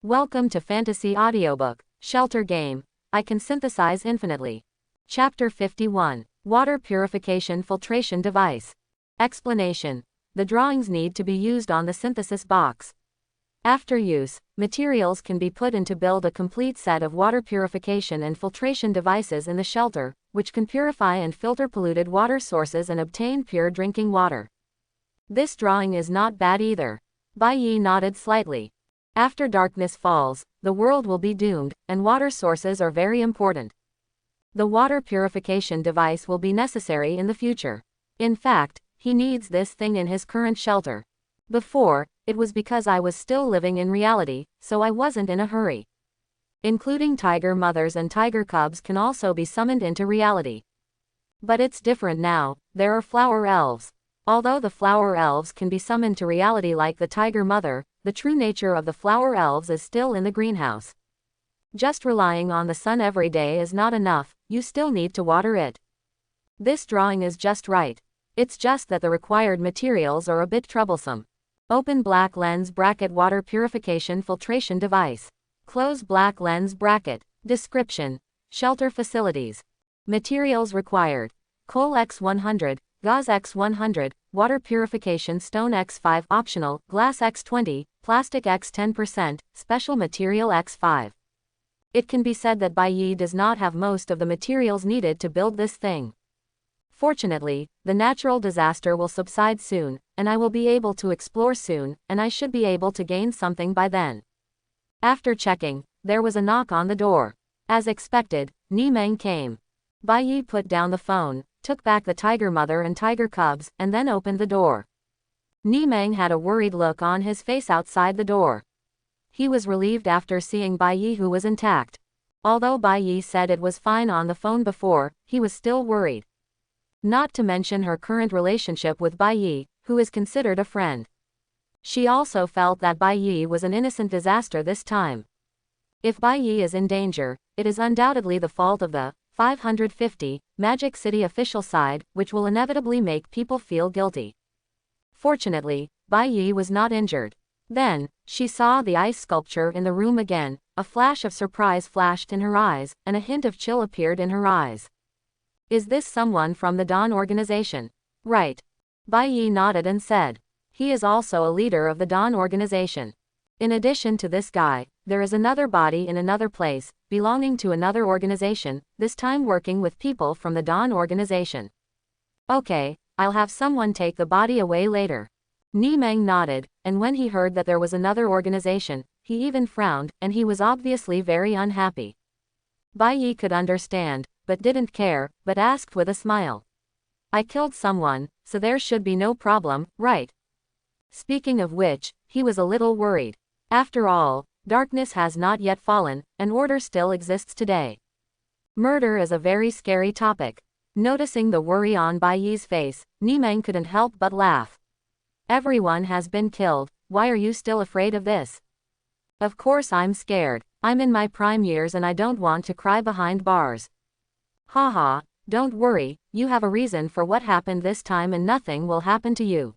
Welcome to Fantasy Audiobook, Shelter Game. I can synthesize infinitely. Chapter 51. Water Purification Filtration Device. Explanation. The drawings need to be used on the synthesis box. After use, materials can be put in to build a complete set of water purification and filtration devices in the shelter, which can purify and filter polluted water sources and obtain pure drinking water. This drawing is not bad either. Bai Yi nodded slightly. After darkness falls, the world will be doomed, and water sources are very important. The water purification device will be necessary in the future. In fact, he needs this thing in his current shelter. Before, it was because I was still living in reality, so I wasn't in a hurry. Including tiger mothers and tiger cubs can also be summoned into reality. But it's different now, there are flower elves. Although the flower elves can be summoned to reality like the tiger mother, the true nature of the flower elves is still in the greenhouse. Just relying on the sun every day is not enough, you still need to water it. This drawing is just right. It's just that the required materials are a bit troublesome. Open black lens bracket water purification filtration device. Close black lens bracket. Description. Shelter facilities. Materials required. Coal X100, gauze X100, water purification stone X5 optional, glass X20, plastic X10%, special material X5. It can be said that Bai Yi does not have most of the materials needed to build this thing. Fortunately, the natural disaster will subside soon, and I will be able to explore soon, and I should be able to gain something by then. After checking, there was a knock on the door. As expected, Meng came. Bai Yi put down the phone, took back the tiger mother and tiger cubs, and then opened the door. Meng had a worried look on his face outside the door. He was relieved after seeing Bai Yi, who was intact. Although Bai Yi said it was fine on the phone before, he was still worried. Not to mention her current relationship with Bai Yi, who is considered a friend. She also felt that Bai Yi was an innocent disaster this time. If Bai Yi is in danger, it is undoubtedly the fault of the 550 Magic City official side, which will inevitably make people feel guilty. Fortunately, Bai Yi was not injured. Then, she saw the ice sculpture in the room again, a flash of surprise flashed in her eyes, and a hint of chill appeared in her eyes. Is this someone from the Dawn organization? Right. Bai Yi nodded and said. He is also a leader of the Dawn organization. In addition to this guy, there is another body in another place, belonging to another organization, this time working with people from the Dawn organization. Okay, I'll have someone take the body away later. Meng nodded, and when he heard that there was another organization, he even frowned, and he was obviously very unhappy. Bai Yi could understand, but didn't care, but asked with a smile. I killed someone, so there should be no problem, right? Speaking of which, he was a little worried. After all, darkness has not yet fallen, and order still exists today. Murder is a very scary topic. Noticing the worry on Bai Yi's face, Meng couldn't help but laugh. Everyone has been killed, why are you still afraid of this? Of course I'm scared, I'm in my prime years and I don't want to cry behind bars. Haha, don't worry, you have a reason for what happened this time and nothing will happen to you.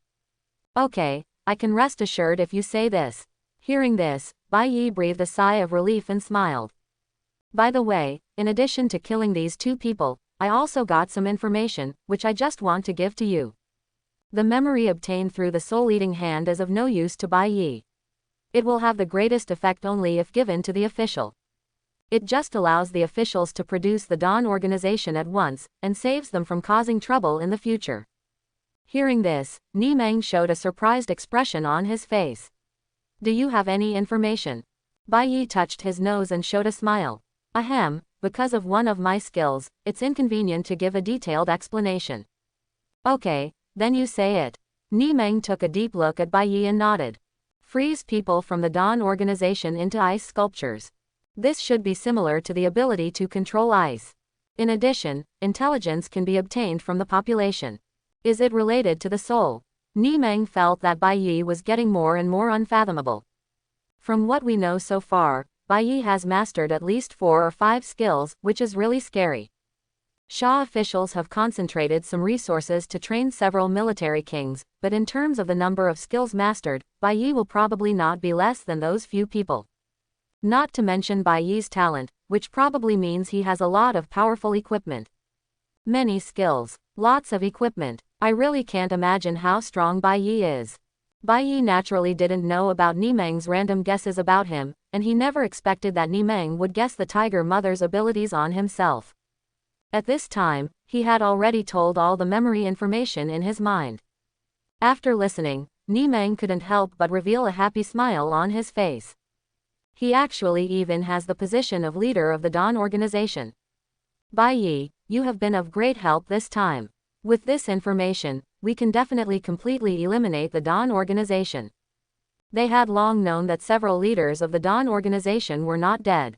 Okay, I can rest assured if you say this. Hearing this, Bai Yi breathed a sigh of relief and smiled. By the way, in addition to killing these two people, I also got some information, which I just want to give to you. The memory obtained through the soul-eating hand is of no use to Bai Yi. It will have the greatest effect only if given to the official. It just allows the officials to produce the Dawn organization at once, and saves them from causing trouble in the future. Hearing this, Meng showed a surprised expression on his face. Do you have any information? Bai Yi touched his nose and showed a smile. Ahem, because of one of my skills, it's inconvenient to give a detailed explanation. Okay, then you say it. Meng took a deep look at Bai Yi and nodded. Freeze people from the Dawn organization into ice sculptures. This should be similar to the ability to control ice. In addition, intelligence can be obtained from the population. Is it related to the soul? Meng felt that Bai Yi was getting more and more unfathomable. From what we know so far, Bai Yi has mastered at least 4 or 5 skills, which is really scary. Xia officials have concentrated some resources to train several military kings, but in terms of the number of skills mastered, Bai Yi will probably not be less than those few people. Not to mention Bai Yi's talent, which probably means he has a lot of powerful equipment. Many skills. Lots of equipment. I really can't imagine how strong Bai Yi is. Bai Yi naturally didn't know about Nimeng's random guesses about him, and he never expected that Nimeng would guess the Tiger Mother's abilities on himself. At this time, he had already told all the memory information in his mind. After listening, Nimeng couldn't help but reveal a happy smile on his face. He actually even has the position of leader of the Dawn organization. Bai Yi, you have been of great help this time. With this information, we can definitely completely eliminate the Dawn organization. They had long known that several leaders of the Dawn organization were not dead.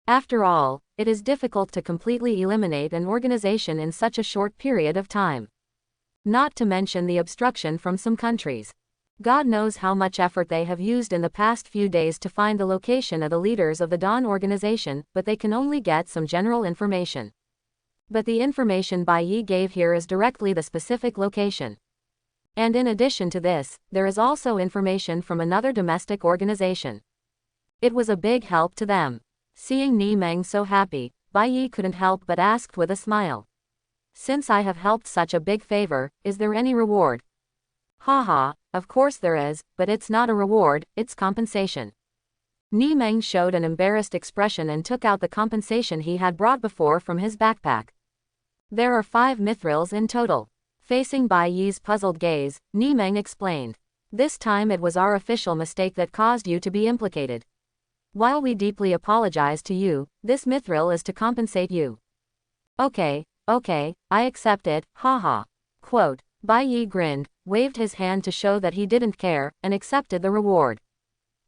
After all, it is difficult to completely eliminate an organization in such a short period of time. Not to mention the obstruction from some countries. God knows how much effort they have used in the past few days to find the location of the leaders of the Dawn organization, but they can only get some general information. But the information Bai Yi gave here is directly the specific location. And in addition to this, there is also information from another domestic organization. It was a big help to them. Seeing Nimeng so happy, Bai Yi couldn't help but asked with a smile. Since I have helped such a big favor, is there any reward? Haha, of course there is, but it's not a reward, it's compensation. Nimeng showed an embarrassed expression and took out the compensation he had brought before from his backpack. There are 5 mithrils in total. Facing Bai Yi's puzzled gaze, Nimeng explained. This time it was our official mistake that caused you to be implicated. While we deeply apologize to you, this mithril is to compensate you. Okay, I accept it, haha. Quote, Bai Yi grinned, waved his hand to show that he didn't care, and accepted the reward.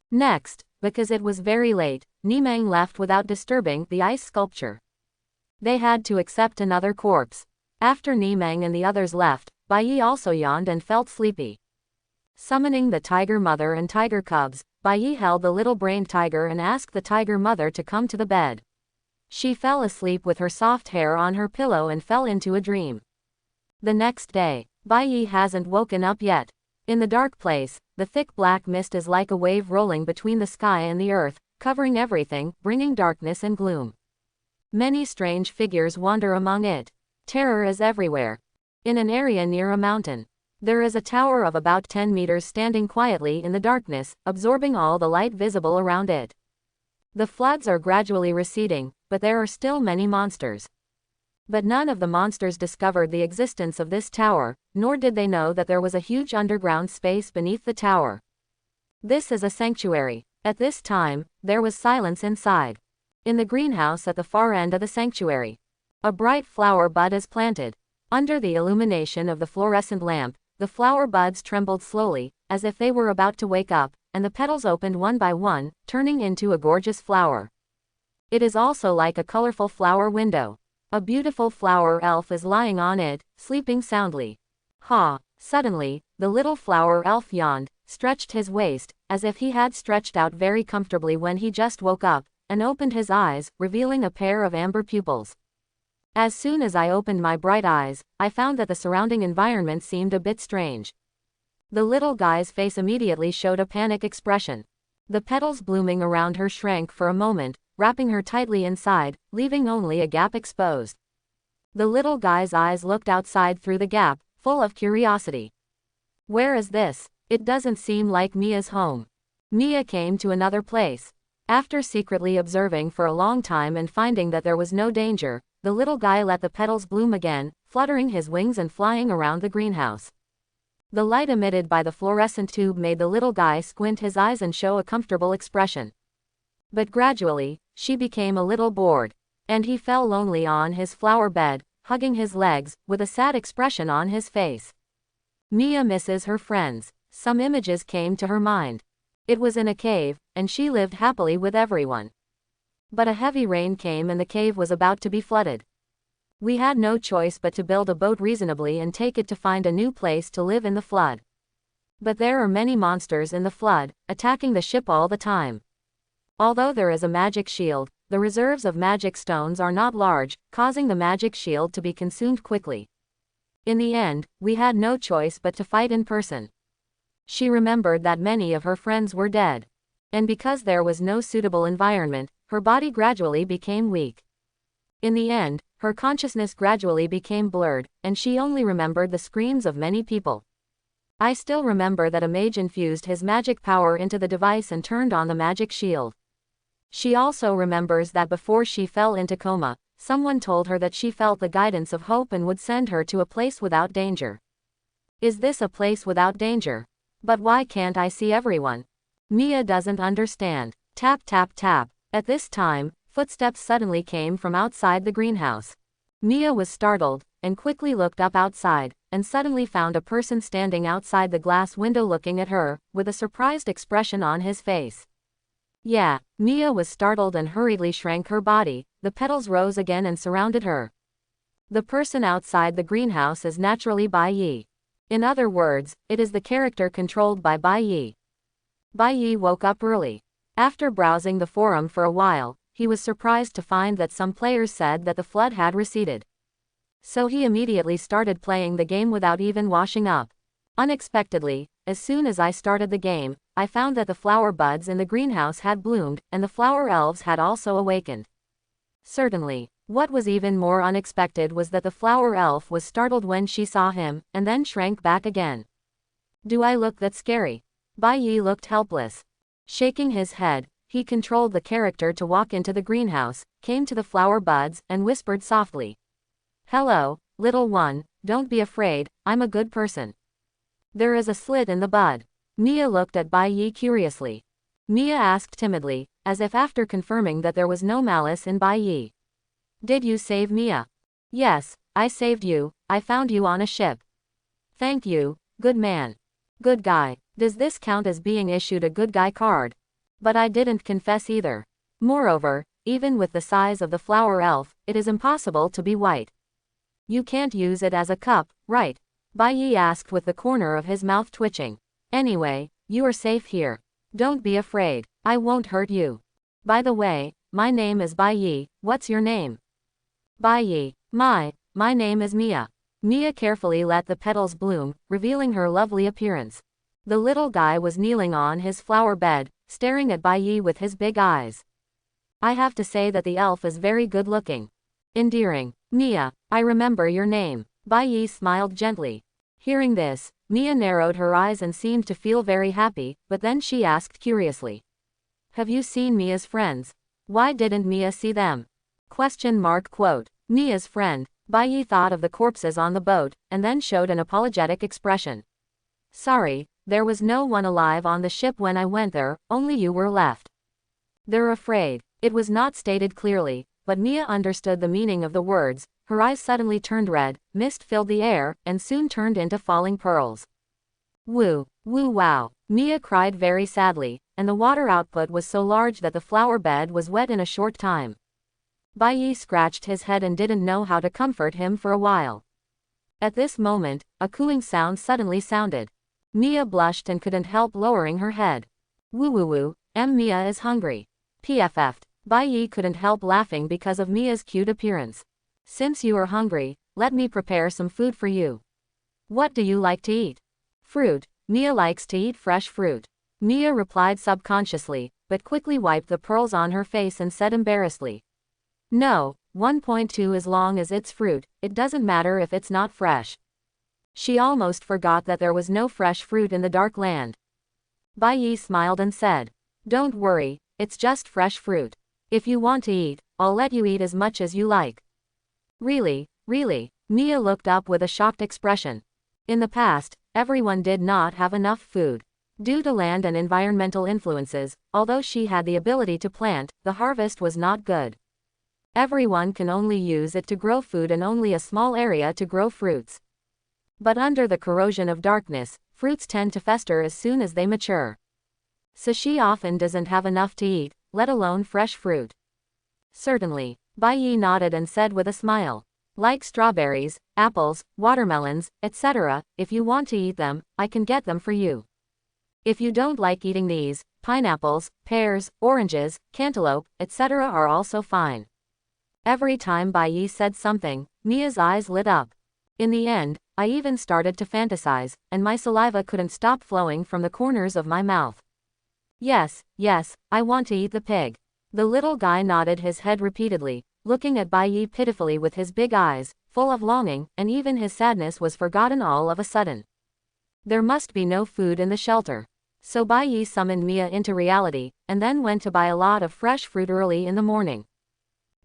Next, because it was very late, Nimeng left without disturbing the ice sculpture. They had to accept another corpse. After Nimeng and the others left, Bai Yi also yawned and felt sleepy. Summoning the Tiger Mother and Tiger Cubs, Bai Yi held the little-brained tiger and asked the Tiger Mother to come to the bed. She fell asleep with her soft hair on her pillow and fell into a dream. The next day, Bai Yi hasn't woken up yet. In the dark place, the thick black mist is like a wave rolling between the sky and the earth, covering everything, bringing darkness and gloom. Many strange figures wander among it. Terror is everywhere. In an area near a mountain, there is a tower of about 10 meters standing quietly in the darkness, absorbing all the light visible around it. The floods are gradually receding, but there are still many monsters. But none of the monsters discovered the existence of this tower, nor did they know that there was a huge underground space beneath the tower. This is a sanctuary. At this time, there was silence inside. In the greenhouse at the far end of the sanctuary, a bright flower bud is planted. Under the illumination of the fluorescent lamp, the flower buds trembled slowly, as if they were about to wake up, and the petals opened one by one, turning into a gorgeous flower. It is also like a colorful flower window. A beautiful flower elf is lying on it, sleeping soundly. Ha! Suddenly, the little flower elf yawned, stretched his waist, as if he had stretched out very comfortably when he just woke up, and opened his eyes, revealing a pair of amber pupils. As soon as I opened my bright eyes, I found that the surrounding environment seemed a bit strange. The little guy's face immediately showed a panic expression. The petals blooming around her shrank for a moment, wrapping her tightly inside, leaving only a gap exposed. The little guy's eyes looked outside through the gap, full of curiosity. Where is this? It doesn't seem like Mia's home. Mia came to another place. After secretly observing for a long time and finding that there was no danger, the little guy let the petals bloom again, fluttering his wings and flying around the greenhouse. The light emitted by the fluorescent tube made the little guy squint his eyes and show a comfortable expression. But gradually, she became a little bored, and he fell lonely on his flower bed, hugging his legs, with a sad expression on his face. Mia misses her friends. Some images came to her mind. It was in a cave, and she lived happily with everyone. But a heavy rain came and the cave was about to be flooded. We had no choice but to build a boat reasonably and take it to find a new place to live in the flood. But there are many monsters in the flood, attacking the ship all the time. Although there is a magic shield, the reserves of magic stones are not large, causing the magic shield to be consumed quickly. In the end, we had no choice but to fight in person. She remembered that many of her friends were dead. And because there was no suitable environment, her body gradually became weak. In the end, her consciousness gradually became blurred, and she only remembered the screams of many people. I still remember that a mage infused his magic power into the device and turned on the magic shield. She also remembers that before she fell into coma, someone told her that she felt the guidance of hope and would send her to a place without danger. Is this a place without danger? But why can't I see everyone? Mia doesn't understand. Tap tap tap. At this time, footsteps suddenly came from outside the greenhouse. Mia was startled, and quickly looked up outside, and suddenly found a person standing outside the glass window looking at her, with a surprised expression on his face. Yeah, Mia was startled and hurriedly shrank her body. The petals rose again and surrounded her. The person outside the greenhouse is naturally Bai Yi. In other words, it is the character controlled by Bai Yi. Bai Yi woke up early. After browsing the forum for a while, he was surprised to find that some players said that the flood had receded. So he immediately started playing the game without even washing up. Unexpectedly, as soon as I started the game, I found that the flower buds in the greenhouse had bloomed, and the flower elves had also awakened. Certainly, what was even more unexpected was that the flower elf was startled when she saw him, and then shrank back again. Do I look that scary? Bai Yi looked helpless. Shaking his head, he controlled the character to walk into the greenhouse, came to the flower buds, and whispered softly. Hello, little one, don't be afraid, I'm a good person. There is a slit in the bud. Mia looked at Bai Yi curiously. Mia asked timidly, as if after confirming that there was no malice in Bai Yi. Did you save Mia? Yes, I saved you, I found you on a ship. Thank you, good man. Good guy. Does this count as being issued a good guy card? But I didn't confess either. Moreover, even with the size of the flower elf, it is impossible to be white. You can't use it as a cup, right? Bai Yi asked with the corner of his mouth twitching. Anyway, you are safe here. Don't be afraid, I won't hurt you. By the way, my name is Bai Yi, what's your name? Bai Yi. My name is Mia. Mia carefully let the petals bloom, revealing her lovely appearance. The little guy was kneeling on his flower bed, staring at Bai Yi with his big eyes. I have to say that the elf is very good looking. Endearing. Mia, I remember your name. Bai Yi smiled gently. Hearing this, Mia narrowed her eyes and seemed to feel very happy, but then she asked curiously. Have you seen Mia's friends? Why didn't Mia see them? Quote. Mia's friend. Bai Yi thought of the corpses on the boat, and then showed an apologetic expression. Sorry, there was no one alive on the ship when I went there, only you were left. They're afraid. It was not stated clearly, but Mia understood the meaning of the words. Her eyes suddenly turned red, mist filled the air, and soon turned into falling pearls. Woo, woo wow. Mia cried very sadly, and the water output was so large that the flower bed was wet in a short time. Bai Yi scratched his head and didn't know how to comfort him for a while. At this moment, a cooing sound suddenly sounded. Mia blushed and couldn't help lowering her head. Woo woo woo, Mia is hungry. PFF'd. Bai Yi couldn't help laughing because of Mia's cute appearance. Since you are hungry, let me prepare some food for you. What do you like to eat? Fruit. Mia likes to eat fresh fruit. Mia replied subconsciously, but quickly wiped the pearls on her face and said embarrassedly. No, 1.2 as long as it's fruit, it doesn't matter if it's not fresh. She almost forgot that there was no fresh fruit in the dark land. Bai Yi smiled and said. Don't worry, it's just fresh fruit. If you want to eat, I'll let you eat as much as you like. Really, really? Mia looked up with a shocked expression. In the past, everyone did not have enough food. Due to land and environmental influences, although she had the ability to plant, the harvest was not good. Everyone can only use it to grow food and only a small area to grow fruits. But under the corrosion of darkness, fruits tend to fester as soon as they mature. So she often doesn't have enough to eat, let alone fresh fruit. Certainly. Bai Yi nodded and said with a smile. Like strawberries, apples, watermelons, etc., if you want to eat them, I can get them for you. If you don't like eating these, pineapples, pears, oranges, cantaloupe, etc. are also fine. Every time Bai Yi said something, Mia's eyes lit up. In the end, I even started to fantasize, and my saliva couldn't stop flowing from the corners of my mouth. Yes, yes, I want to eat the pig. The little guy nodded his head repeatedly, looking at Bai Yi pitifully with his big eyes, full of longing, and even his sadness was forgotten all of a sudden. There must be no food in the shelter. So Bai Yi summoned Mia into reality, and then went to buy a lot of fresh fruit early in the morning.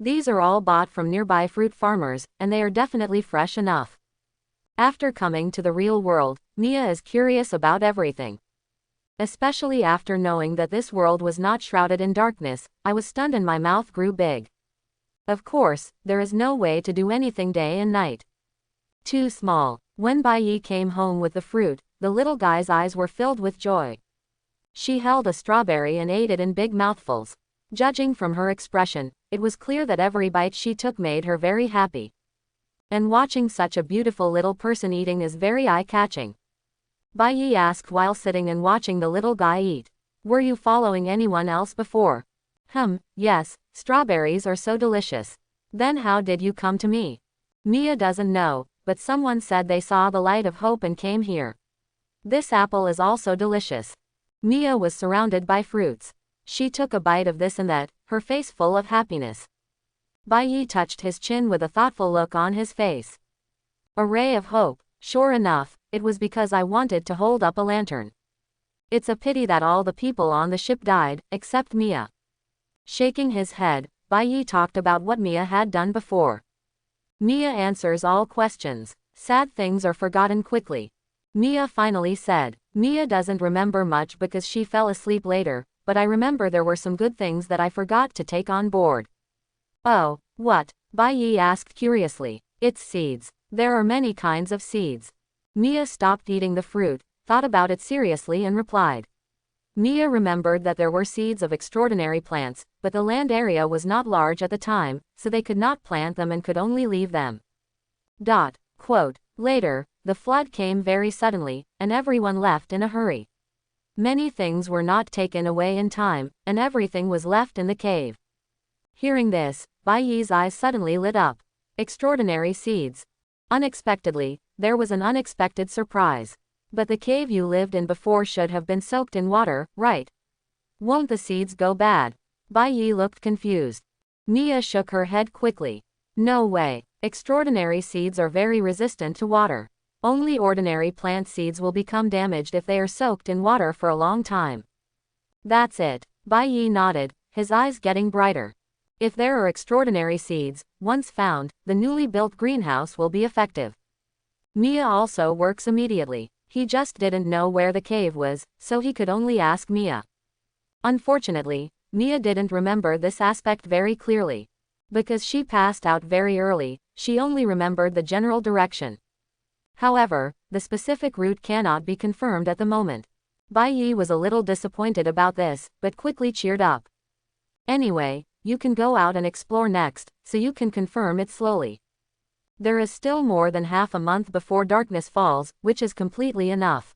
These are all bought from nearby fruit farmers, and they are definitely fresh enough. After coming to the real world, Mia is curious about everything. Especially after knowing that this world was not shrouded in darkness, I was stunned and my mouth grew big. Of course, there is no way to do anything day and night. Too small. When Bai Yi came home with the fruit, the little guy's eyes were filled with joy. She held a strawberry and ate it in big mouthfuls. Judging from her expression, it was clear that every bite she took made her very happy. And watching such a beautiful little person eating is very eye-catching. Bai Yi asked while sitting and watching the little guy eat. Were you following anyone else before? Yes, strawberries are so delicious. Then how did you come to me? Mia doesn't know, but someone said they saw the light of hope and came here. This apple is also delicious. Mia was surrounded by fruits. She took a bite of this and that, her face full of happiness. Bai Yi touched his chin with a thoughtful look on his face. A ray of hope. Sure enough, it was because I wanted to hold up a lantern. It's a pity that all the people on the ship died, except Mia. Shaking his head, Bai Yi talked about what Mia had done before. Mia answers all questions. Sad things are forgotten quickly. Mia finally said. Mia doesn't remember much because she fell asleep later, but I remember there were some good things that I forgot to take on board. Oh, what? Bai Yi asked curiously. It's seeds. There are many kinds of seeds. Mia stopped eating the fruit, thought about it seriously and replied. Mia remembered that there were seeds of extraordinary plants, but the land area was not large at the time, so they could not plant them and could only leave them. Quote, later, the flood came very suddenly, and everyone left in a hurry. Many things were not taken away in time, and everything was left in the cave. Hearing this, Bai Yi's eyes suddenly lit up. Extraordinary seeds. Unexpectedly, there was an unexpected surprise. But the cave you lived in before should have been soaked in water, right? Won't the seeds go bad? Bai Yi looked confused. Mia shook her head quickly. No way. Extraordinary seeds are very resistant to water. Only ordinary plant seeds will become damaged if they are soaked in water for a long time. That's it. Bai Yi nodded, his eyes getting brighter. If there are extraordinary seeds, once found, the newly built greenhouse will be effective. Mia also works immediately. He just didn't know where the cave was, so he could only ask Mia. Unfortunately, Mia didn't remember this aspect very clearly. Because she passed out very early, she only remembered the general direction. However, the specific route cannot be confirmed at the moment. Bai Yi was a little disappointed about this, but quickly cheered up. Anyway, you can go out and explore next, so you can confirm it slowly. There is still more than half a month before darkness falls, which is completely enough.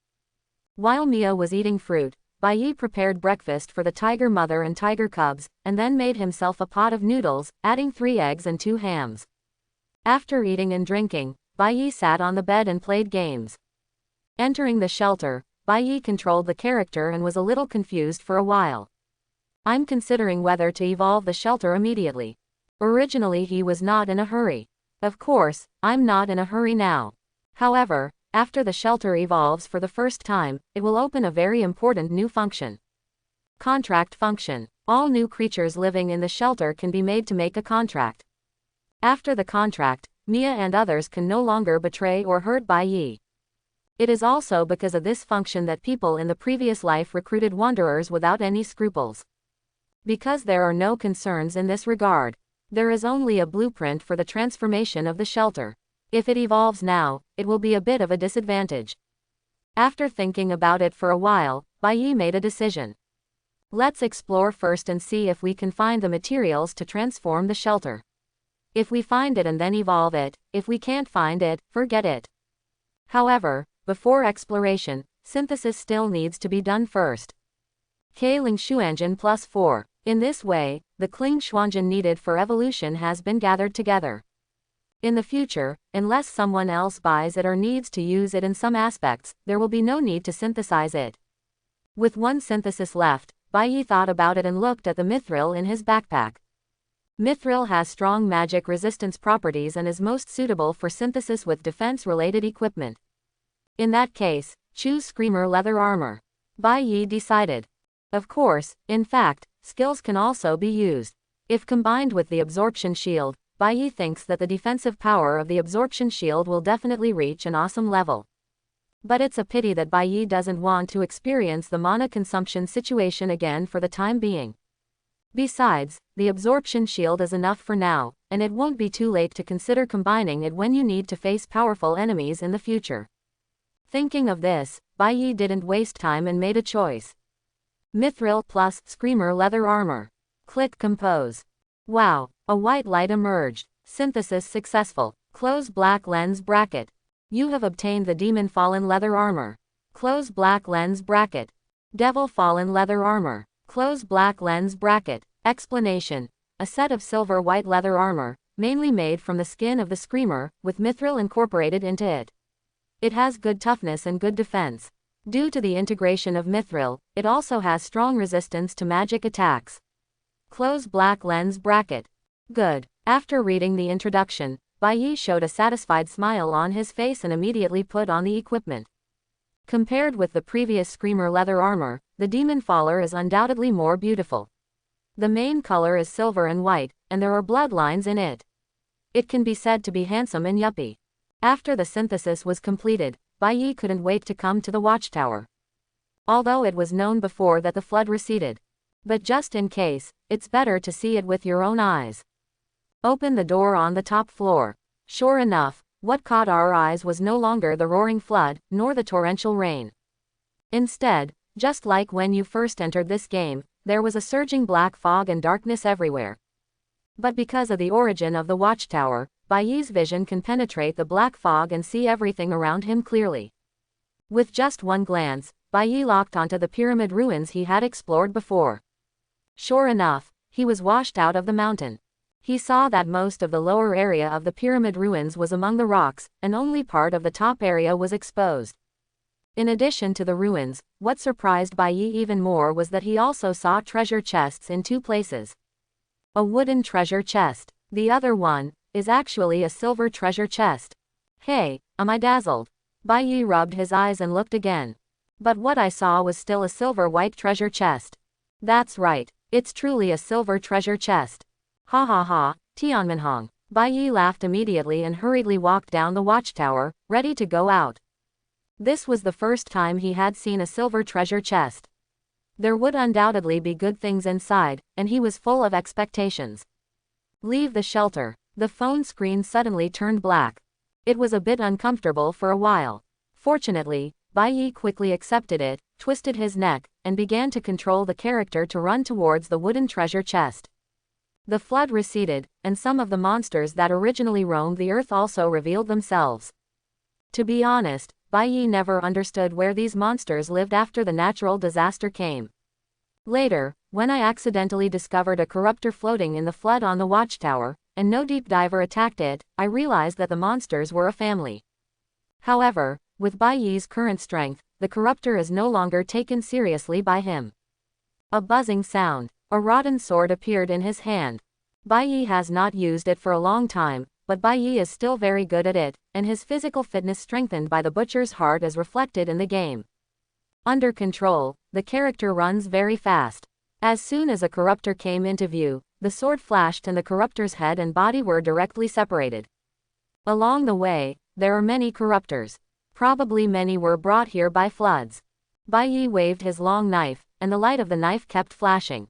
While Mia was eating fruit, Bai Yi prepared breakfast for the tiger mother and tiger cubs, and then made himself a pot of noodles, adding 3 eggs and 2 hams. After eating and drinking, Bai Yi sat on the bed and played games. Entering the shelter, Bai Yi controlled the character and was a little confused for a while. I'm considering whether to evolve the shelter immediately. Originally he was not in a hurry. Of course, I'm not in a hurry now. However, after the shelter evolves for the first time, it will open a very important new function. Contract function. All new creatures living in the shelter can be made to make a contract. After the contract, Mia and others can no longer betray or hurt Bai Yi. It is also because of this function that people in the previous life recruited wanderers without any scruples. Because there are no concerns in this regard. There is only a blueprint for the transformation of the shelter. If it evolves now, it will be a bit of a disadvantage. After thinking about it for a while, Bai Yi made a decision. Let's explore first and see if we can find the materials to transform the shelter. If we find it and then evolve it, if we can't find it, forget it. However, before exploration, synthesis still needs to be done first. Kling Shuanjin plus 4. In this way, the Kling Shuanjin needed for evolution has been gathered together. In the future, unless someone else buys it or needs to use it in some aspects, there will be no need to synthesize it. With one synthesis left, Bai Yi thought about it and looked at the mithril in his backpack. Mithril has strong magic resistance properties and is most suitable for synthesis with defense-related equipment. In that case, choose Screamer leather armor. Bai Yi decided. Of course, in fact, skills can also be used. If combined with the absorption shield, Bai Yi thinks that the defensive power of the absorption shield will definitely reach an awesome level. But it's a pity that Bai Yi doesn't want to experience the mana consumption situation again for the time being. Besides, the absorption shield is enough for now, and it won't be too late to consider combining it when you need to face powerful enemies in the future. Thinking of this, Bai Yi didn't waste time and made a choice. Mithril plus Screamer leather armor. Click compose. Wow, a white light emerged. Synthesis successful. Close black lens bracket. You have obtained the Demon Fallen leather armor. Close black lens bracket. Devil Fallen leather armor. Close black lens bracket. Explanation. A set of silver white leather armor, mainly made from the skin of the Screamer, with mithril incorporated into it. It has good toughness and good defense. Due to the integration of mithril, it also has strong resistance to magic attacks. Close black lens bracket. Good. After reading the introduction, Bai Yi showed a satisfied smile on his face and immediately put on the equipment. Compared with the previous Screamer leather armor, the Demon Faller is undoubtedly more beautiful. The main color is silver and white, and there are bloodlines in it. It can be said to be handsome and yuppie. After the synthesis was completed, Bai Yi couldn't wait to come to the watchtower. Although it was known before that the flood receded. But just in case, it's better to see it with your own eyes. Open the door on the top floor. Sure enough, what caught our eyes was no longer the roaring flood, nor the torrential rain. Instead, just like when you first entered this game, there was a surging black fog and darkness everywhere. But because of the origin of the watchtower, Bai Yi's vision can penetrate the black fog and see everything around him clearly. With just one glance, Bai Yi locked onto the pyramid ruins he had explored before. Sure enough, he was washed out of the mountain. He saw that most of the lower area of the pyramid ruins was among the rocks, and only part of the top area was exposed. In addition to the ruins, what surprised Bai Yi even more was that he also saw treasure chests in two places. A wooden treasure chest. The other one is actually a silver treasure chest. Hey, am I dazzled? Bai Yi rubbed his eyes and looked again. But what I saw was still a silver white treasure chest. That's right, it's truly a silver treasure chest. Ha ha ha, Tianmenhong. Bai Yi laughed immediately and hurriedly walked down the watchtower, ready to go out. This was the first time he had seen a silver treasure chest. There would undoubtedly be good things inside, and he was full of expectations. Leave the shelter. The phone screen suddenly turned black. It was a bit uncomfortable for a while. Fortunately, Bai Yi quickly accepted it, twisted his neck, and began to control the character to run towards the wooden treasure chest. The flood receded, and some of the monsters that originally roamed the earth also revealed themselves. To be honest, Bai Yi never understood where these monsters lived after the natural disaster came. Later, when I accidentally discovered a corruptor floating in the flood on the watchtower, and no deep diver attacked it, I realized that the monsters were a family. However, with Bai Yi's current strength, the corruptor is no longer taken seriously by him. A buzzing sound. A rotten sword appeared in his hand. Bai Yi has not used it for a long time, but Bai Yi is still very good at it, and his physical fitness strengthened by the butcher's heart is reflected in the game. Under control, the character runs very fast. As soon as a corruptor came into view, the sword flashed and the corruptor's head and body were directly separated. Along the way, there are many corruptors. Probably many were brought here by floods. Bai Yi waved his long knife, and the light of the knife kept flashing.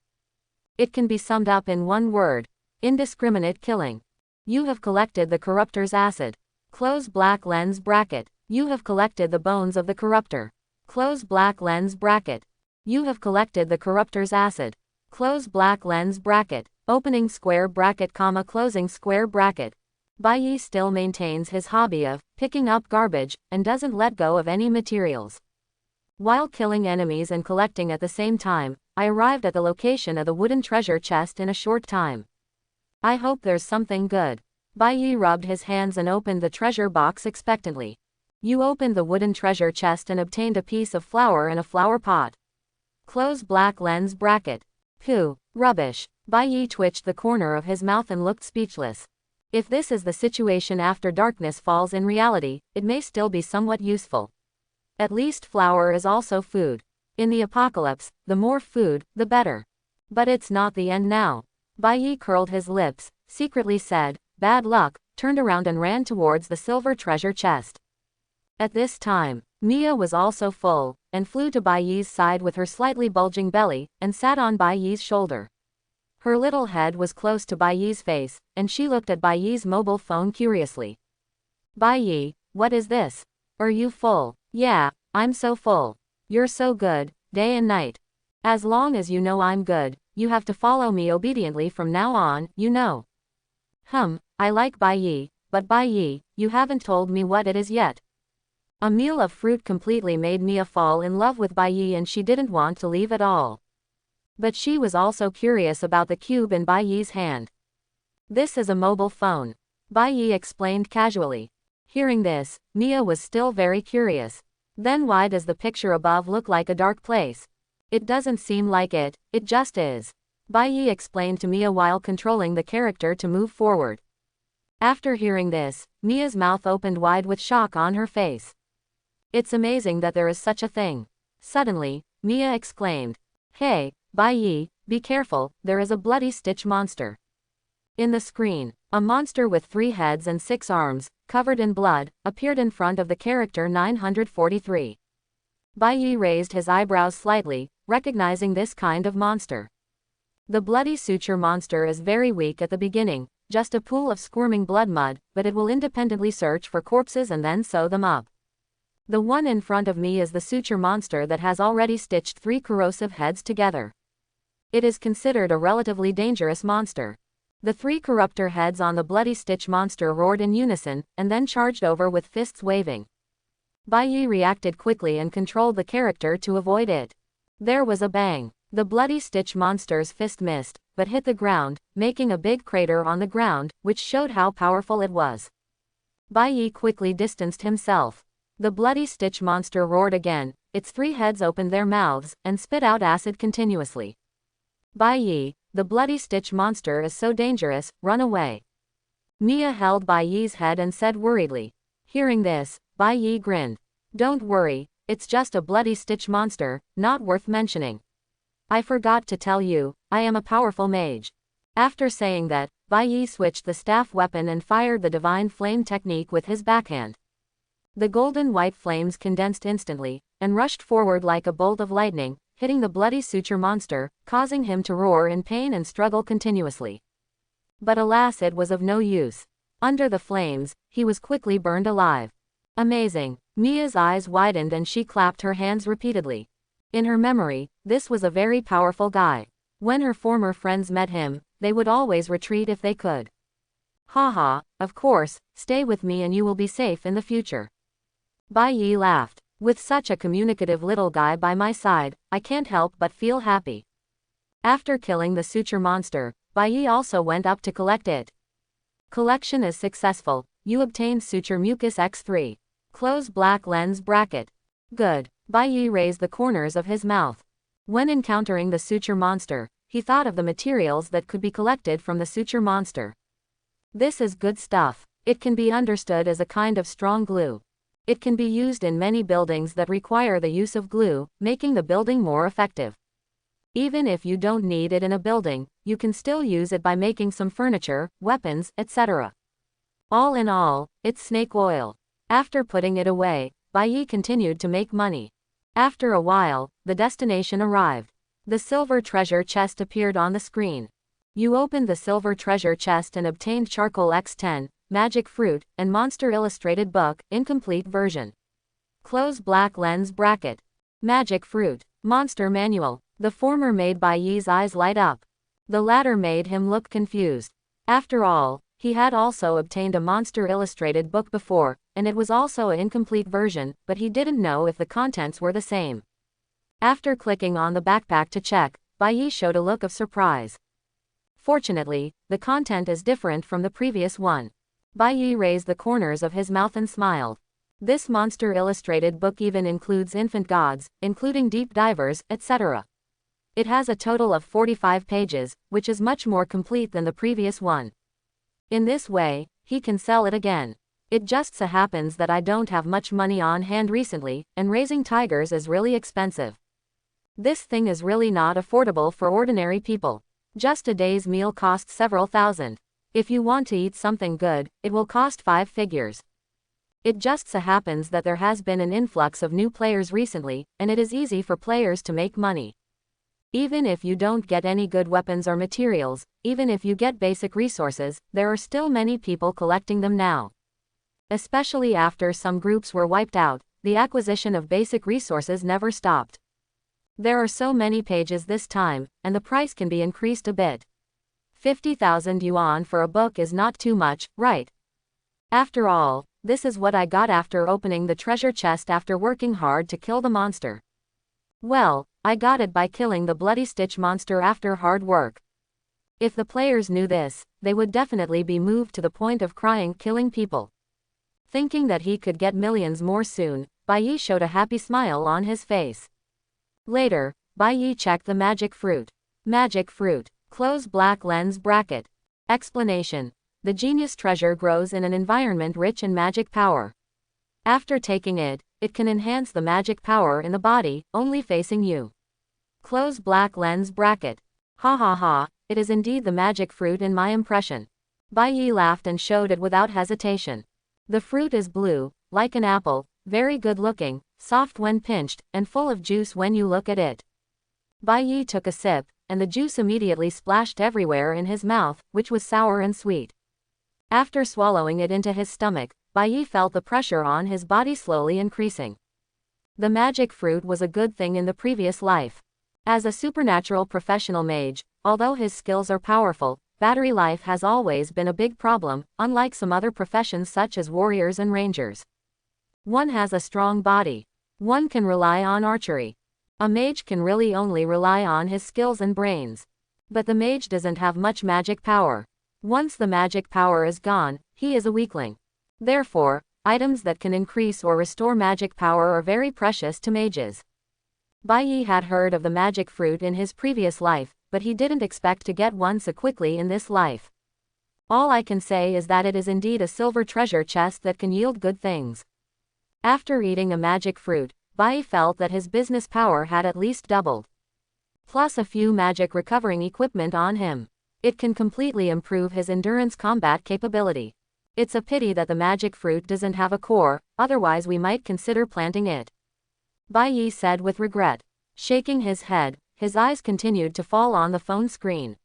It can be summed up in one word: indiscriminate killing. You have collected the corruptor's acid. Close black lens bracket. You have collected the bones of the corruptor. Close black lens bracket. You have collected the corruptor's acid. Close black lens bracket. Opening square bracket, comma, closing square bracket. Bai Yi still maintains his hobby of picking up garbage, and doesn't let go of any materials. While killing enemies and collecting at the same time, I arrived at the location of the wooden treasure chest in a short time. I hope there's something good. Bai Yi rubbed his hands and opened the treasure box expectantly. You opened the wooden treasure chest and obtained a piece of flour and a flower pot. Close black lens bracket. Pooh. Rubbish. Bai Yi twitched the corner of his mouth and looked speechless. If this is the situation after darkness falls in reality, it may still be somewhat useful. At least flour is also food. In the apocalypse, the more food, the better. But it's not the end now. Bai Yi curled his lips, secretly said, "Bad luck," turned around and ran towards the silver treasure chest. At this time, Mia was also full, and flew to Bai Yi's side with her slightly bulging belly, and sat on Bai Yi's shoulder. Her little head was close to Bai Yi's face, and she looked at Bai Yi's mobile phone curiously. "Bai Yi, what is this? Are you full?" "Yeah, I'm so full. You're so good, day and night. As long as you know I'm good, you have to follow me obediently from now on, you know." I like Bai Yi, but Bai Yi, you haven't told me what it is yet." A meal of fruit completely made Mia fall in love with Bai Yi, and she didn't want to leave at all. But she was also curious about the cube in Bai Yi's hand. "This is a mobile phone," Bai Yi explained casually. Hearing this, Mia was still very curious. "Then why does the picture above look like a dark place?" "It doesn't seem like it, it just is," Bai Yi explained to Mia while controlling the character to move forward. After hearing this, Mia's mouth opened wide with shock on her face. "It's amazing that there is such a thing." Suddenly, Mia exclaimed, "Hey, Bai Yi, be careful, there is a bloody stitch monster." In the screen, a monster with 3 heads and 6 arms, covered in blood, appeared in front of the character 943. Bai Yi raised his eyebrows slightly, recognizing this kind of monster. The bloody suture monster is very weak at the beginning, just a pool of squirming blood mud, but it will independently search for corpses and then sew them up. The one in front of me is the suture monster that has already stitched 3 corrosive heads together. It is considered a relatively dangerous monster. The 3 corruptor heads on the bloody stitch monster roared in unison, and then charged over with fists waving. Bai Yi reacted quickly and controlled the character to avoid it. There was a bang. The bloody stitch monster's fist missed, but hit the ground, making a big crater on the ground, which showed how powerful it was. Bai Yi quickly distanced himself. The bloody stitch monster roared again, its 3 heads opened their mouths, and spit out acid continuously. "Bai Yi, the bloody stitch monster is so dangerous, run away." Mia held Bai Yi's head and said worriedly. Hearing this, Bai Yi grinned. "Don't worry, it's just a bloody stitch monster, not worth mentioning. I forgot to tell you, I am a powerful mage." After saying that, Bai Yi switched the staff weapon and fired the divine flame technique with his backhand. The golden white flames condensed instantly, and rushed forward like a bolt of lightning, hitting the bloody suture monster, causing him to roar in pain and struggle continuously. But alas, it was of no use. Under the flames, he was quickly burned alive. Amazing. Mia's eyes widened and she clapped her hands repeatedly. In her memory, this was a very powerful guy. When her former friends met him, they would always retreat if they could. "Haha, of course, stay with me and you will be safe in the future." Bai Yi laughed. "With such a communicative little guy by my side, I can't help but feel happy." After killing the suture monster, Bai Yi also went up to collect it. Collection is successful. You obtained suture mucus X3. Close black lens bracket. Good. Bai Yi raised the corners of his mouth. When encountering the suture monster, he thought of the materials that could be collected from the suture monster. This is good stuff. It can be understood as a kind of strong glue. It can be used in many buildings that require the use of glue, making the building more effective. Even if you don't need it in a building, you can still use it by making some furniture, weapons, etc. All in all, it's snake oil. After putting it away, Bai Yi continued to make money. After a while, the destination arrived. The silver treasure chest appeared on the screen. You opened the silver treasure chest and obtained charcoal X10, magic fruit, and monster illustrated book, incomplete version. Close black lens bracket. Magic fruit. Monster manual. The former made Bai Yi's eyes light up. The latter made him look confused. After all, he had also obtained a monster illustrated book before, and it was also an incomplete version, but he didn't know if the contents were the same. After clicking on the backpack to check, Bai Yi showed a look of surprise. Fortunately, the content is different from the previous one. Bai Yi raised the corners of his mouth and smiled. This monster illustrated book even includes infant gods, including deep divers, etc. It has a total of 45 pages, which is much more complete than the previous one. In this way, he can sell it again. It just so happens that I don't have much money on hand recently, and raising tigers is really expensive. This thing is really not affordable for ordinary people. Just a day's meal costs several thousand. If you want to eat something good, it will cost 5 figures. It just so happens that there has been an influx of new players recently, and it is easy for players to make money. Even if you don't get any good weapons or materials, even if you get basic resources, there are still many people collecting them now. Especially after some groups were wiped out, the acquisition of basic resources never stopped. There are so many pages this time, and the price can be increased a bit. 50,000 yuan for a book is not too much, right? After all, this is what I got after opening the treasure chest after working hard to kill the monster. Well, I got it by killing the Bloody Stitch monster after hard work. If the players knew this, they would definitely be moved to the point of crying killing people. Thinking that he could get millions more soon, Bai Yi showed a happy smile on his face. Later, Bai Yi checked the magic fruit. Magic fruit. Close black lens bracket. Explanation. The genius treasure grows in an environment rich in magic power. After taking it, it can enhance the magic power in the body, only facing you. Close black lens bracket. Ha ha ha, it is indeed the magic fruit in my impression. Bai Yi laughed and showed it without hesitation. The fruit is blue, like an apple, very good looking, soft when pinched, and full of juice when you look at it. Bai Yi took a sip, and the juice immediately splashed everywhere in his mouth, which was sour and sweet. After swallowing it into his stomach, Bai Yi felt the pressure on his body slowly increasing. The magic fruit was a good thing in the previous life. As a supernatural professional mage, although his skills are powerful, battery life has always been a big problem, unlike some other professions such as warriors and rangers. One has a strong body. One can rely on archery. A mage can really only rely on his skills and brains. But the mage doesn't have much magic power. Once the magic power is gone, he is a weakling. Therefore, items that can increase or restore magic power are very precious to mages. Bai Yi had heard of the magic fruit in his previous life, but he didn't expect to get one so quickly in this life. All I can say is that it is indeed a silver treasure chest that can yield good things. After eating a magic fruit, Bai Yi felt that his business power had at least doubled. Plus a few magic recovering equipment on him. It can completely improve his endurance combat capability. It's a pity that the magic fruit doesn't have a core, otherwise we might consider planting it. Bai Yi said with regret. Shaking his head, his eyes continued to fall on the phone screen.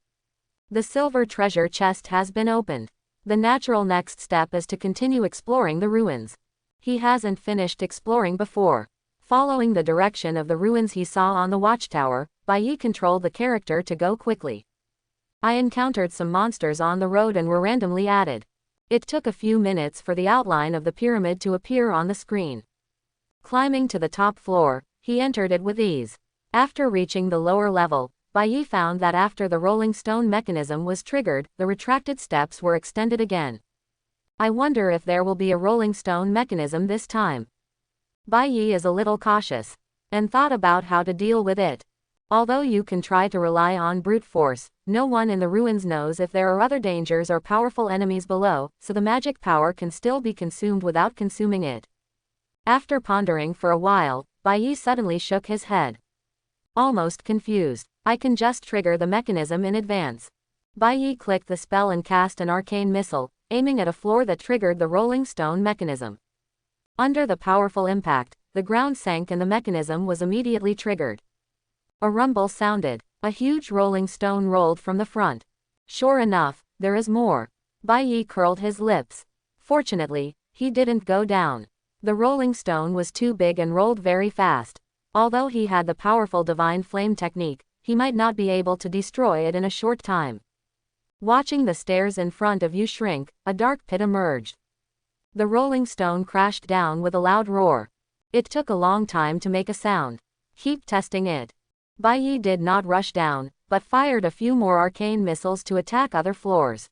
The silver treasure chest has been opened. The natural next step is to continue exploring the ruins. He hasn't finished exploring before. Following the direction of the ruins he saw on the watchtower, Bai Yi controlled the character to go quickly. I encountered some monsters on the road and were randomly added. It took a few minutes for the outline of the pyramid to appear on the screen. Climbing to the top floor, he entered it with ease. After reaching the lower level, Bai Yi found that after the rolling stone mechanism was triggered, the retracted steps were extended again. I wonder if there will be a rolling stone mechanism this time. Bai Yi is a little cautious, and thought about how to deal with it. Although you can try to rely on brute force, no one in the ruins knows if there are other dangers or powerful enemies below, so the magic power can still be consumed without consuming it. After pondering for a while, Bai Yi suddenly shook his head. Almost confused. I can just trigger the mechanism in advance. Bai Yi clicked the spell and cast an arcane missile, aiming at a floor that triggered the rolling stone mechanism. Under the powerful impact, the ground sank and the mechanism was immediately triggered. A rumble sounded. A huge rolling stone rolled from the front. Sure enough, there is more. Bai Yi curled his lips. Fortunately, he didn't go down. The rolling stone was too big and rolled very fast. Although he had the powerful divine flame technique, he might not be able to destroy it in a short time. Watching the stairs in front of you shrink, a dark pit emerged. The rolling stone crashed down with a loud roar. It took a long time to make a sound. Keep testing it. Bai Yi did not rush down, but fired a few more arcane missiles to attack other floors.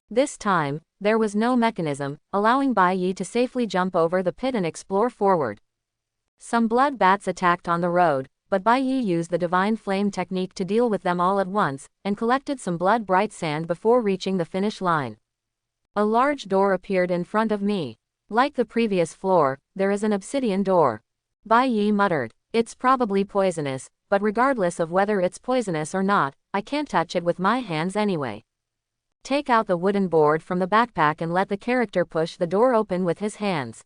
This time, there was no mechanism, allowing Bai Yi to safely jump over the pit and explore forward. Some blood bats attacked on the road, but Bai Yi used the divine flame technique to deal with them all at once, and collected some blood-bright sand before reaching the finish line. A large door appeared in front of me. Like the previous floor, there is an obsidian door. Bai Yi muttered. It's probably poisonous, but regardless of whether it's poisonous or not, I can't touch it with my hands anyway. Take out the wooden board from the backpack and let the character push the door open with his hands.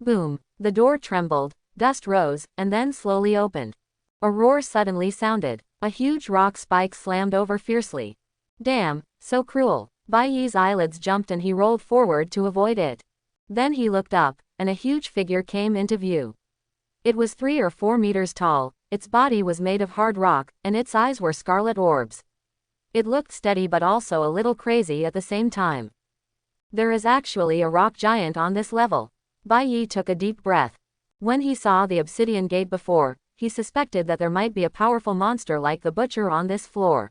Boom! The door trembled, dust rose, and then slowly opened. A roar suddenly sounded. A huge rock spike slammed over fiercely. Damn, so cruel. Bai Yi's eyelids jumped and he rolled forward to avoid it. Then he looked up, and a huge figure came into view. It was 3 or 4 meters tall, its body was made of hard rock, and its eyes were scarlet orbs. It looked steady but also a little crazy at the same time. There is actually a rock giant on this level. Bai Yi took a deep breath. When he saw the obsidian gate before, he suspected that there might be a powerful monster like the butcher on this floor.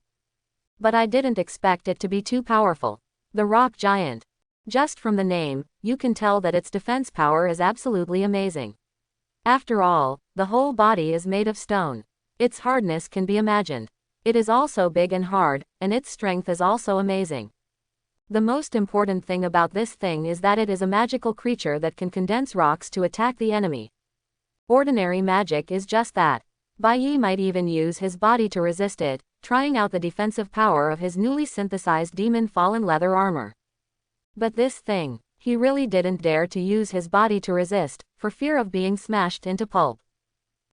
But I didn't expect it to be too powerful. The rock giant. Just from the name, you can tell that its defense power is absolutely amazing. After all, the whole body is made of stone. Its hardness can be imagined. It is also big and hard, and its strength is also amazing. The most important thing about this thing is that it is a magical creature that can condense rocks to attack the enemy. Ordinary magic is just that. Bai Yi might even use his body to resist it, trying out the defensive power of his newly synthesized demon fallen leather armor. But this thing, he really didn't dare to use his body to resist, for fear of being smashed into pulp.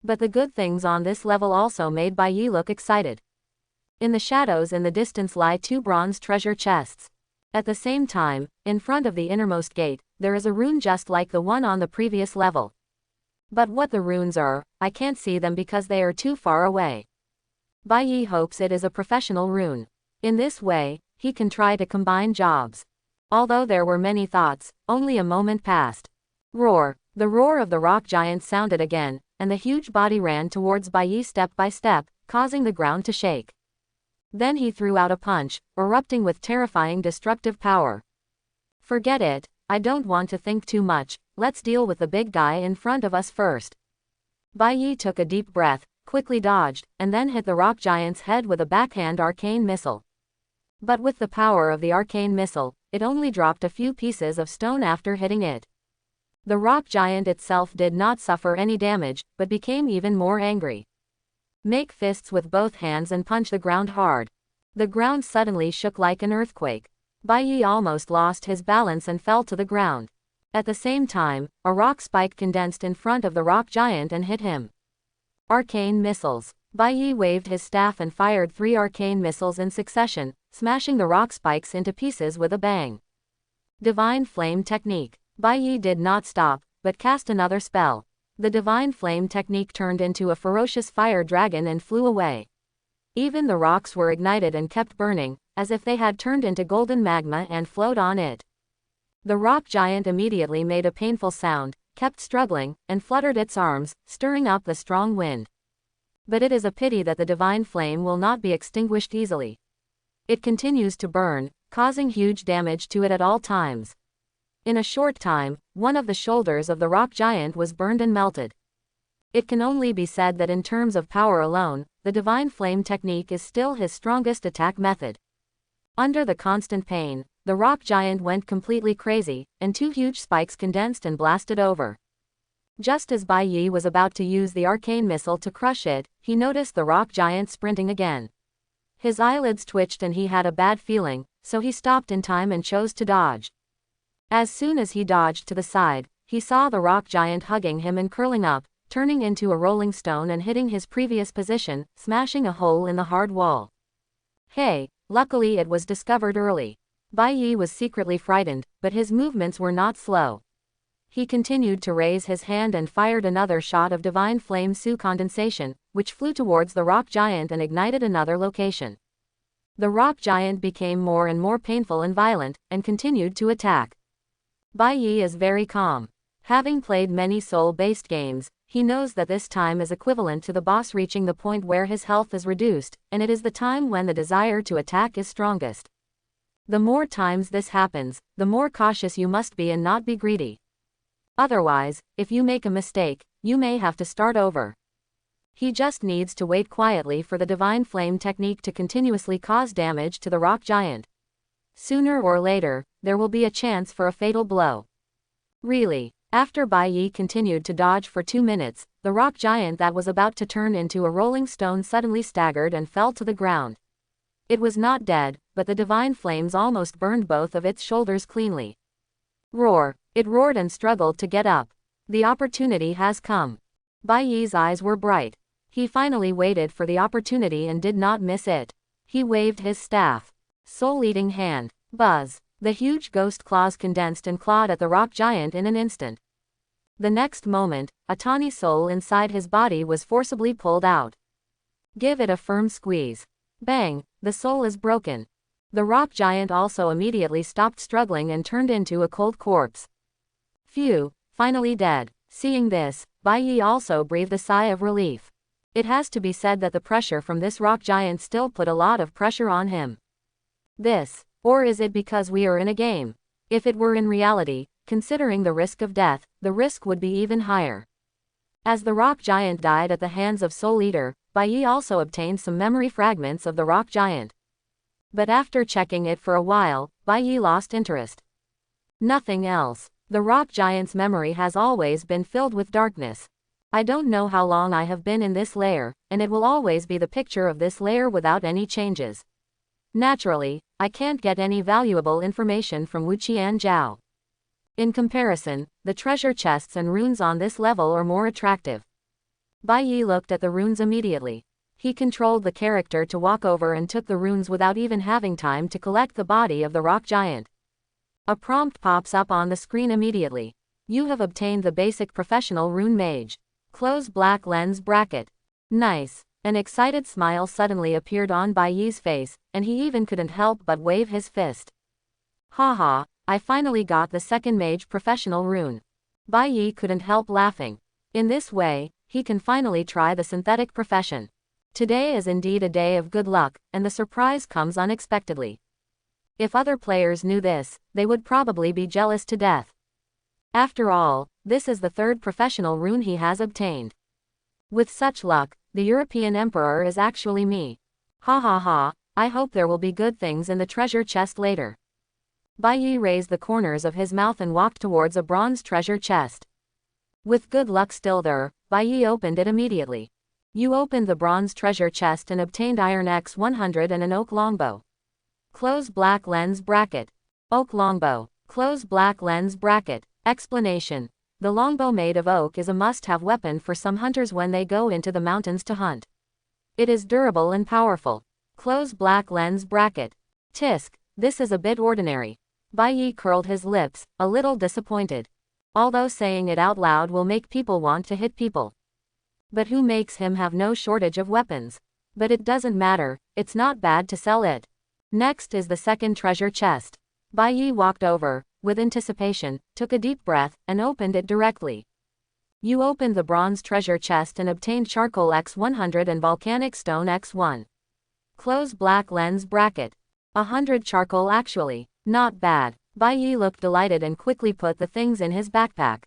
But the good things on this level also made Bai Yi look excited. In the shadows in the distance lie 2 bronze treasure chests. At the same time, in front of the innermost gate, there is a rune just like the one on the previous level. But what the runes are, I can't see them because they are too far away. Bai Yi hopes it is a professional rune. In this way, he can try to combine jobs. Although there were many thoughts, only a moment passed. Roar! The roar of the rock giant sounded again, and the huge body ran towards Bai Yi step by step, causing the ground to shake. Then he threw out a punch, erupting with terrifying destructive power. Forget it, I don't want to think too much, let's deal with the big guy in front of us first. Bai Yi took a deep breath, quickly dodged, and then hit the rock giant's head with a backhand arcane missile. But with the power of the arcane missile, it only dropped a few pieces of stone after hitting it. The rock giant itself did not suffer any damage, but became even more angry. Make fists with both hands and punch the ground hard. The ground suddenly shook like an earthquake. Bai Yi almost lost his balance and fell to the ground. At the same time, a rock spike condensed in front of the rock giant and hit him. Arcane missiles. Bai Yi waved his staff and fired 3 arcane missiles in succession, smashing the rock spikes into pieces with a bang. Divine Flame Technique. Bai Yi did not stop, but cast another spell. The Divine Flame Technique turned into a ferocious fire dragon and flew away. Even the rocks were ignited and kept burning, as if they had turned into golden magma and flowed on it. The rock giant immediately made a painful sound, kept struggling, and fluttered its arms, stirring up the strong wind. But it is a pity that the divine flame will not be extinguished easily. It continues to burn, causing huge damage to it at all times. In a short time, one of the shoulders of the rock giant was burned and melted. It can only be said that in terms of power alone, the divine flame technique is still his strongest attack method. Under the constant pain, the rock giant went completely crazy, and 2 huge spikes condensed and blasted over. Just as Bai Yi was about to use the arcane missile to crush it, he noticed the rock giant sprinting again. His eyelids twitched and he had a bad feeling, so he stopped in time and chose to dodge. As soon as he dodged to the side, he saw the rock giant hugging him and curling up, turning into a rolling stone and hitting his previous position, smashing a hole in the hard wall. Hey, luckily it was discovered early. Bai Yi was secretly frightened, but his movements were not slow. He continued to raise his hand and fired another shot of divine flame su condensation, which flew towards the rock giant and ignited another location. The rock giant became more and more painful and violent, and continued to attack. Bai Yi is very calm. Having played many soul-based games, he knows that this time is equivalent to the boss reaching the point where his health is reduced, and it is the time when the desire to attack is strongest. The more times this happens, the more cautious you must be and not be greedy. Otherwise, if you make a mistake, you may have to start over. He just needs to wait quietly for the Divine Flame technique to continuously cause damage to the rock giant. Sooner or later, there will be a chance for a fatal blow. Really. After Bai Yi continued to dodge for 2 minutes, the rock giant that was about to turn into a rolling stone suddenly staggered and fell to the ground. It was not dead, but the divine flames almost burned both of its shoulders cleanly. Roar! It roared and struggled to get up. The opportunity has come. Bai Yi's eyes were bright. He finally waited for the opportunity and did not miss it. He waved his staff. Soul-eating hand. Buzz. The huge ghost claws condensed and clawed at the rock giant in an instant. The next moment, a tawny soul inside his body was forcibly pulled out. Give it a firm squeeze. Bang! The soul is broken. The rock giant also immediately stopped struggling and turned into a cold corpse. Phew, finally dead. Seeing this, Bai Yi also breathed a sigh of relief. It has to be said that the pressure from this rock giant still put a lot of pressure on him. Or is it because we are in a game? If it were in reality, considering the risk of death, the risk would be even higher. As the rock giant died at the hands of Soul Eater, Bai Yi also obtained some memory fragments of the rock giant. But after checking it for a while, Bai Yi lost interest. Nothing else. The rock giant's memory has always been filled with darkness. I don't know how long I have been in this layer, and it will always be the picture of this layer without any changes. Naturally, I can't get any valuable information from Wuqian Zhao. In comparison, the treasure chests and runes on this level are more attractive. Bai Yi looked at the runes immediately. He controlled the character to walk over and took the runes without even having time to collect the body of the rock giant. A prompt pops up on the screen immediately. You have obtained the basic professional rune mage. Close black lens bracket. Nice. An excited smile suddenly appeared on Bai Yi's face, and he even couldn't help but wave his fist. Haha, I finally got the second mage professional rune. Bai Yi couldn't help laughing. In this way, he can finally try the synthetic profession. Today is indeed a day of good luck, and the surprise comes unexpectedly. If other players knew this, they would probably be jealous to death. After all, this is the third professional rune he has obtained. With such luck, the European Emperor is actually me. Ha ha ha, I hope there will be good things in the treasure chest later. Bai Yi raised the corners of his mouth and walked towards a bronze treasure chest. With good luck still there, Bai Yi opened it immediately. You opened the bronze treasure chest and obtained iron X100 and an oak longbow. Close black lens bracket. Oak longbow. Close black lens bracket. Explanation. The longbow made of oak is a must-have weapon for some hunters when they go into the mountains to hunt. It is durable and powerful. Close black lens bracket. Tisk, this is a bit ordinary. Bai Yi curled his lips, a little disappointed. Although saying it out loud will make people want to hit people. But who makes him have no shortage of weapons? But it doesn't matter, it's not bad to sell it. Next is the second treasure chest. Bai Yi walked over, with anticipation, took a deep breath, and opened it directly. You opened the bronze treasure chest and obtained charcoal X100 and volcanic stone X1. Close black lens bracket. 100 charcoal actually. Not bad. Bai Yi looked delighted and quickly put the things in his backpack.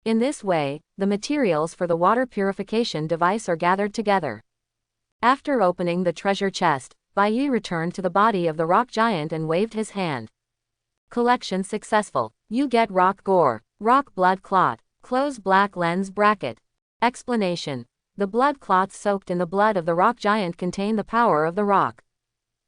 In this way, the materials for the water purification device are gathered together. After opening the treasure chest, Bai Yi returned to the body of the rock giant and waved his hand. Collection successful. You get rock gore. Rock blood clot. Close black lens bracket. Explanation. The blood clots soaked in the blood of the rock giant contain the power of the rock.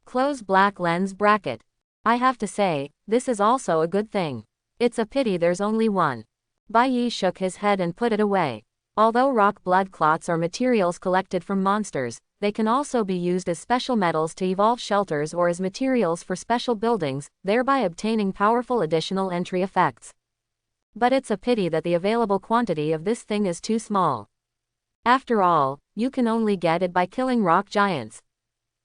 Close black lens bracket. I have to say, this is also a good thing. It's a pity there's only one. Bai Yi shook his head and put it away. Although rock blood clots are materials collected from monsters, they can also be used as special metals to evolve shelters or as materials for special buildings, thereby obtaining powerful additional entry effects. But it's a pity that the available quantity of this thing is too small. After all, you can only get it by killing rock giants.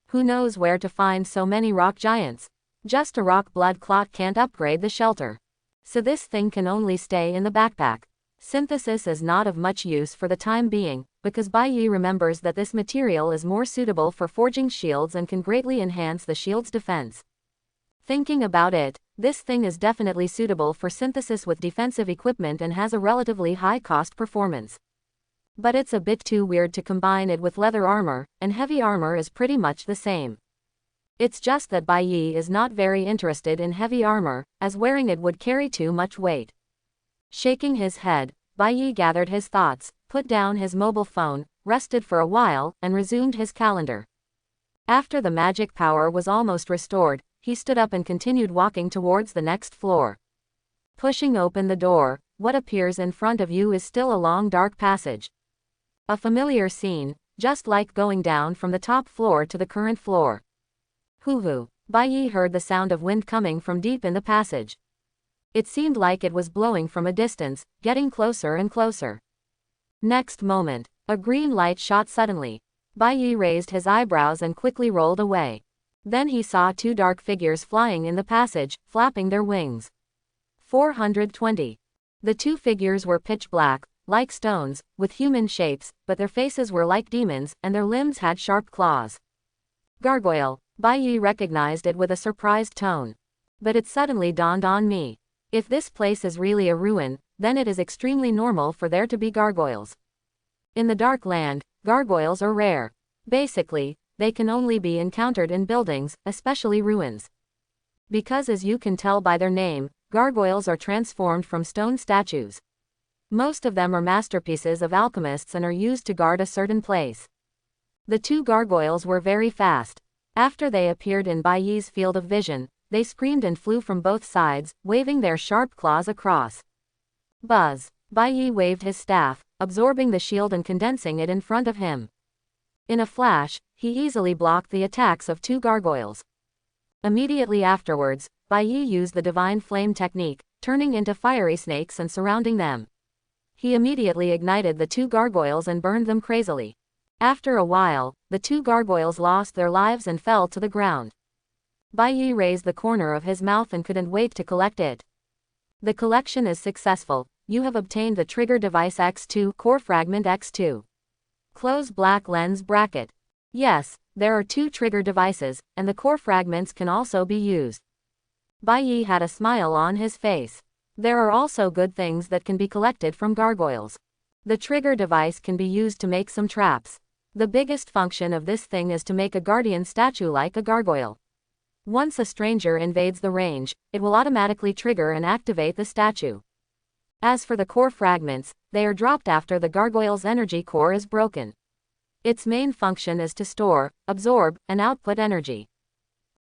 Who knows where to find so many rock giants? Just a rock blood clot can't upgrade the shelter. So this thing can only stay in the backpack. Synthesis is not of much use for the time being, because Bai Yi remembers that this material is more suitable for forging shields and can greatly enhance the shield's defense. Thinking about it, this thing is definitely suitable for synthesis with defensive equipment and has a relatively high cost performance. But it's a bit too weird to combine it with leather armor, and heavy armor is pretty much the same. It's just that Bai Yi is not very interested in heavy armor, as wearing it would carry too much weight. Shaking his head, Bai Yi gathered his thoughts, put down his mobile phone, rested for a while, and resumed his calendar. After the magic power was almost restored, he stood up and continued walking towards the next floor. Pushing open the door, what appears in front of you is still a long dark passage. A familiar scene, just like going down from the top floor to the current floor. Hoo-hoo. Bai Yi heard the sound of wind coming from deep in the passage. It seemed like it was blowing from a distance, getting closer and closer. Next moment, a green light shot suddenly. Bai Yi raised his eyebrows and quickly rolled away. Then he saw two dark figures flying in the passage, flapping their wings. 420. The two figures were pitch black, like stones, with human shapes, but their faces were like demons, and their limbs had sharp claws. Gargoyle. Bai Yi recognized it with a surprised tone. But it suddenly dawned on me. If this place is really a ruin, then it is extremely normal for there to be gargoyles. In the Dark Land, gargoyles are rare. Basically, they can only be encountered in buildings, especially ruins. Because as you can tell by their name, gargoyles are transformed from stone statues. Most of them are masterpieces of alchemists and are used to guard a certain place. The two gargoyles were very fast. After they appeared in Bai Yi's field of vision, they screamed and flew from both sides, waving their sharp claws across. Buzz. Bai Yi waved his staff, absorbing the shield and condensing it in front of him. In a flash, he easily blocked the attacks of two gargoyles. Immediately afterwards, Bai Yi used the divine flame technique, turning into fiery snakes and surrounding them. He immediately ignited the two gargoyles and burned them crazily. After a while, the two gargoyles lost their lives and fell to the ground. Bai Yi raised the corner of his mouth and couldn't wait to collect it. The collection is successful. You have obtained the trigger device X2, core fragment X2. Close black lens bracket. Yes, there are two trigger devices, and the core fragments can also be used. Bai Yi had a smile on his face. There are also good things that can be collected from gargoyles. The trigger device can be used to make some traps. The biggest function of this thing is to make a guardian statue like a gargoyle. Once a stranger invades the range, it will automatically trigger and activate the statue. As for the core fragments, they are dropped after the gargoyle's energy core is broken. Its main function is to store, absorb, and output energy.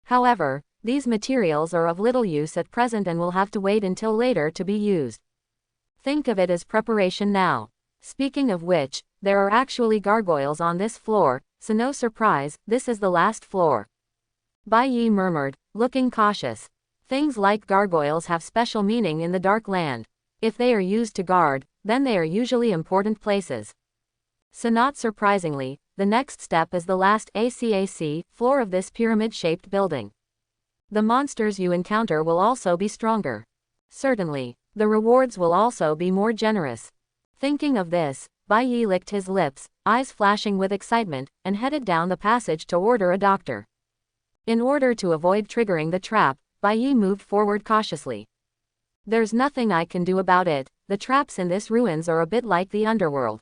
However, these materials are of little use at present and will have to wait until later to be used. Think of it as preparation now. Speaking of which, there are actually gargoyles on this floor, so no surprise, this is the last floor. Bai Yi murmured, looking cautious. Things like gargoyles have special meaning in the Dark Land. If they are used to guard, then they are usually important places. So not surprisingly, the next step is the last ACAC floor of this pyramid-shaped building. The monsters you encounter will also be stronger. Certainly, the rewards will also be more generous. Thinking of this, Bai Yi licked his lips, eyes flashing with excitement, and headed down the passage to order a doctor. In order to avoid triggering the trap, Bai Yi moved forward cautiously. There's nothing I can do about it, the traps in this ruins are a bit like the underworld.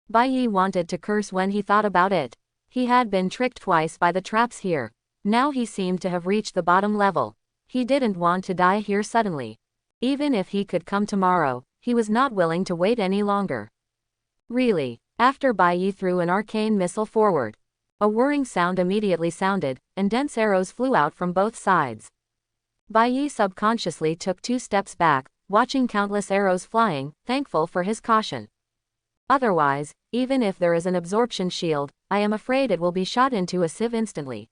Bai Yi wanted to curse when he thought about it. He had been tricked twice by the traps here. Now he seemed to have reached the bottom level. He didn't want to die here suddenly. Even if he could come tomorrow, he was not willing to wait any longer. Really, after Bai Yi threw an arcane missile forward. A whirring sound immediately sounded, and dense arrows flew out from both sides. Bai Yi subconsciously took 2 steps back, watching countless arrows flying, thankful for his caution. Otherwise, even if there is an absorption shield, I am afraid it will be shot into a sieve instantly.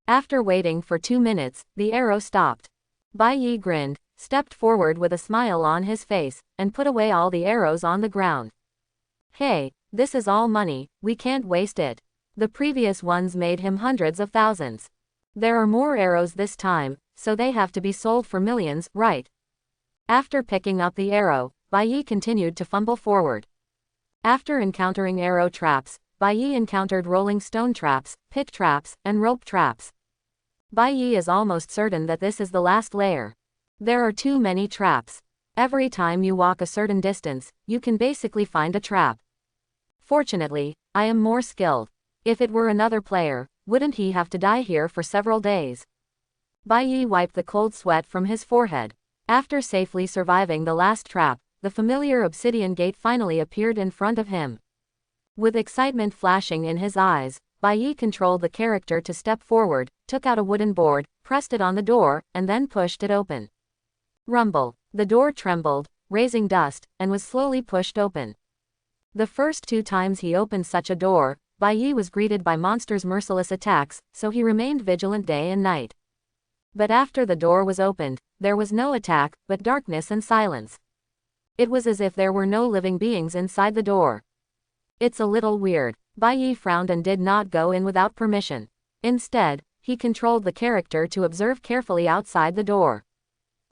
After waiting for 2 minutes, the arrow stopped. Bai Yi grinned, stepped forward with a smile on his face, and put away all the arrows on the ground. Hey, this is all money, we can't waste it. The previous ones made him hundreds of thousands. There are more arrows this time, so they have to be sold for millions, right? After picking up the arrow, Bai Yi continued to fumble forward. After encountering arrow traps, Bai Yi encountered rolling stone traps, pit traps, and rope traps. Bai Yi is almost certain that this is the last layer. There are too many traps. Every time you walk a certain distance, you can basically find a trap. Fortunately, I am more skilled. If it were another player, wouldn't he have to die here for several days? Bai Yi wiped the cold sweat from his forehead. After safely surviving the last trap, the familiar obsidian gate finally appeared in front of him. With excitement flashing in his eyes, Bai Yi controlled the character to step forward, took out a wooden board, pressed it on the door, and then pushed it open. Rumble. The door trembled, raising dust, and was slowly pushed open. The first 2 times he opened such a door, Bai Yi was greeted by monsters' merciless attacks, so he remained vigilant day and night. But after the door was opened, there was no attack, but darkness and silence. It was as if there were no living beings inside the door. It's a little weird. Bai Yi frowned and did not go in without permission. Instead, he controlled the character to observe carefully outside the door.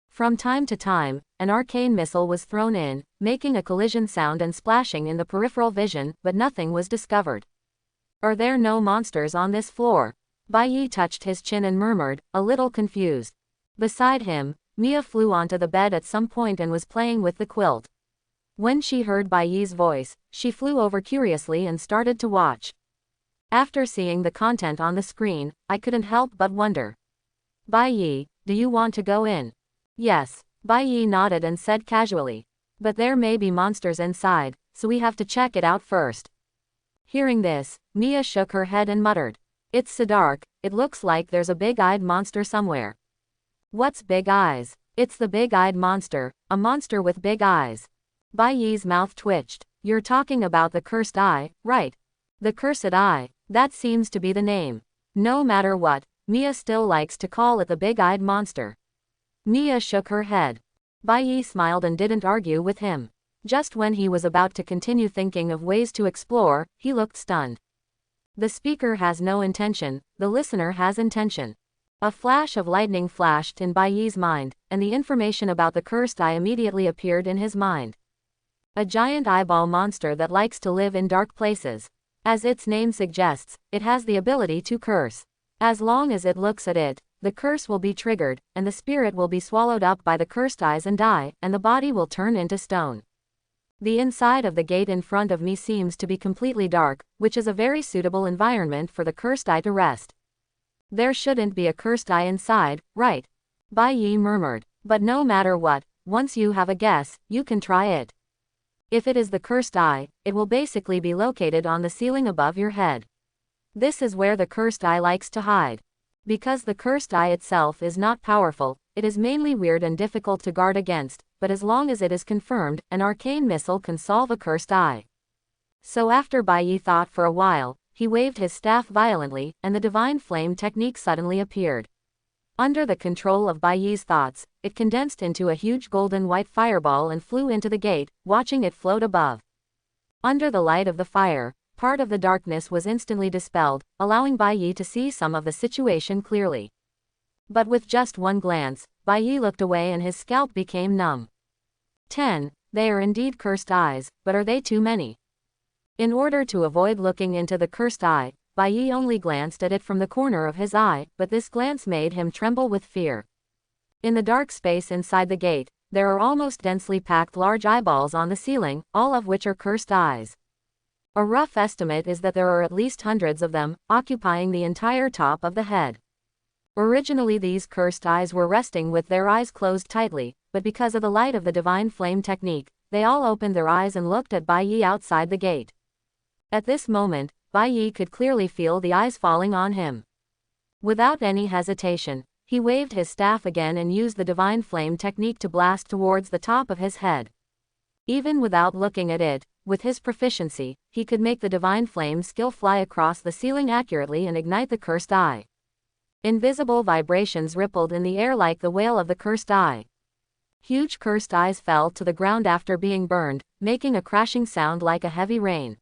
From time to time, an arcane missile was thrown in, making a collision sound and splashing in the peripheral vision, but nothing was discovered. Are there no monsters on this floor? Bai Yi touched his chin and murmured, a little confused. Beside him, Mia flew onto the bed at some point and was playing with the quilt. When she heard Bai Yi's voice, she flew over curiously and started to watch. After seeing the content on the screen, I couldn't help but wonder. Bai Yi, do you want to go in? Yes. Bai Yi nodded and said casually. But there may be monsters inside, so we have to check it out first. Hearing this, Mia shook her head and muttered. It's so dark, it looks like there's a big-eyed monster somewhere. What's big eyes? It's the big-eyed monster, a monster with big eyes. Bai Yi's mouth twitched. You're talking about the cursed eye, right? The cursed eye, that seems to be the name. No matter what, Mia still likes to call it the big-eyed monster. Mia shook her head. Bai Yi smiled and didn't argue with him. Just when he was about to continue thinking of ways to explore, he looked stunned. The speaker has no intention, the listener has intention. A flash of lightning flashed in Bai Yi's mind, and the information about the cursed eye immediately appeared in his mind. A giant eyeball monster that likes to live in dark places. As its name suggests, it has the ability to curse. As long as it looks at it, the curse will be triggered, and the spirit will be swallowed up by the cursed eyes and die, and the body will turn into stone. The inside of the gate in front of me seems to be completely dark, which is a very suitable environment for the cursed eye to rest. There shouldn't be a cursed eye inside, right? Bai Yi murmured. But no matter what, once you have a guess, you can try it. If it is the cursed eye, it will basically be located on the ceiling above your head. This is where the cursed eye likes to hide. Because the cursed eye itself is not powerful, it is mainly weird and difficult to guard against, but as long as it is confirmed, an arcane missile can solve a cursed eye. So after Bai Yi thought for a while, he waved his staff violently, and the divine flame technique suddenly appeared. Under the control of Bai Yi's thoughts, it condensed into a huge golden white fireball and flew into the gate, watching it float above. Under the light of the fire, part of the darkness was instantly dispelled, allowing Bai Yi to see some of the situation clearly. But with just one glance, Bai Yi looked away and his scalp became numb. 10. They are indeed cursed eyes, but are they too many? In order to avoid looking into the cursed eye, Bai Yi only glanced at it from the corner of his eye, but this glance made him tremble with fear. In the dark space inside the gate, there are almost densely packed large eyeballs on the ceiling, all of which are cursed eyes. A rough estimate is that there are at least hundreds of them, occupying the entire top of the head. Originally these cursed eyes were resting with their eyes closed tightly, but because of the light of the divine flame technique, they all opened their eyes and looked at Bai Yi outside the gate. At this moment, Bai Yi could clearly feel the eyes falling on him. Without any hesitation, he waved his staff again and used the divine flame technique to blast towards the top of his head. Even without looking at it, with his proficiency, he could make the divine flame skill fly across the ceiling accurately and ignite the cursed eye. Invisible vibrations rippled in the air like the wail of the cursed eye. Huge cursed eyes fell to the ground after being burned, making a crashing sound like a heavy rain.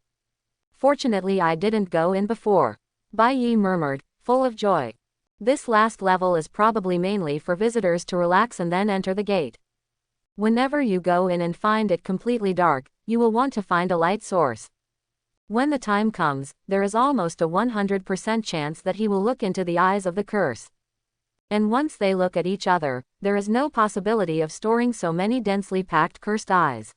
Fortunately I didn't go in before. Bai Yi murmured, full of joy. This last level is probably mainly for visitors to relax and then enter the gate. Whenever you go in and find it completely dark, you will want to find a light source. When the time comes, there is almost a 100% chance that he will look into the eyes of the curse. And once they look at each other, there is no possibility of storing so many densely packed cursed eyes.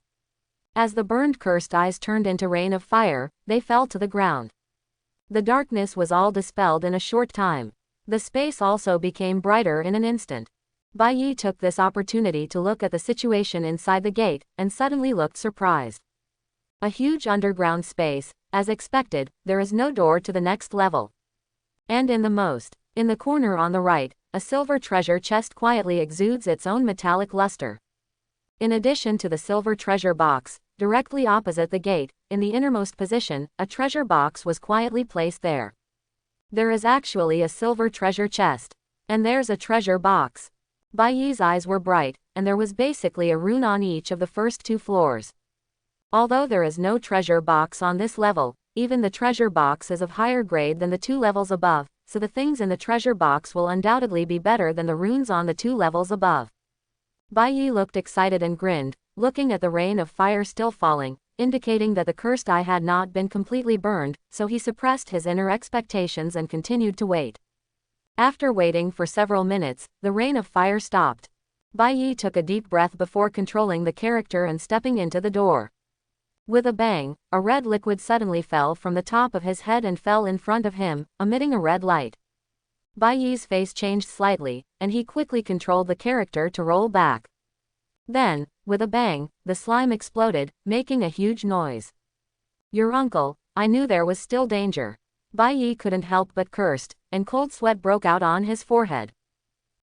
As the burned cursed eyes turned into rain of fire, they fell to the ground. The darkness was all dispelled in a short time. The space also became brighter in an instant. Bai Yi took this opportunity to look at the situation inside the gate, and suddenly looked surprised. A huge underground space. As expected, there is no door to the next level. And in the corner on the right, a silver treasure chest quietly exudes its own metallic luster. In addition to the silver treasure box, directly opposite the gate, in the innermost position, a treasure box was quietly placed there. There is actually a silver treasure chest. And there's a treasure box. Bai Yi's eyes were bright, and there was basically a rune on each of the first 2 floors. Although there is no treasure box on this level, even the treasure box is of higher grade than the 2 levels above, so the things in the treasure box will undoubtedly be better than the runes on the 2 levels above. Bai Yi looked excited and grinned, looking at the rain of fire still falling, indicating that the cursed eye had not been completely burned, so he suppressed his inner expectations and continued to wait. After waiting for several minutes, the rain of fire stopped. Bai Yi took a deep breath before controlling the character and stepping into the door. With a bang, a red liquid suddenly fell from the top of his head and fell in front of him, emitting a red light. Bai Yi's face changed slightly, and he quickly controlled the character to roll back. Then, with a bang, the slime exploded, making a huge noise. Your uncle, I knew there was still danger. Bai Yi couldn't help but cursed, and cold sweat broke out on his forehead.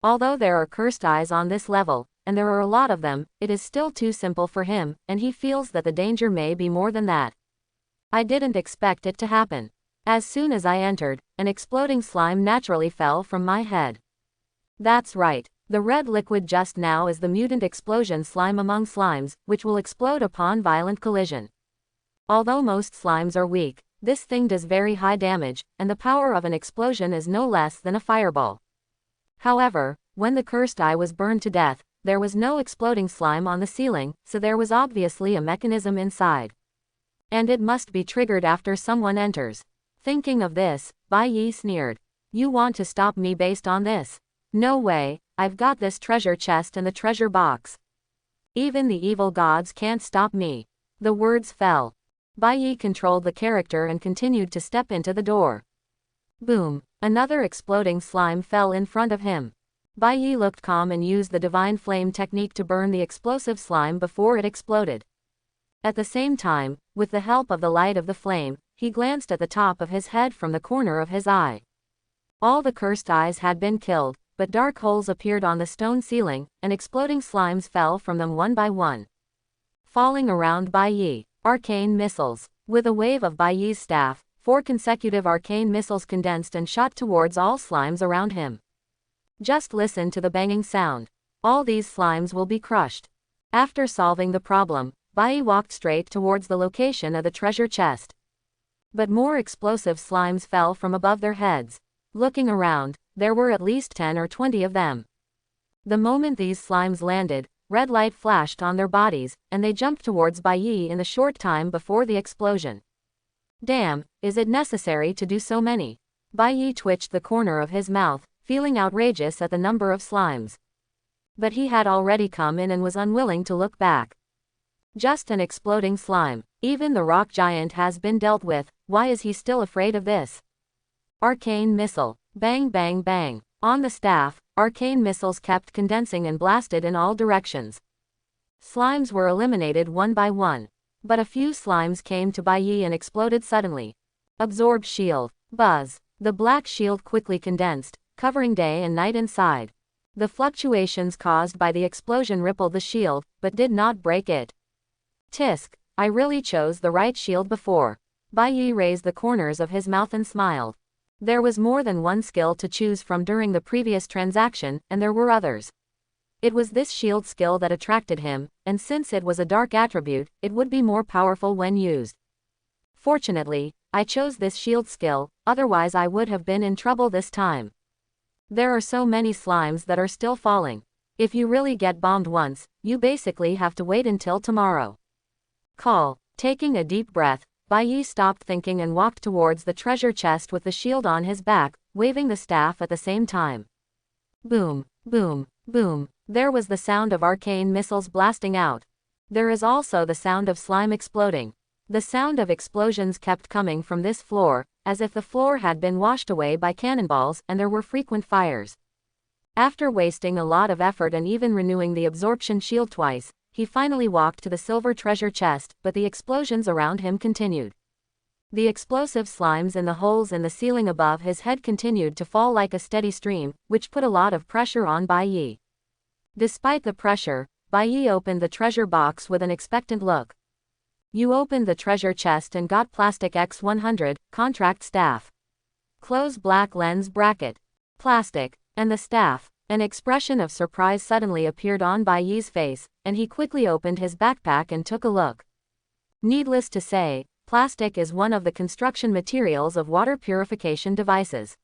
Although there are cursed eyes on this level, and there are a lot of them, it is still too simple for him, and he feels that the danger may be more than that. I didn't expect it to happen. As soon as I entered, an exploding slime naturally fell from my head. That's right, the red liquid just now is the mutant explosion slime among slimes, which will explode upon violent collision. Although most slimes are weak, this thing does very high damage, and the power of an explosion is no less than a fireball. However, when the cursed eye was burned to death, there was no exploding slime on the ceiling, so there was obviously a mechanism inside. And it must be triggered after someone enters. Thinking of this, Bai Yi sneered. You want to stop me based on this? No way, I've got this treasure chest and the treasure box. Even the evil gods can't stop me. The words fell. Bai Yi controlled the character and continued to step into the door. Boom, another exploding slime fell in front of him. Bai Yi looked calm and used the divine flame technique to burn the explosive slime before it exploded. At the same time, with the help of the light of the flame, he glanced at the top of his head from the corner of his eye. All the cursed eyes had been killed, but dark holes appeared on the stone ceiling, and exploding slimes fell from them one by one. Falling around Bai Yi, arcane missiles. With a wave of Bai Yi's staff, 4 consecutive arcane missiles condensed and shot towards all slimes around him. Just listen to the banging sound. All these slimes will be crushed. After solving the problem, Bai Yi walked straight towards the location of the treasure chest. But more explosive slimes fell from above their heads. Looking around, there were at least 10 or 20 of them. The moment these slimes landed, red light flashed on their bodies, and they jumped towards Bai Yi in the short time before the explosion. Damn, is it necessary to do so many? Bai Yi twitched the corner of his mouth, feeling outrageous at the number of slimes. But he had already come in and was unwilling to look back. Just an exploding slime. Even the rock giant has been dealt with, why is he still afraid of this? Arcane missile. Bang bang bang. On the staff, arcane missiles kept condensing and blasted in all directions. Slimes were eliminated one by one. But a few slimes came to Bai Yi and exploded suddenly. Absorb shield. Buzz. The black shield quickly condensed, covering day and night inside. The fluctuations caused by the explosion rippled the shield, but did not break it. Tisk, I really chose the right shield before. Bai Yi raised the corners of his mouth and smiled. There was more than one skill to choose from during the previous transaction, and there were others. It was this shield skill that attracted him, and since it was a dark attribute, it would be more powerful when used. Fortunately, I chose this shield skill, otherwise I would have been in trouble this time. There are so many slimes that are still falling. If you really get bombed once, you basically have to wait until tomorrow. Call. Taking a deep breath, Bai Yi stopped thinking and walked towards the treasure chest with the shield on his back, waving the staff at the same time. Boom, boom, boom. There was the sound of arcane missiles blasting out. There is also the sound of slime exploding. The sound of explosions kept coming from this floor, as if the floor had been washed away by cannonballs and there were frequent fires. After wasting a lot of effort and even renewing the absorption shield twice, he finally walked to the silver treasure chest, but the explosions around him continued. The explosive slimes in the holes in the ceiling above his head continued to fall like a steady stream, which put a lot of pressure on Bai Yi. Despite the pressure, Bai Yi opened the treasure box with an expectant look. You opened the treasure chest and got plastic X100, contract staff. Close black lens bracket. Plastic, and the staff. An expression of surprise suddenly appeared on Bai Yi's face, and he quickly opened his backpack and took a look. Needless to say, plastic is one of the construction materials of water purification devices.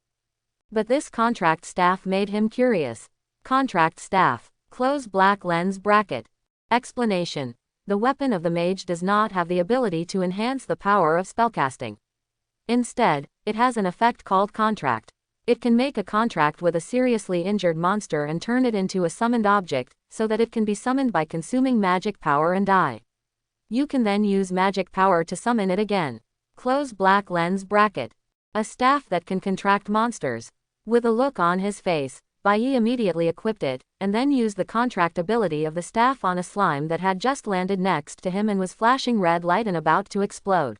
But this contract staff made him curious. Contract staff. Close black lens bracket. Explanation. The weapon of the mage does not have the ability to enhance the power of spellcasting. Instead, it has an effect called contract. It can make a contract with a seriously injured monster and turn it into a summoned object, so that it can be summoned by consuming magic power and die. You can then use magic power to summon it again. Close black lens bracket. A staff that can contract monsters. With a look on his face, Bai Yi immediately equipped it, and then used the contract ability of the staff on a slime that had just landed next to him and was flashing red light and about to explode.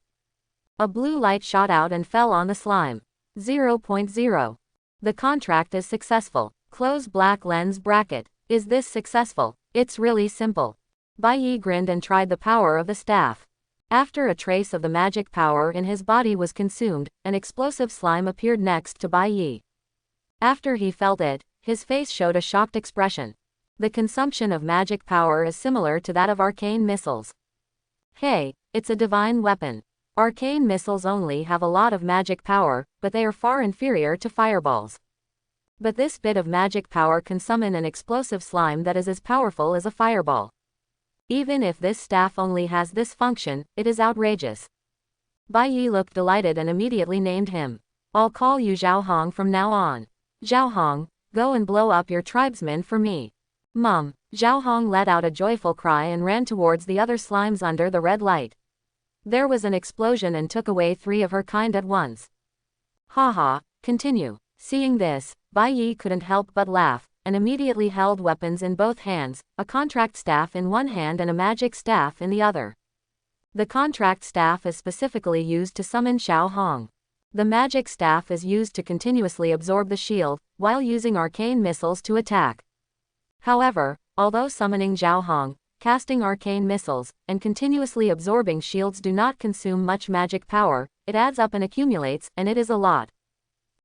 A blue light shot out and fell on the slime. 0.0. The contract is successful. Close black lens bracket. Is this successful? It's really simple. Bai Yi grinned and tried the power of the staff. After a trace of the magic power in his body was consumed, an explosive slime appeared next to Bai Yi. After he felt it, his face showed a shocked expression. The consumption of magic power is similar to that of arcane missiles. Hey, it's a divine weapon. Arcane missiles only have a lot of magic power, but they are far inferior to fireballs. But this bit of magic power can summon an explosive slime that is as powerful as a fireball. Even if this staff only has this function, it is outrageous. Bai Yi looked delighted and immediately named him. I'll call you Zhao Hong from now on. Zhao Hong, go and blow up your tribesmen for me. Mum. Zhao Hong let out a joyful cry and ran towards the other slimes under the red light. There was an explosion and took away 3 of her kind at once. Haha, continue. Seeing this, Bai Yi couldn't help but laugh, and immediately held weapons in both hands, a contract staff in one hand and a magic staff in the other. The contract staff is specifically used to summon Zhao Hong. The magic staff is used to continuously absorb the shield, while using arcane missiles to attack. However, although summoning Zhao Hong, casting arcane missiles, and continuously absorbing shields do not consume much magic power, it adds up and accumulates, and it is a lot.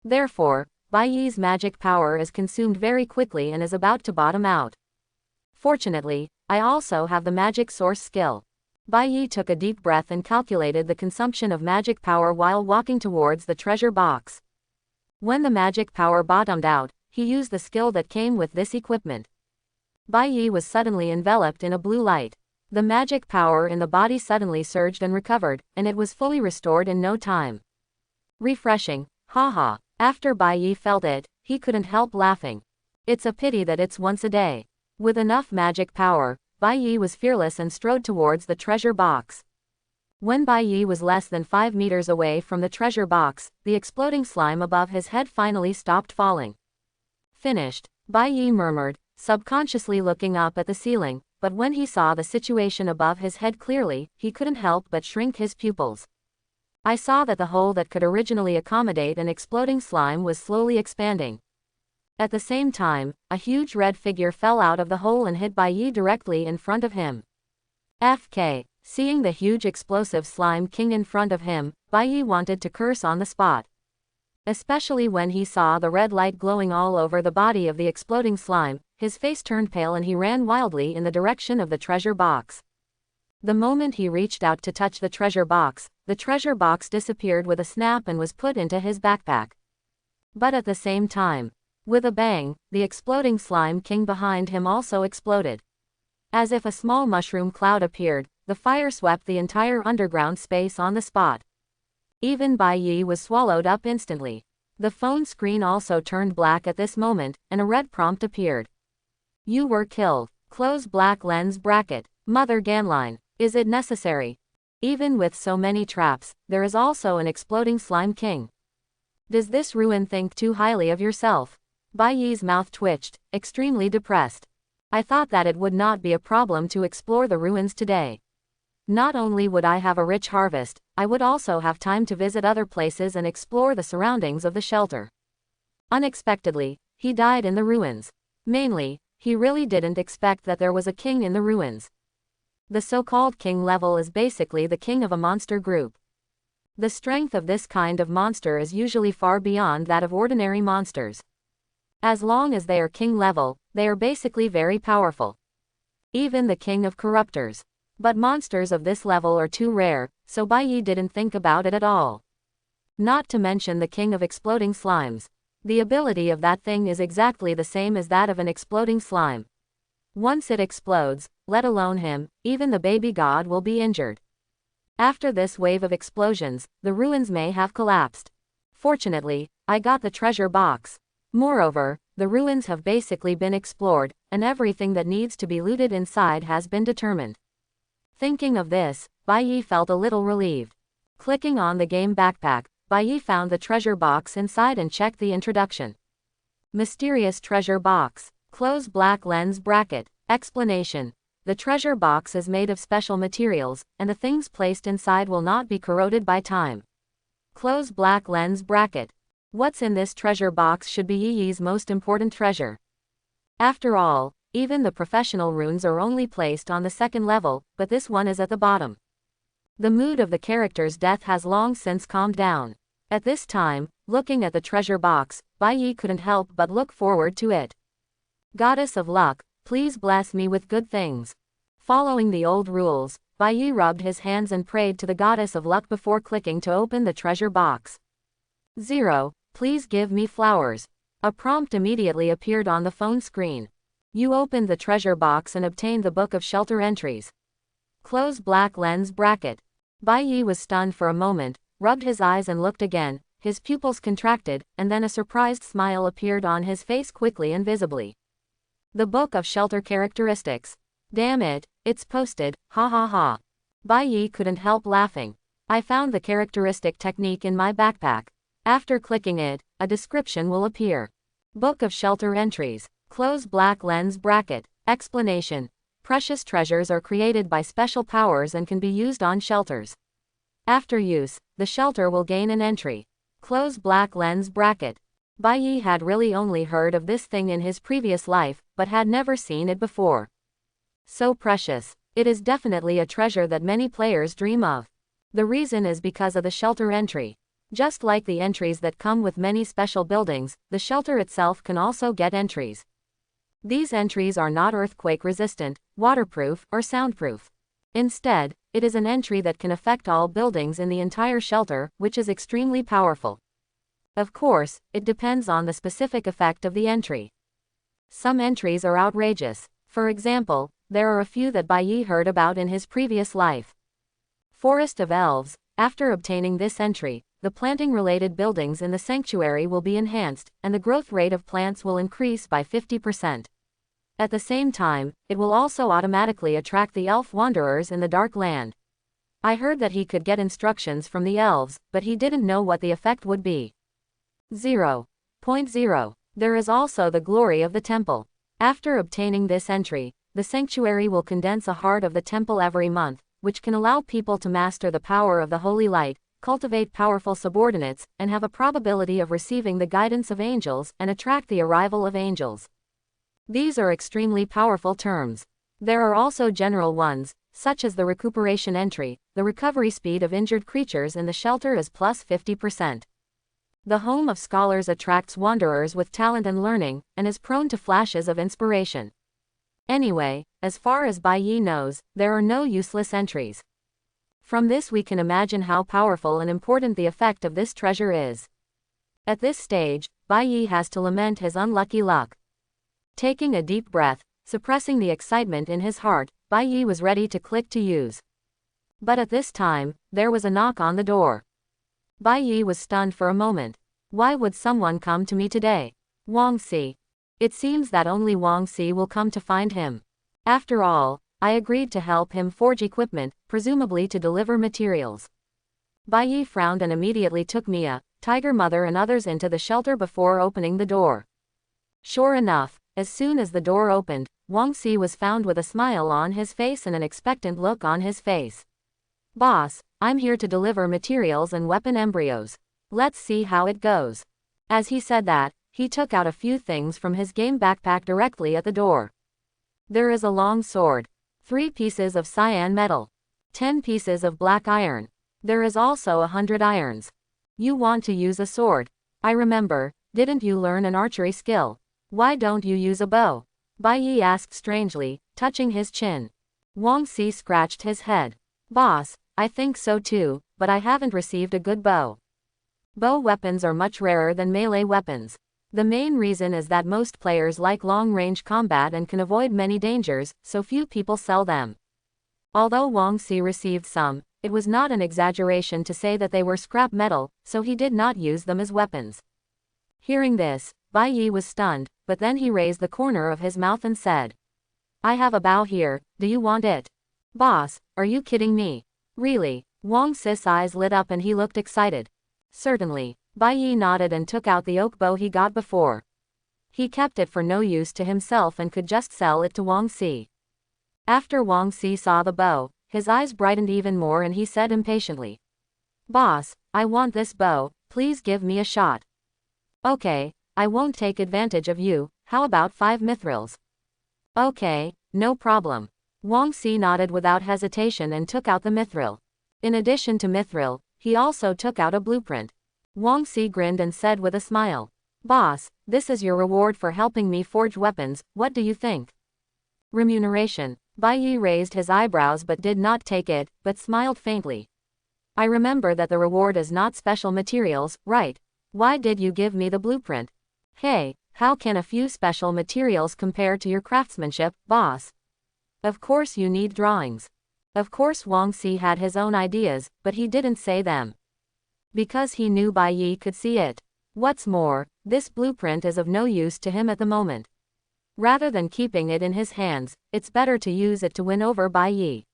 Therefore, Bai Yi's magic power is consumed very quickly and is about to bottom out. Fortunately, I also have the magic source skill. Bai Yi took a deep breath and calculated the consumption of magic power while walking towards the treasure box. When the magic power bottomed out, he used the skill that came with this equipment. Bai Yi was suddenly enveloped in a blue light. The magic power in the body suddenly surged and recovered, and it was fully restored in no time. Refreshing, haha. After Bai Yi felt it, he couldn't help laughing. It's a pity that it's once a day. With enough magic power, Bai Yi was fearless and strode towards the treasure box. When Bai Yi was less than 5 meters away from the treasure box, the exploding slime above his head finally stopped falling. Finished, Bai Yi murmured, subconsciously looking up at the ceiling, but when he saw the situation above his head clearly, he couldn't help but shrink his pupils. I saw that the hole that could originally accommodate an exploding slime was slowly expanding. At the same time, a huge red figure fell out of the hole and hit Bai Yi directly in front of him. FK. Seeing the huge explosive slime king in front of him, Bai Yi wanted to curse on the spot. Especially when he saw the red light glowing all over the body of the exploding slime, his face turned pale and he ran wildly in the direction of the treasure box. The moment he reached out to touch the treasure box disappeared with a snap and was put into his backpack. But at the same time, with a bang, the exploding slime king behind him also exploded. As if a small mushroom cloud appeared, the fire swept the entire underground space on the spot. Even Bai Yi was swallowed up instantly. The phone screen also turned black at this moment, and a red prompt appeared. You were killed. Close black lens bracket. Mother Ganline, is it necessary? Even with so many traps, there is also an exploding slime king. Does this ruin think too highly of yourself? Bai Yi's mouth twitched, extremely depressed. I thought that it would not be a problem to explore the ruins today. Not only would I have a rich harvest, I would also have time to visit other places and explore the surroundings of the shelter. Unexpectedly, he died in the ruins. Mainly, he really didn't expect that there was a king in the ruins. The so-called king level is basically the king of a monster group. The strength of this kind of monster is usually far beyond that of ordinary monsters. As long as they are king level, they are basically very powerful. Even the king of corruptors. But monsters of this level are too rare, so Bai Yi didn't think about it at all. Not to mention the king of exploding slimes. The ability of that thing is exactly the same as that of an exploding slime. Once it explodes, let alone him, even the baby god will be injured. After this wave of explosions, the ruins may have collapsed. Fortunately, I got the treasure box. Moreover, the ruins have basically been explored, and everything that needs to be looted inside has been determined. Thinking of this, Bai Yi felt a little relieved. Clicking on the game backpack, Bai Yi found the treasure box inside and checked the introduction. Mysterious treasure box. Close black lens bracket. Explanation. The treasure box is made of special materials, and the things placed inside will not be corroded by time. Close black lens bracket. What's in this treasure box should be Yi Yi's most important treasure. After all, even the professional runes are only placed on the second level, but this one is at the bottom. The mood of the character's death has long since calmed down. At this time, looking at the treasure box, Bai Yi couldn't help but look forward to it. Goddess of luck, please bless me with good things. Following the old rules, Bai Yi rubbed his hands and prayed to the goddess of luck before clicking to open the treasure box. 0. Please give me flowers. A prompt immediately appeared on the phone screen. You opened the treasure box and obtained the book of shelter entries. Close black lens bracket. Bai Yi was stunned for a moment, rubbed his eyes and looked again, his pupils contracted, and then a surprised smile appeared on his face quickly and visibly. The book of shelter characteristics. Damn it, it's posted, ha ha ha. Bai Yi couldn't help laughing. I found the characteristic technique in my backpack. After clicking it, a description will appear. Book of shelter entries. Close black lens bracket. Explanation. Precious treasures are created by special powers and can be used on shelters. After use, the shelter will gain an entry. Close black lens bracket. Bai Yi had really only heard of this thing in his previous life, but had never seen it before. So precious. It is definitely a treasure that many players dream of. The reason is because of the shelter entry. Just like the entries that come with many special buildings, the shelter itself can also get entries. These entries are not earthquake resistant, waterproof, or soundproof. Instead, it is an entry that can affect all buildings in the entire shelter, which is extremely powerful. Of course, it depends on the specific effect of the entry. Some entries are outrageous. For example, there are a few that Bai Yi heard about in his previous life. Forest of Elves. After obtaining this entry, the planting-related buildings in the sanctuary will be enhanced, and the growth rate of plants will increase by 50%. At the same time, it will also automatically attract the elf wanderers in the Dark Land. I heard that he could get instructions from the elves, but he didn't know what the effect would be. 0.0. There is also the glory of the temple. After obtaining this entry, the sanctuary will condense a heart of the temple every month, which can allow people to master the power of the holy light, cultivate powerful subordinates, and have a probability of receiving the guidance of angels and attract the arrival of angels. These are extremely powerful terms. There are also general ones, such as the recuperation entry. The recovery speed of injured creatures in the shelter is plus 50%. The home of scholars attracts wanderers with talent and learning, and is prone to flashes of inspiration. Anyway, as far as Bai Yi knows, there are no useless entries. From this we can imagine how powerful and important the effect of this treasure is. At this stage, Bai Yi has to lament his unlucky luck. Taking a deep breath, suppressing the excitement in his heart, Bai Yi was ready to click to use. But at this time, there was a knock on the door. Bai Yi was stunned for a moment. Why would someone come to me today? Wang Si. It seems that only Wang Si will come to find him. After all, I agreed to help him forge equipment, presumably to deliver materials. Bai Yi frowned and immediately took Mia, Tiger Mother and others into the shelter before opening the door. Sure enough, as soon as the door opened, Wang Si was found with a smile on his face and an expectant look on his face. Boss, I'm here to deliver materials and weapon embryos. Let's see how it goes. As he said that, he took out a few things from his game backpack directly at the door. There is a long sword, 3 pieces of cyan metal, 10 pieces of black iron. There is also 100 irons. You want to use a sword? I remember, didn't you learn an archery skill? Why don't you use a bow? Bai Yi asked strangely, touching his chin. Wang Si scratched his head. Boss, I think so too, but I haven't received a good bow. Bow weapons are much rarer than melee weapons. The main reason is that most players like long-range combat and can avoid many dangers, so few people sell them. Although Wang Si received some, it was not an exaggeration to say that they were scrap metal, so he did not use them as weapons. Hearing this, Bai Yi was stunned, but then he raised the corner of his mouth and said, I have a bow here, do you want it? Boss, are you kidding me? Really? Wang Si's eyes lit up and he looked excited. Certainly. Bai Yi nodded and took out the oak bow he got before. He kept it for no use to himself and could just sell it to Wang Si. After Wang Si saw the bow, his eyes brightened even more and he said impatiently, Boss, I want this bow, please give me a shot. Okay, I won't take advantage of you, how about 5 mithrils? Okay, no problem. Wang Si nodded without hesitation and took out the mithril. In addition to mithril, he also took out a blueprint. Wang Si grinned and said with a smile, Boss, this is your reward for helping me forge weapons, what do you think? Remuneration. Bai Yi raised his eyebrows but did not take it, but smiled faintly. I remember that the reward is not special materials, right? Why did you give me the blueprint? Hey, how can a few special materials compare to your craftsmanship, boss? Of course you need drawings. Of course Wang Si had his own ideas, but he didn't say them. Because he knew Bai Yi could see it. What's more, this blueprint is of no use to him at the moment. Rather than keeping it in his hands, it's better to use it to win over Bai Yi.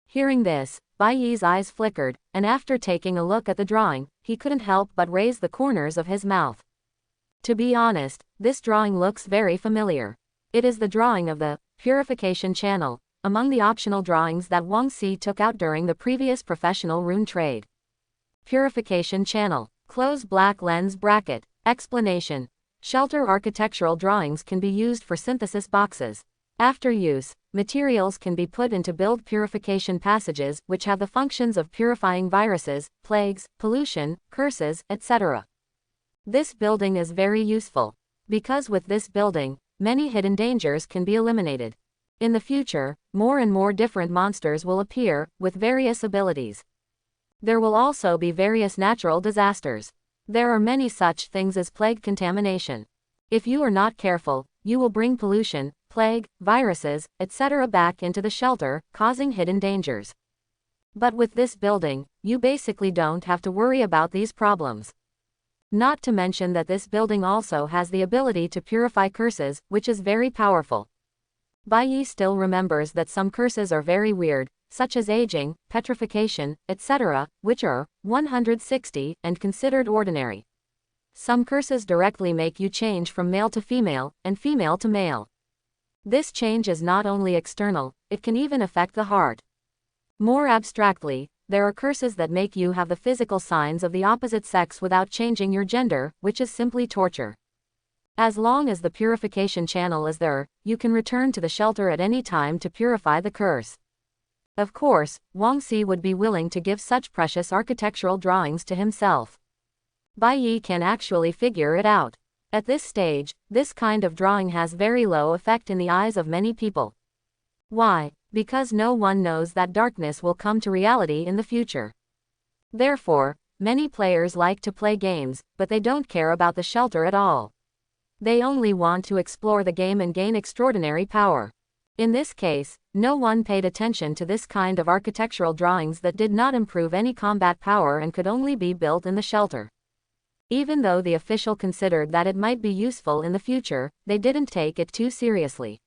Hearing this, Bai Yi's eyes flickered, and after taking a look at the drawing, he couldn't help but raise the corners of his mouth. To be honest, this drawing looks very familiar. It is the drawing of the Purification channel, among the optional drawings that Wang Si took out during the previous professional rune trade. Purification channel. Close black lens bracket. Explanation. Shelter architectural drawings can be used for synthesis boxes. After use, materials can be put into build purification passages which have the functions of purifying viruses, plagues, pollution, curses, etc. This building is very useful. Because with this building, many hidden dangers can be eliminated. In the future, more and more different monsters will appear, with various abilities. There will also be various natural disasters. There are many such things as plague contamination. If you are not careful, you will bring pollution, plague, viruses, etc. back into the shelter, causing hidden dangers. But with this building, you basically don't have to worry about these problems. Not to mention that this building also has the ability to purify curses, which is very powerful. Bai Yi still remembers that some curses are very weird, such as aging, petrification, etc., which are 160 and considered ordinary. Some curses directly make you change from male to female, and female to male. This change is not only external, it can even affect the heart. More abstractly, there are curses that make you have the physical signs of the opposite sex without changing your gender, which is simply torture. As long as the purification channel is there, you can return to the shelter at any time to purify the curse. Of course, Wang Si would be willing to give such precious architectural drawings to himself. Bai Yi can actually figure it out. At this stage, this kind of drawing has very low effect in the eyes of many people. Why? Because no one knows that darkness will come to reality in the future. Therefore, many players like to play games, but they don't care about the shelter at all. They only want to explore the game and gain extraordinary power. In this case, no one paid attention to this kind of architectural drawings that did not improve any combat power and could only be built in the shelter. Even though the official considered that it might be useful in the future, they didn't take it too seriously.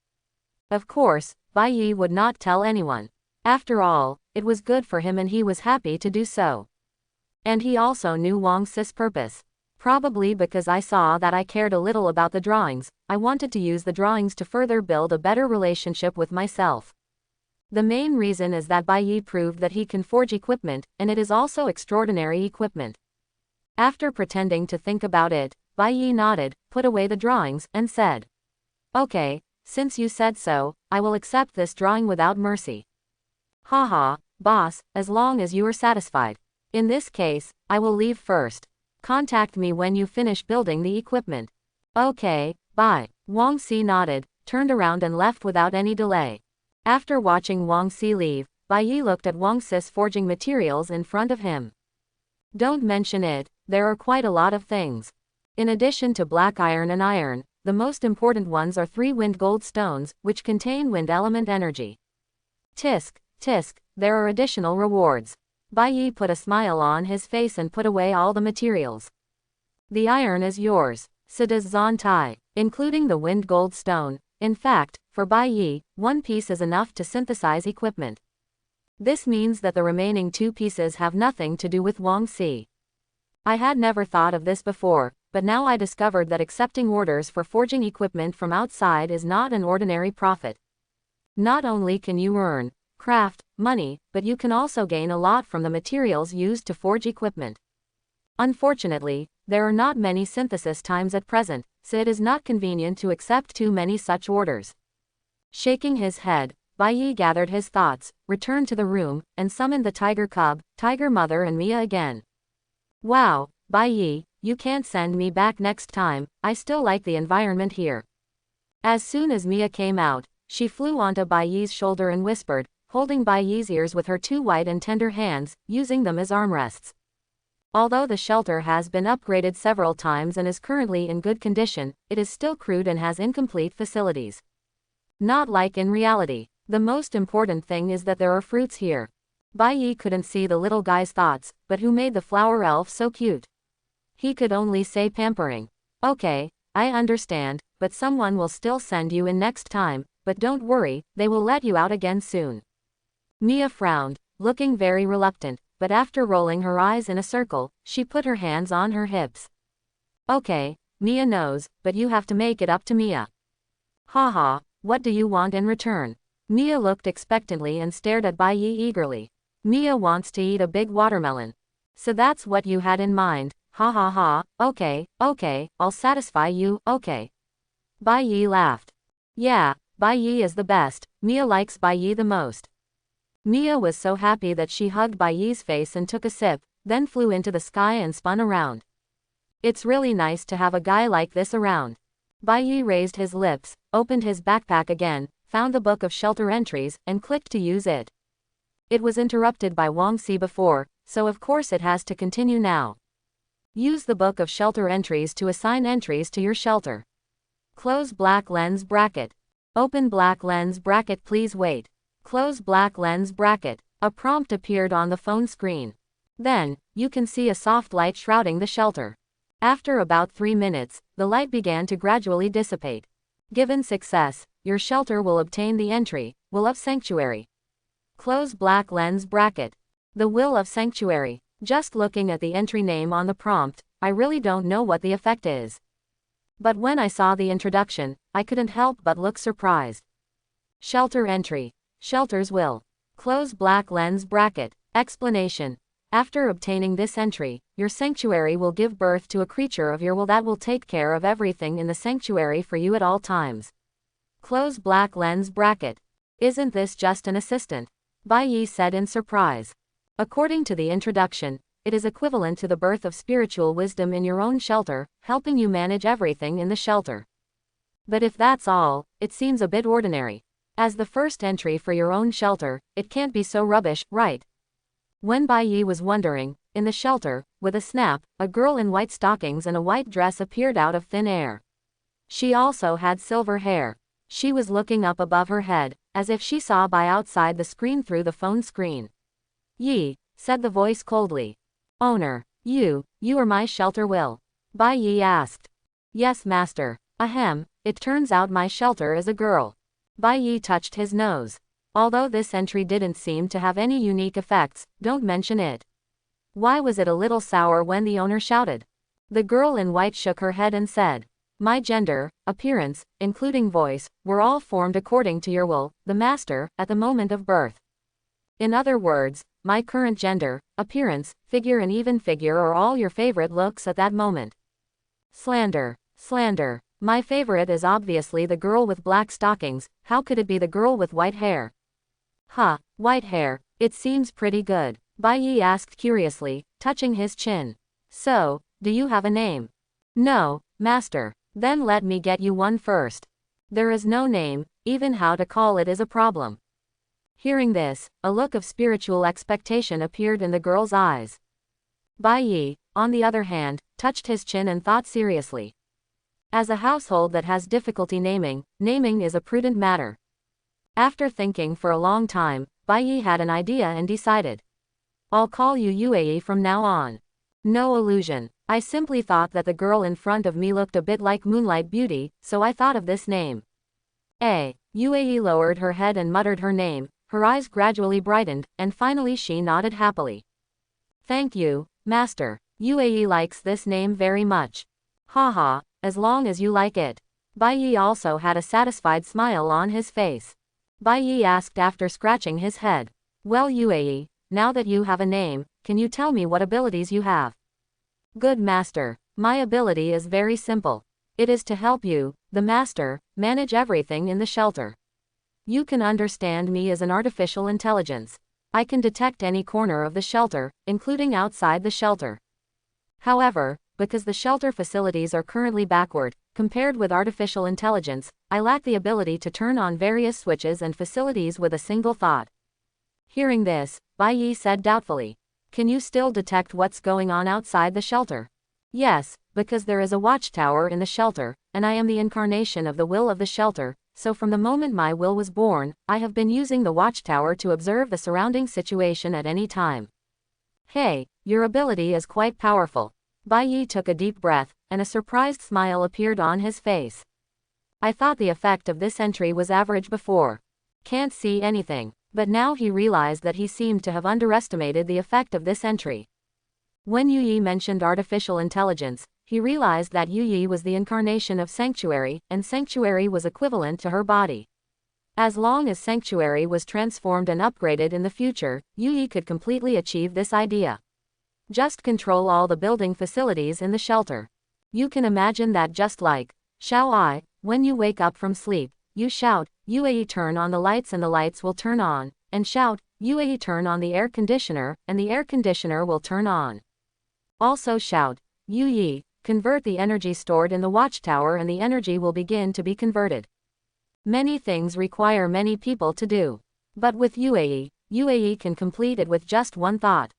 Of course, Bai Yi would not tell anyone. After all, it was good for him and he was happy to do so. And he also knew Wang Si's purpose. Probably because I saw that I cared a little about the drawings, I wanted to use the drawings to further build a better relationship with myself. The main reason is that Bai Yi proved that he can forge equipment, and it is also extraordinary equipment. After pretending to think about it, Bai Yi nodded, put away the drawings, and said, "Okay, since you said so, I will accept this drawing without mercy." "Haha, boss, as long as you are satisfied. In this case, I will leave first. Contact me when you finish building the equipment." "Okay, bye." Wang Si nodded, turned around and left without any delay. After watching Wang Si leave, Bai Yi looked at Wang Si's forging materials in front of him. "Don't mention it, there are quite a lot of things. In addition to black iron and iron, the most important ones are 3 wind gold stones, which contain wind element energy. Tisk, tisk, there are additional rewards." Bai Yi put a smile on his face and put away all the materials. "The iron is yours," said Zan Tai, including the wind gold stone. In fact, for Bai Yi, 1 piece is enough to synthesize equipment. This means that the remaining 2 pieces have nothing to do with Wang Si. I had never thought of this before, but now I discovered that accepting orders for forging equipment from outside is not an ordinary profit. Not only can you earn, craft, money, but you can also gain a lot from the materials used to forge equipment. Unfortunately, there are not many synthesis times at present, so it is not convenient to accept too many such orders. Shaking his head, Bai Yi gathered his thoughts, returned to the room, and summoned the tiger cub, tiger mother and Mia again. "Wow, Bai Yi, you can't send me back next time, I still like the environment here." As soon as Mia came out, she flew onto Bai Yi's shoulder and whispered, holding Bai Yi's ears with her 2 white and tender hands, using them as armrests. Although the shelter has been upgraded several times and is currently in good condition, it is still crude and has incomplete facilities. Not like in reality. The most important thing is that there are fruits here. Bai Yi couldn't see the little guy's thoughts, but who made the flower elf so cute? He could only say pampering. "Okay, I understand, but someone will still send you in next time, but don't worry, they will let you out again soon." Mia frowned, looking very reluctant, but after rolling her eyes in a circle, she put her hands on her hips. "Okay, Mia knows, but you have to make it up to Mia." "Haha, what do you want in return?" Mia looked expectantly and stared at Bai Yi eagerly. "Mia wants to eat a big watermelon." "So that's what you had in mind, ha ha ha, okay, I'll satisfy you, okay." Bai Yi laughed. "Yeah, Bai Yi is the best, Mia likes Bai Yi the most." Mia was so happy that she hugged Bai Yi's face and took a sip, then flew into the sky and spun around. "It's really nice to have a guy like this around." Bai Yi raised his lips, opened his backpack again, found the book of shelter entries, and clicked to use it. It was interrupted by Wang Si before, so of course it has to continue now. Use the book of shelter entries to assign entries to your shelter. Close black lens bracket. Open black lens bracket, please wait. Close black lens bracket. A prompt appeared on the phone screen. Then, you can see a soft light shrouding the shelter. After about 3 minutes, the light began to gradually dissipate. Given success, your shelter will obtain the entry, Will of Sanctuary. Close black lens bracket. The Will of Sanctuary. Just looking at the entry name on the prompt, I really don't know what the effect is. But when I saw the introduction, I couldn't help but look surprised. Shelter entry. Shelter's will. Close black lens bracket. Explanation. After obtaining this entry, your sanctuary will give birth to a creature of your will that will take care of everything in the sanctuary for you at all times. Close black lens bracket. Isn't this just an assistant? Bai Yi said in surprise. According to the introduction, it is equivalent to the birth of spiritual wisdom in your own shelter, helping you manage everything in the shelter. But if that's all, it seems a bit ordinary. As the first entry for your own shelter, it can't be so rubbish, right? When Bai Yi was wondering, in the shelter, with a snap, a girl in white stockings and a white dress appeared out of thin air. She also had silver hair. She was looking up above her head, as if she saw Bai outside the screen through the phone screen. "Yi," said the voice coldly. "Owner, you are my shelter will?" Bai Yi asked. "Yes, master. Ahem, it turns out my shelter is a girl." Bai Yi touched his nose. Although this entry didn't seem to have any unique effects, don't mention it. Why was it a little sour when the owner shouted? The girl in white shook her head and said, my gender, appearance, including voice, were all formed according to your will, the master, at the moment of birth. In other words, my current gender, appearance, figure and even figure are all your favorite looks at that moment. Slander. Slander. My favorite is obviously the girl with black stockings, how could it be the girl with white hair? White hair, it seems pretty good, Bai Yi asked curiously, touching his chin. So, do you have a name? No, master. Then let me get you one first. There is no name, even how to call it is a problem. Hearing this, a look of spiritual expectation appeared in the girl's eyes. Bai Yi, on the other hand, touched his chin and thought seriously. As a household that has difficulty naming is a prudent matter. After thinking for a long time, Bai Yi had an idea and decided. I'll call you Yue from now on. No illusion. I simply thought that the girl in front of me looked a bit like Moonlight Beauty, so I thought of this name. Yue lowered her head and muttered her name, her eyes gradually brightened, and finally she nodded happily. Thank you, master. Yue likes this name very much. Haha, as long as you like it. Bai Yi also had a satisfied smile on his face. Bai Yi asked after scratching his head. Well Yue, now that you have a name, can you tell me what abilities you have? Good master. My ability is very simple. It is to help you, the master, manage everything in the shelter. You can understand me as an artificial intelligence. I can detect any corner of the shelter, including outside the shelter. However, because the shelter facilities are currently backward, compared with artificial intelligence, I lack the ability to turn on various switches and facilities with a single thought. Hearing this, Bai Yi said doubtfully. Can you still detect what's going on outside the shelter? Yes, because there is a watchtower in the shelter, and I am the incarnation of the will of the shelter, so from the moment my will was born, I have been using the watchtower to observe the surrounding situation at any time. Hey, your ability is quite powerful. Bai Yi took a deep breath, and a surprised smile appeared on his face. I thought the effect of this entry was average before. Can't see anything. But now he realized that he seemed to have underestimated the effect of this entry. When Yi mentioned artificial intelligence, he realized that Yi was the incarnation of Sanctuary, and Sanctuary was equivalent to her body. As long as Sanctuary was transformed and upgraded in the future, Yi could completely achieve this idea. Just control all the building facilities in the shelter. You can imagine that just like, shall I, when you wake up from sleep, you shout, Yue turn on the lights and the lights will turn on, and shout, Yue turn on the air conditioner, and the air conditioner will turn on. Also shout, Yue, convert the energy stored in the watchtower and the energy will begin to be converted. Many things require many people to do. But with Yue can complete it with just one thought.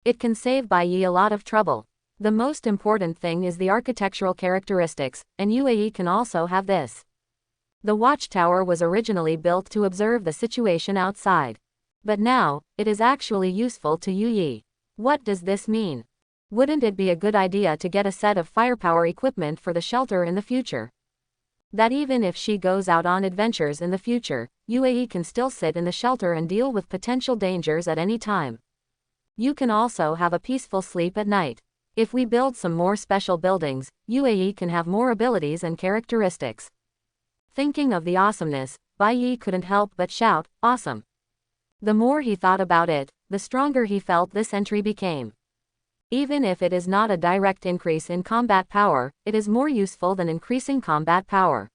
It can save Bai Yi a lot of trouble. The most important thing is the architectural characteristics, and Yue can also have this. The watchtower was originally built to observe the situation outside. But now, it is actually useful to Yue. What does this mean? Wouldn't it be a good idea to get a set of firepower equipment for the shelter in the future? That even if she goes out on adventures in the future, Yue can still sit in the shelter and deal with potential dangers at any time. You can also have a peaceful sleep at night. If we build some more special buildings, Yue can have more abilities and characteristics. Thinking of the awesomeness, Bai Yi couldn't help but shout, awesome. The more he thought about it, the stronger he felt this entry became. Even if it is not a direct increase in combat power, it is more useful than increasing combat power.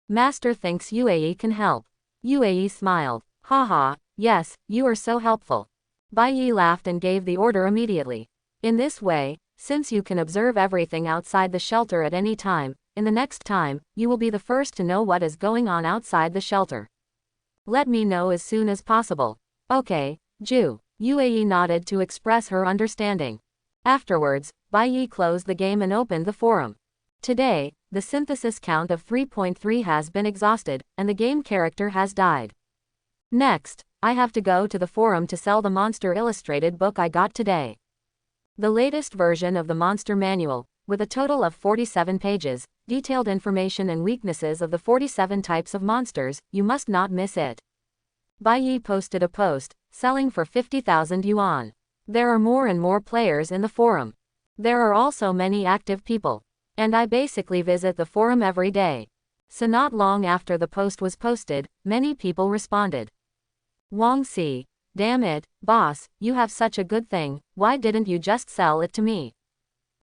Master thinks Yue can help. Yue smiled. Haha, yes, you are so helpful. Bai Yi laughed and gave the order immediately. In this way, since you can observe everything outside the shelter at any time, in the next time, you will be the first to know what is going on outside the shelter. Let me know as soon as possible. Okay, Ju. Yue nodded to express her understanding. Afterwards, Bai Yi closed the game and opened the forum. Today, the synthesis count of 3.3 has been exhausted, and the game character has died. Next, I have to go to the forum to sell the monster illustrated book I got today. The latest version of the monster manual, with a total of 47 pages, detailed information and weaknesses of the 47 types of monsters. You must not miss it. Bai Yi posted a post, selling for 50,000 yuan. There are more and more players in the forum. There are also many active people. And I basically visit the forum every day. So not long after the post was posted, many people responded. Wang Si, damn it, boss, you have such a good thing, why didn't you just sell it to me?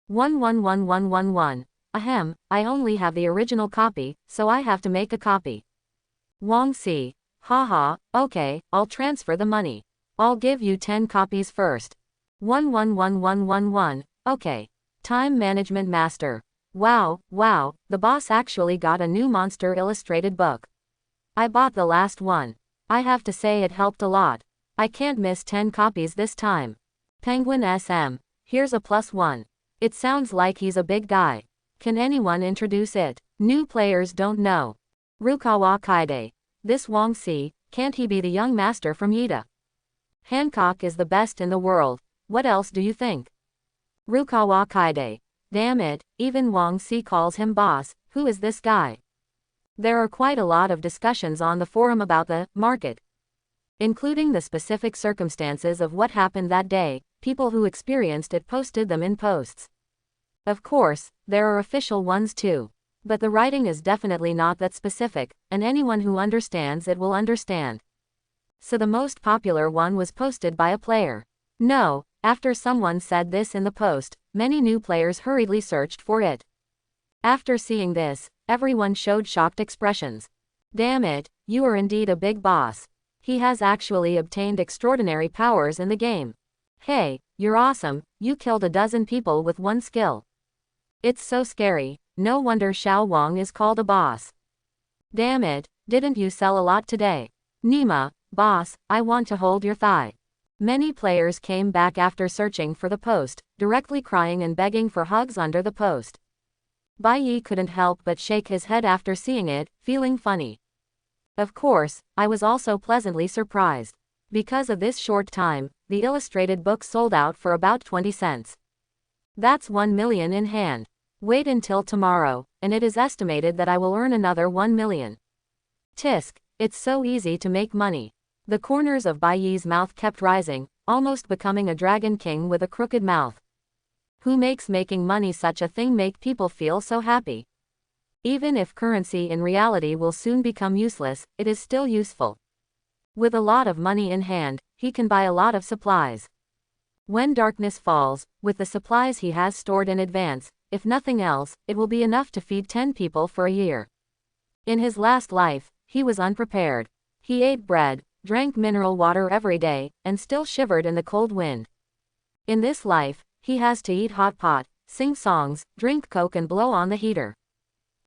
111111. Ahem, I only have the original copy, so I have to make a copy. Wang Si, haha, okay, I'll transfer the money. I'll give you 10 copies first. 111111. Okay. Time Management Master. Wow, the boss actually got a new monster illustrated book. I bought the last one. I have to say it helped a lot. I can't miss 10 copies this time. Penguin SM. Here's a +1. It sounds like he's a big guy. Can anyone introduce it? New players don't know. Rukawa Kaide. This Wang Si, can't he be the young master from Yida? Hancock is the best in the world. What else do you think? Rukawa Kaide. Damn it, even Wang Si calls him boss. Who is this guy? There are quite a lot of discussions on the forum about the market, including the specific circumstances of what happened that day. People who experienced it posted them in posts. Of course, there are official ones too. But the writing is definitely not that specific, and anyone who understands it will understand. So the most popular one was posted by a player. No, after someone said this in the post, many new players hurriedly searched for it. After seeing this, everyone showed shocked expressions. Damn it, you are indeed a big boss. He has actually obtained extraordinary powers in the game. Hey, you're awesome, you killed a dozen people with one skill. It's so scary, no wonder Xiao Wang is called a boss. Damn it, didn't you sell a lot today? Nima, boss, I want to hold your thigh. Many players came back after searching for the post, directly crying and begging for hugs under the post. Bai Yi couldn't help but shake his head after seeing it, feeling funny. Of course, I was also pleasantly surprised. Because of this short time, the illustrated book sold out for about 20 cents. That's 1 million in hand. Wait until tomorrow, and it is estimated that I will earn another 1 million. Tisk, it's so easy to make money. The corners of Bai Yi's mouth kept rising, almost becoming a dragon king with a crooked mouth. Who makes making money such a thing make people feel so happy? Even if currency in reality will soon become useless, it is still useful. With a lot of money in hand, he can buy a lot of supplies. When darkness falls, with the supplies he has stored in advance, if nothing else, it will be enough to feed 10 people for a year. In his last life, he was unprepared. He ate bread, drank mineral water every day, and still shivered in the cold wind. In this life, he has to eat hot pot, sing songs, drink coke and blow on the heater.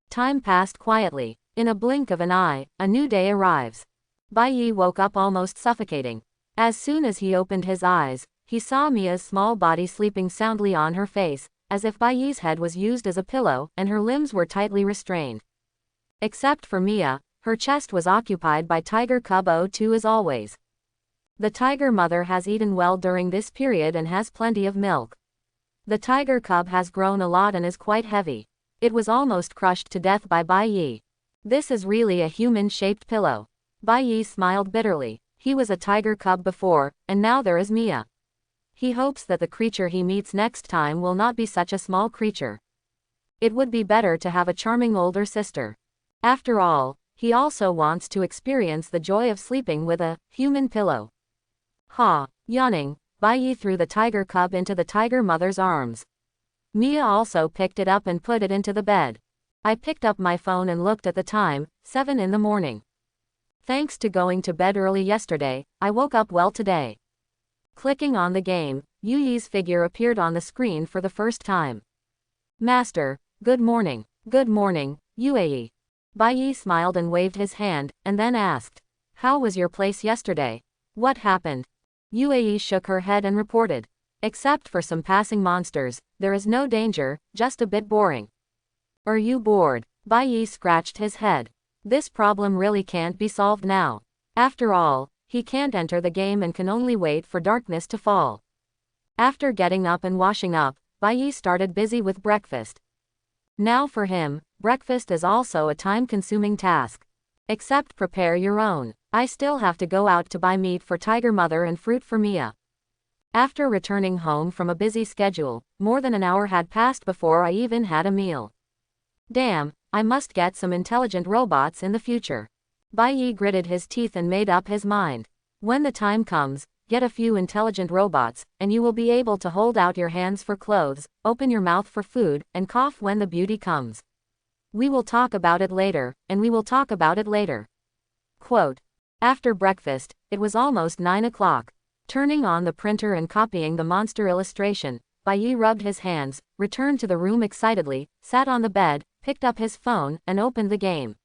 Time passed quietly. In a blink of an eye, a new day arrives. Bai Yi woke up almost suffocating. As soon as he opened his eyes, he saw Mia's small body sleeping soundly on her face, as if Bai Yi's head was used as a pillow and her limbs were tightly restrained. Except for Mia, her chest was occupied by Tiger Cub 02 as always. The tiger mother has eaten well during this period and has plenty of milk. The tiger cub has grown a lot and is quite heavy. It was almost crushed to death by Bai Yi. This is really a human-shaped pillow. Bai Yi smiled bitterly. He was a tiger cub before, and now there is Mia. He hopes that the creature he meets next time will not be such a small creature. It would be better to have a charming older sister. After all, he also wants to experience the joy of sleeping with a human pillow. Ha! Yawning, Bai Yi threw the tiger cub into the tiger mother's arms. Mia also picked it up and put it into the bed. I picked up my phone and looked at the time, 7 in the morning. Thanks to going to bed early yesterday, I woke up well today. Clicking on the game, Yu Yi's figure appeared on the screen for the first time. Master, good morning. Good morning, Yue. Bai Yi smiled and waved his hand, and then asked, how was your place yesterday? What happened? Yue shook her head and reported, except for some passing monsters, there is no danger, just a bit boring. Are you bored? Bai Yi scratched his head. This problem really can't be solved now. After all, he can't enter the game and can only wait for darkness to fall. After getting up and washing up, Bai Yi started busy with breakfast. Now for him, breakfast is also a time-consuming task. Except prepare your own. I still have to go out to buy meat for Tiger Mother and fruit for Mia. After returning home from a busy schedule, more than an hour had passed before I even had a meal. Damn, I must get some intelligent robots in the future. Bai Yi gritted his teeth and made up his mind. When the time comes, get a few intelligent robots, and you will be able to hold out your hands for clothes, open your mouth for food, and cough when the beauty comes. We will talk about it later, and we will talk about it later. Quote. After breakfast, it was almost 9 o'clock. Turning on the printer and copying the monster illustration, Bai Yi rubbed his hands, returned to the room excitedly, sat on the bed, picked up his phone, and opened the game.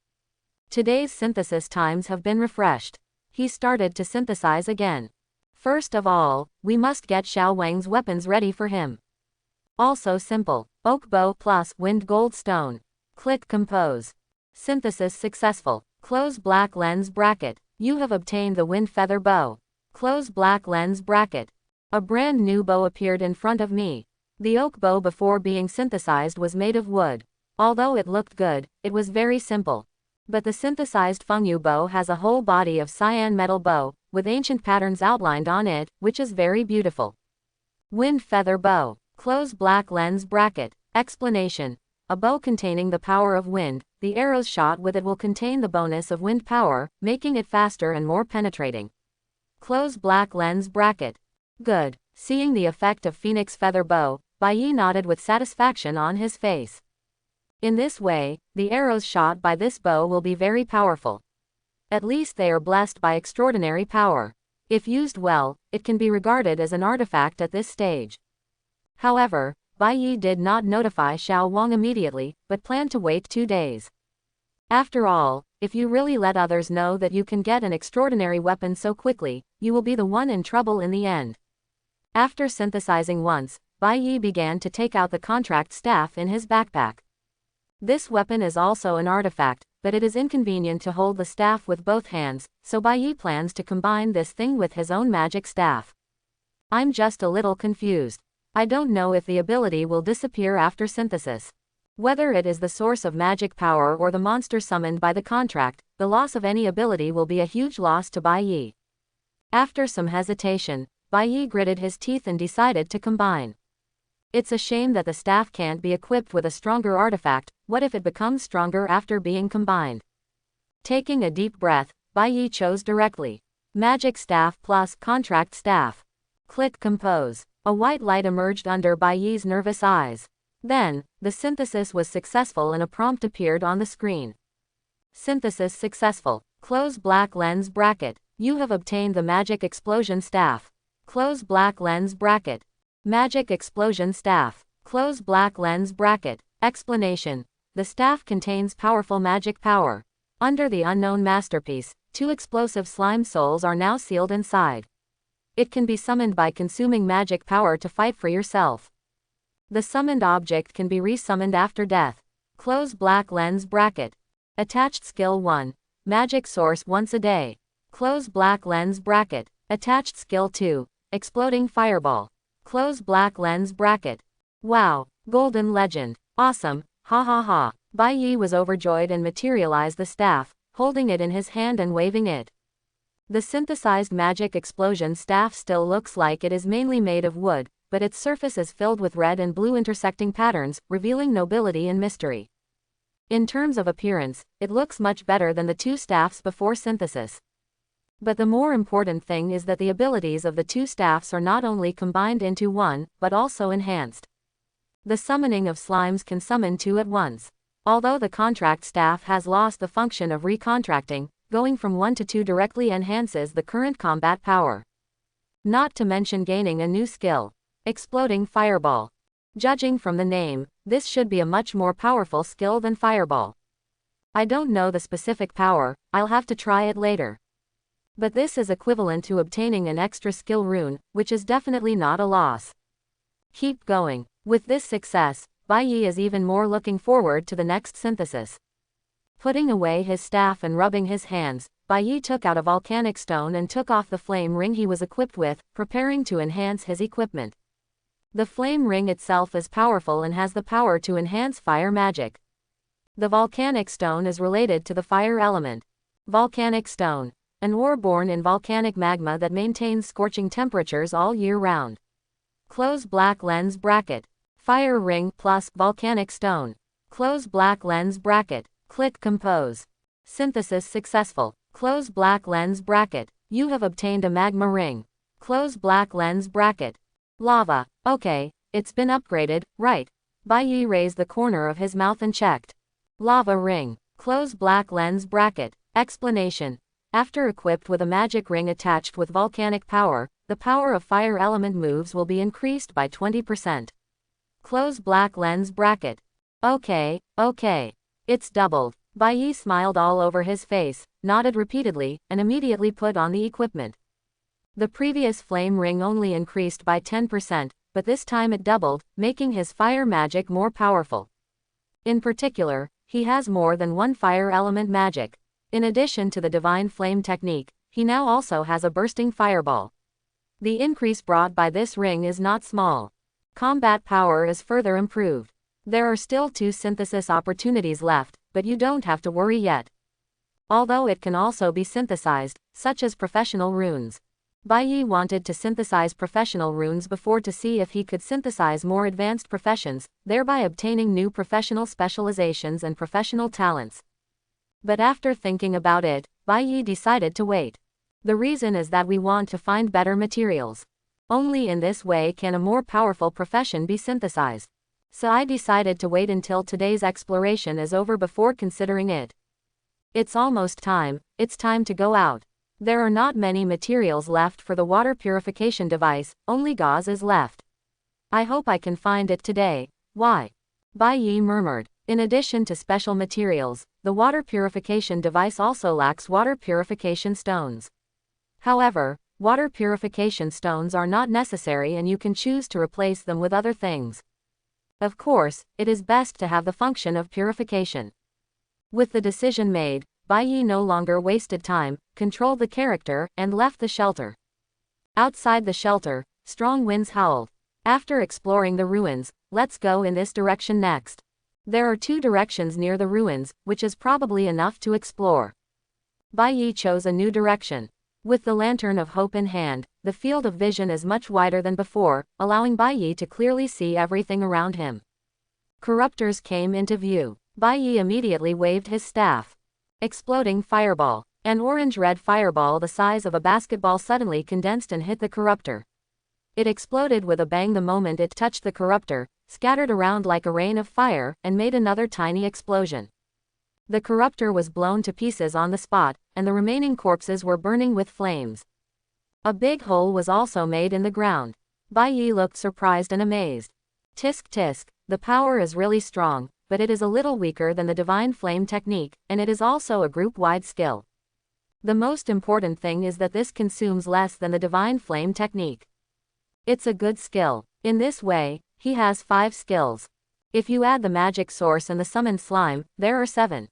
Today's synthesis times have been refreshed. He started to synthesize again. First of all, we must get Xiao Weng's weapons ready for him. Also simple. Oak bow plus wind gold stone. Click compose. Synthesis successful. Close black lens bracket. You have obtained the wind feather bow. Close black lens bracket. A brand new bow appeared in front of me. The oak bow before being synthesized was made of wood. Although it looked good, it was very simple. But the synthesized Fengyu bow has a whole body of cyan metal bow, with ancient patterns outlined on it, which is very beautiful. Wind feather bow. Close black lens bracket. Explanation. A bow containing the power of wind, the arrows shot with it will contain the bonus of wind power, making it faster and more penetrating. Close black lens bracket. Good. Seeing the effect of Phoenix feather bow, Bai Yi nodded with satisfaction on his face. In this way, the arrows shot by this bow will be very powerful. At least they are blessed by extraordinary power. If used well, it can be regarded as an artifact at this stage. However, Bai Yi did not notify Xiao Wang immediately, but planned to wait 2 days. After all, if you really let others know that you can get an extraordinary weapon so quickly, you will be the one in trouble in the end. After synthesizing once, Bai Yi began to take out the contract staff in his backpack. This weapon is also an artifact, but it is inconvenient to hold the staff with both hands, so Bai Yi plans to combine this thing with his own magic staff. I'm just a little confused. I don't know if the ability will disappear after synthesis. Whether it is the source of magic power or the monster summoned by the contract, the loss of any ability will be a huge loss to Bai Yi. After some hesitation, Bai Yi gritted his teeth and decided to combine. It's a shame that the staff can't be equipped with a stronger artifact. What if it becomes stronger after being combined? Taking a deep breath, Bai Yi chose directly. Magic staff plus contract staff. Click compose. A white light emerged under Bai Yi's nervous eyes. Then, the synthesis was successful and a prompt appeared on the screen. Synthesis successful. Close black lens bracket. You have obtained the magic explosion staff. Close black lens bracket. Magic explosion staff. Close black lens bracket. Explanation. The staff contains powerful magic power. Under the unknown masterpiece, 2 explosive slime souls are now sealed inside. It can be summoned by consuming magic power to fight for yourself. The summoned object can be resummoned after death. Close black lens bracket. Attached skill 1. Magic source once a day. Close black lens bracket. Attached skill 2. Exploding fireball. Close black lens bracket. Wow, golden legend. Awesome, ha ha ha. Bai Yi was overjoyed and materialized the staff, holding it in his hand and waving it. The synthesized magic explosion staff still looks like it is mainly made of wood, but its surface is filled with red and blue intersecting patterns, revealing nobility and mystery. In terms of appearance, it looks much better than the 2 staffs before synthesis. But the more important thing is that the abilities of the 2 staffs are not only combined into one, but also enhanced. The summoning of slimes can summon 2 at once. Although the contract staff has lost the function of recontracting, going from 1 to 2 directly enhances the current combat power. Not to mention gaining a new skill. Exploding fireball. Judging from the name, this should be a much more powerful skill than fireball. I don't know the specific power, I'll have to try it later. But this is equivalent to obtaining an extra skill rune, which is definitely not a loss. Keep going. With this success, Bai Yi is even more looking forward to the next synthesis. Putting away his staff and rubbing his hands, Bai Yi took out a volcanic stone and took off the flame ring he was equipped with, preparing to enhance his equipment. The flame ring itself is powerful and has the power to enhance fire magic. The volcanic stone is related to the fire element. Volcanic stone, an ore born in volcanic magma that maintains scorching temperatures all year round. Close black lens bracket. Fire ring plus volcanic stone. Close black lens bracket. Click compose. Synthesis successful. Close black lens bracket. You have obtained a magma ring. Close black lens bracket. Lava. Okay, it's been upgraded, right? Bai Yi raised the corner of his mouth and checked. Lava ring. Close black lens bracket. Explanation. After equipped with a magic ring attached with volcanic power, the power of fire element moves will be increased by 20%. Close black lens bracket. Okay. It's doubled. Bai Yi smiled all over his face, nodded repeatedly, and immediately put on the equipment. The previous flame ring only increased by 10%, but this time it doubled, making his fire magic more powerful. In particular, he has more than one fire element magic. In addition to the divine flame technique, he now also has a bursting fireball. The increase brought by this ring is not small. Combat power is further improved. There are still 2 synthesis opportunities left, but you don't have to worry yet. Although it can also be synthesized, such as professional runes. Bai Yi wanted to synthesize professional runes before to see if he could synthesize more advanced professions, thereby obtaining new professional specializations and professional talents. But after thinking about it, Bai Yi decided to wait. The reason is that we want to find better materials. Only in this way can a more powerful profession be synthesized. So I decided to wait until today's exploration is over before considering it. It's almost time, it's time to go out. There are not many materials left for the water purification device, only gauze is left. I hope I can find it today. Why? Bai Yi murmured. In addition to special materials, the water purification device also lacks water purification stones. However, water purification stones are not necessary and you can choose to replace them with other things. Of course, it is best to have the function of purification. With the decision made, Bai Yi no longer wasted time, controlled the character, and left the shelter. Outside the shelter, strong winds howled. After exploring the ruins, let's go in this direction next. There are 2 directions near the ruins, which is probably enough to explore. Bai Yi chose a new direction. With the lantern of hope in hand, the field of vision is much wider than before, allowing Bai Yi to clearly see everything around him. Corruptors came into view. Bai Yi immediately waved his staff. Exploding fireball. An orange-red fireball the size of a basketball suddenly condensed and hit the corruptor. It exploded with a bang the moment it touched the corruptor, scattered around like a rain of fire, and made another tiny explosion. The corruptor was blown to pieces on the spot, and the remaining corpses were burning with flames. A big hole was also made in the ground. Bai Yi looked surprised and amazed. Tisk tisk, the power is really strong, but it is a little weaker than the divine flame technique, and it is also a group-wide skill. The most important thing is that this consumes less than the divine flame technique. It's a good skill. In this way, he has 5 skills. If you add the magic source and the summoned slime, there are 7.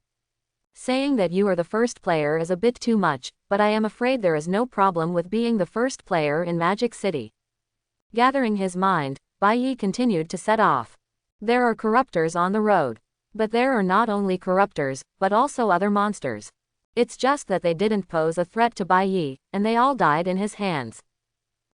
Saying that you are the first player is a bit too much, but I am afraid there is no problem with being the first player in Magic City. Gathering his mind, Bai Yi continued to set off. There are corruptors on the road. But there are not only corruptors, but also other monsters. It's just that they didn't pose a threat to Bai Yi, and they all died in his hands.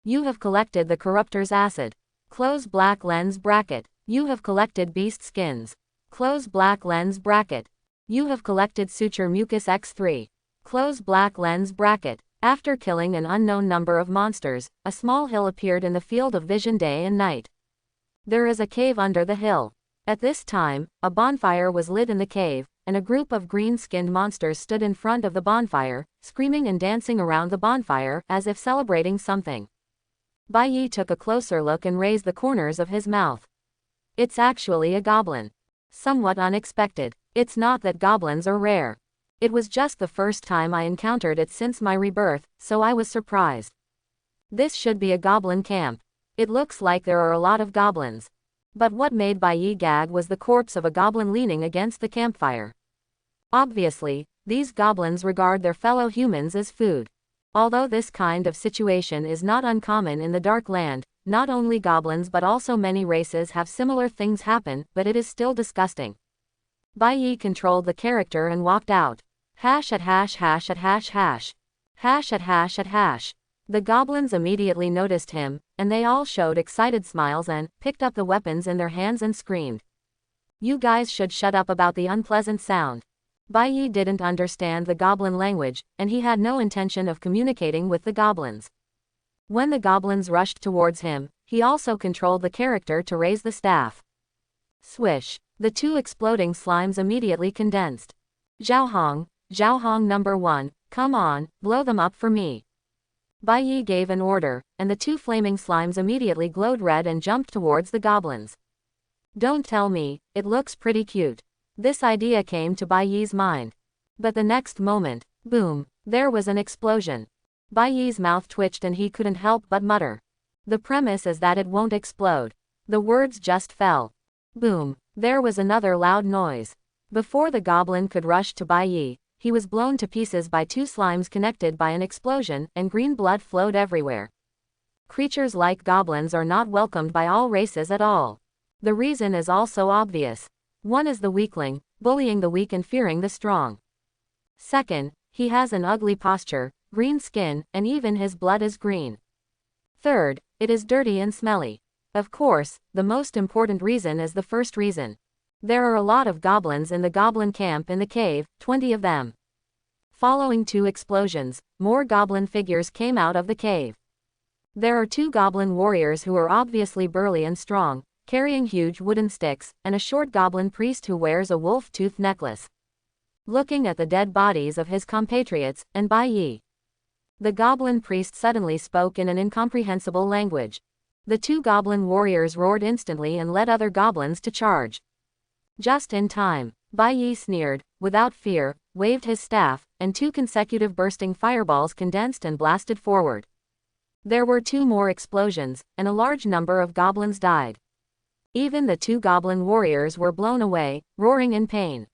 You have collected the corruptor's acid. Close black lens bracket. You have collected beast skins. Close black lens bracket. You have collected suture mucus X3. Close black lens bracket. After killing an unknown number of monsters, a small hill appeared in the field of vision day and night. There is a cave under the hill. At this time, a bonfire was lit in the cave, and a group of green-skinned monsters stood in front of the bonfire, screaming and dancing around the bonfire as if celebrating something. Bai Yi took a closer look and raised the corners of his mouth. It's actually a goblin. Somewhat unexpected. It's not that goblins are rare. It was just the first time I encountered it since my rebirth, so I was surprised. This should be a goblin camp. It looks like there are a lot of goblins. But what made Bai Yi gag was the corpse of a goblin leaning against the campfire. Obviously, these goblins regard their fellow humans as food. Although this kind of situation is not uncommon in the Dark Land, not only goblins but also many races have similar things happen, but it is still disgusting. Bai Yi controlled the character and walked out. Hash at hash hash at hash hash. Hash at hash at hash. The goblins immediately noticed him, and they all showed excited smiles and picked up the weapons in their hands and screamed. You guys should shut up about the unpleasant sound. Bai Yi didn't understand the goblin language, and he had no intention of communicating with the goblins. When the goblins rushed towards him, he also controlled the character to raise the staff. Swish! The two exploding slimes immediately condensed. Zhao Hong number 1, come on, blow them up for me. Bai Yi gave an order, and the two flaming slimes immediately glowed red and jumped towards the goblins. Don't tell me, it looks pretty cute. This idea came to Bai Yi's mind. But the next moment, boom, there was an explosion. Bai Yi's mouth twitched and he couldn't help but mutter. The premise is that it won't explode. The words just fell. Boom, there was another loud noise. Before the goblin could rush to Bai Yi, he was blown to pieces by two slimes connected by an explosion, and green blood flowed everywhere. Creatures like goblins are not welcomed by all races at all. The reason is also obvious. One is the weakling, bullying the weak and fearing the strong. Second, he has an ugly posture, green skin, and even his blood is green. Third, it is dirty and smelly. Of course, the most important reason is the first reason. There are a lot of goblins in the goblin camp in the cave, 20 of them. Following two explosions, more goblin figures came out of the cave. There are two goblin warriors who are obviously burly and strong, carrying huge wooden sticks, and a short goblin priest who wears a wolf tooth necklace. Looking at the dead bodies of his compatriots, and Bai Yi, the goblin priest suddenly spoke in an incomprehensible language. The two goblin warriors roared instantly and led other goblins to charge. Just in time, Bai Yi sneered, without fear, waved his staff, and two consecutive bursting fireballs condensed and blasted forward. There were two more explosions, and a large number of goblins died. Even the two goblin warriors were blown away, roaring in pain.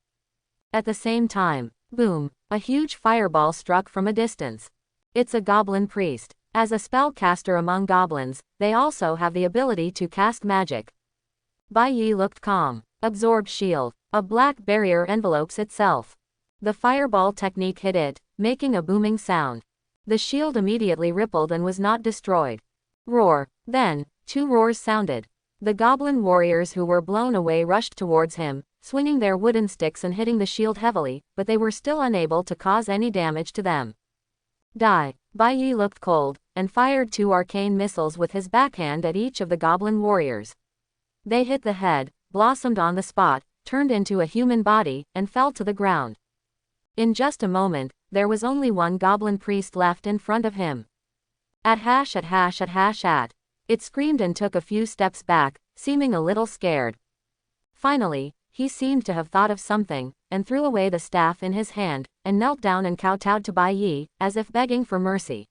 At the same time, boom, a huge fireball struck from a distance. It's a goblin priest. As a spellcaster among goblins, they also have the ability to cast magic. Bai Yi looked calm. Absorb shield. A black barrier envelopes itself. The fireball technique hit it, making a booming sound. The shield immediately rippled and was not destroyed. Roar. Then, two roars sounded. The goblin warriors who were blown away rushed towards him, swinging their wooden sticks and hitting the shield heavily, but they were still unable to cause any damage to them. Die. Bai Yi looked cold, and fired two arcane missiles with his backhand at each of the goblin warriors. They hit the head, blossomed on the spot, turned into a human body, and fell to the ground. In just a moment, there was only one goblin priest left in front of him. At hash at hash at hash at. It screamed and took a few steps back, seeming a little scared. Finally, he seemed to have thought of something, and threw away the staff in his hand, and knelt down and kowtowed to Bai Yi, as if begging for mercy.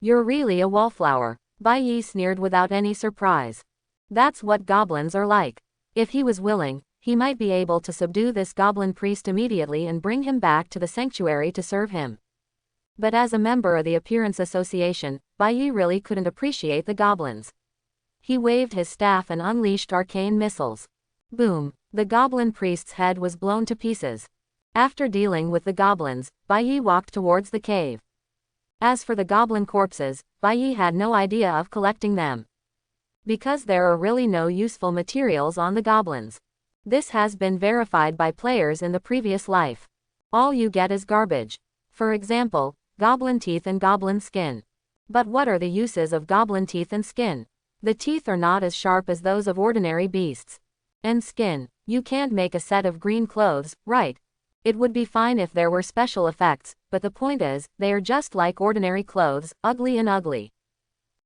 You're really a wallflower, Bai Yi sneered without any surprise. That's what goblins are like. If he was willing, he might be able to subdue this goblin priest immediately and bring him back to the sanctuary to serve him. But as a member of the Appearance Association, Bai Yi really couldn't appreciate the goblins. He waved his staff and unleashed arcane missiles. Boom! The goblin priest's head was blown to pieces. After dealing with the goblins, Bai Yi walked towards the cave. As for the goblin corpses, Bai Yi had no idea of collecting them. Because there are really no useful materials on the goblins. This has been verified by players in the previous life. All you get is garbage. For example, goblin teeth and goblin skin. But what are the uses of goblin teeth and skin? The teeth are not as sharp as those of ordinary beasts. And skin, you can't make a set of green clothes, right? It would be fine if there were special effects, but the point is, they are just like ordinary clothes, ugly and ugly.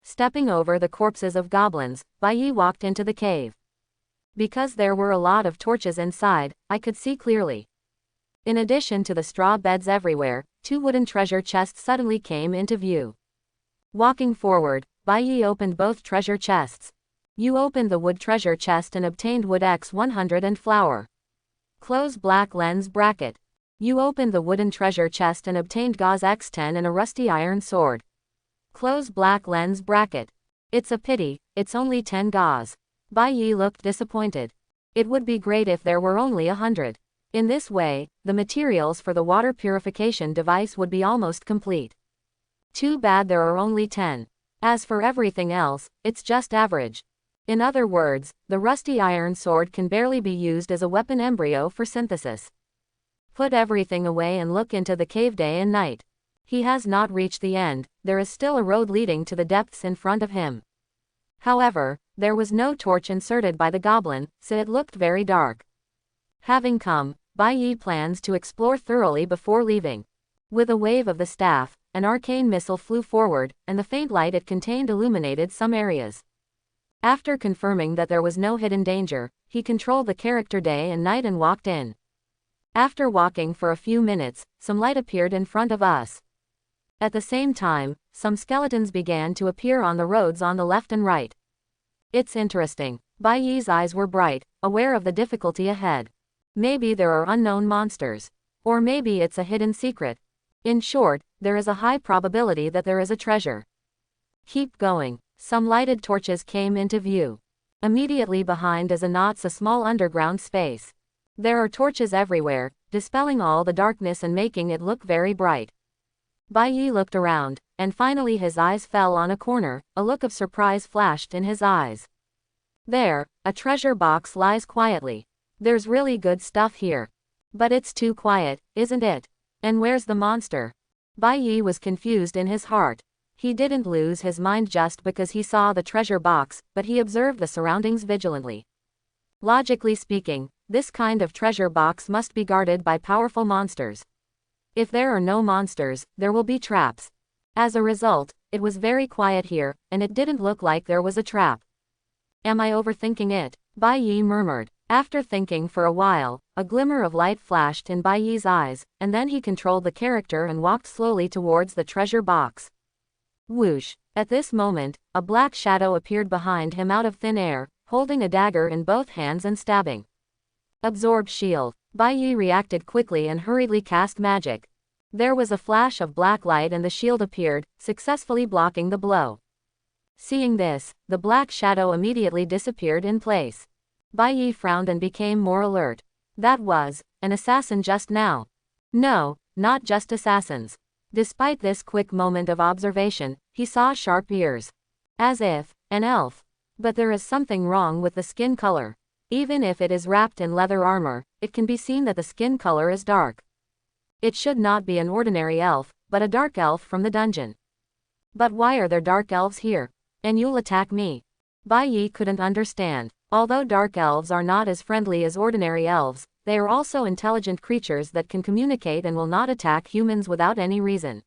Stepping over the corpses of goblins, Bai Yi walked into the cave. Because there were a lot of torches inside, I could see clearly. In addition to the straw beds everywhere, two wooden treasure chests suddenly came into view. Walking forward, Bai Yi opened both treasure chests. You opened the wood treasure chest and obtained wood X100 and flour. Close black lens bracket. You opened the wooden treasure chest and obtained gauze X10 and a rusty iron sword. Close black lens bracket. It's a pity, it's only 10 gauze. Bai Yi looked disappointed. It would be great if there were only 100. In this way, the materials for the water purification device would be almost complete. Too bad there are only 10. As for everything else, it's just average. In other words, the rusty iron sword can barely be used as a weapon embryo for synthesis. Put everything away and look into the cave day and night. He has not reached the end, there is still a road leading to the depths in front of him. However, there was no torch inserted by the goblin, so it looked very dark. Having come, Bai Yi plans to explore thoroughly before leaving. With a wave of the staff, an arcane missile flew forward, and the faint light it contained illuminated some areas. After confirming that there was no hidden danger, he controlled the character day and night and walked in. After walking for a few minutes, some light appeared in front of us. At the same time, some skeletons began to appear on the roads on the left and right. It's interesting. Bai Yi's eyes were bright, aware of the difficulty ahead. Maybe there are unknown monsters. Or maybe it's a hidden secret. In short, there is a high probability that there is a treasure. Keep going. Some lighted torches came into view. Immediately behind is a small underground space. There are torches everywhere, dispelling all the darkness and making it look very bright. Bai Yi looked around, and finally his eyes fell on a corner. A look of surprise flashed in his eyes. There, a treasure box lies quietly. There's really good stuff here. But it's too quiet, isn't it? And where's the monster? Bai Yi was confused in his heart. He didn't lose his mind just because he saw the treasure box, but he observed the surroundings vigilantly. Logically speaking, this kind of treasure box must be guarded by powerful monsters. If there are no monsters, there will be traps. As a result, it was very quiet here, and it didn't look like there was a trap. Am I overthinking it? Bai Yi murmured. After thinking for a while, a glimmer of light flashed in Bai Yi's eyes, and then he controlled the character and walked slowly towards the treasure box. Whoosh! At this moment, a black shadow appeared behind him out of thin air, holding a dagger in both hands and stabbing. Absorb shield. Bai Yi reacted quickly and hurriedly cast magic. There was a flash of black light and the shield appeared, successfully blocking the blow. Seeing this, the black shadow immediately disappeared in place. Bai Yi frowned and became more alert. That was an assassin just now. No, not just assassins. Despite this quick moment of observation, he saw sharp ears. As if an elf. But there is something wrong with the skin color. Even if it is wrapped in leather armor, it can be seen that the skin color is dark. It should not be an ordinary elf, but a dark elf from the dungeon. But why are there dark elves here? And you'll attack me? Bai Yi couldn't understand. Although dark elves are not as friendly as ordinary elves, they are also intelligent creatures that can communicate and will not attack humans without any reason.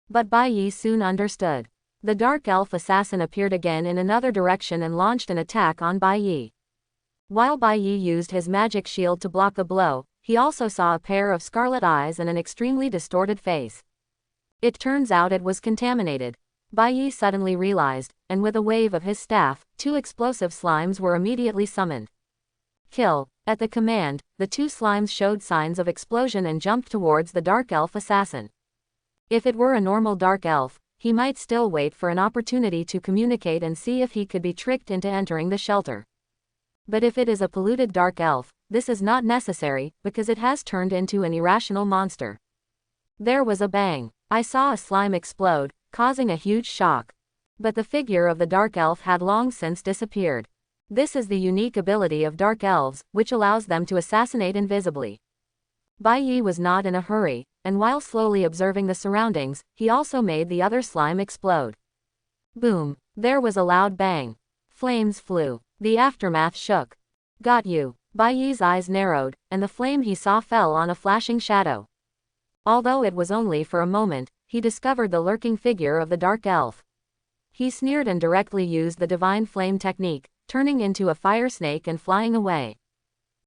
But Bai Yi soon understood. The dark elf assassin appeared again in another direction and launched an attack on Bai Yi. While Bai Yi used his magic shield to block the blow, he also saw a pair of scarlet eyes and an extremely distorted face. It turns out it was contaminated. Bai Yi suddenly realized, and with a wave of his staff, 2 explosive slimes were immediately summoned. Kill. At the command, the 2 slimes showed signs of explosion and jumped towards the dark elf assassin. If it were a normal dark elf, he might still wait for an opportunity to communicate and see if he could be tricked into entering the shelter. But if it is a polluted dark elf, this is not necessary, because it has turned into an irrational monster. There was a bang. I saw a slime explode, causing a huge shock. But the figure of the dark elf had long since disappeared. This is the unique ability of dark elves, which allows them to assassinate invisibly. Bai Yi was not in a hurry, and while slowly observing the surroundings, he also made the other slime explode. Boom! There was a loud bang. Flames flew. The aftermath shook. Got you. Bai Yi's eyes narrowed, and the flame he saw fell on a flashing shadow. Although it was only for a moment, he discovered the lurking figure of the dark elf. He sneered and directly used the divine flame technique, turning into a fire snake and flying away.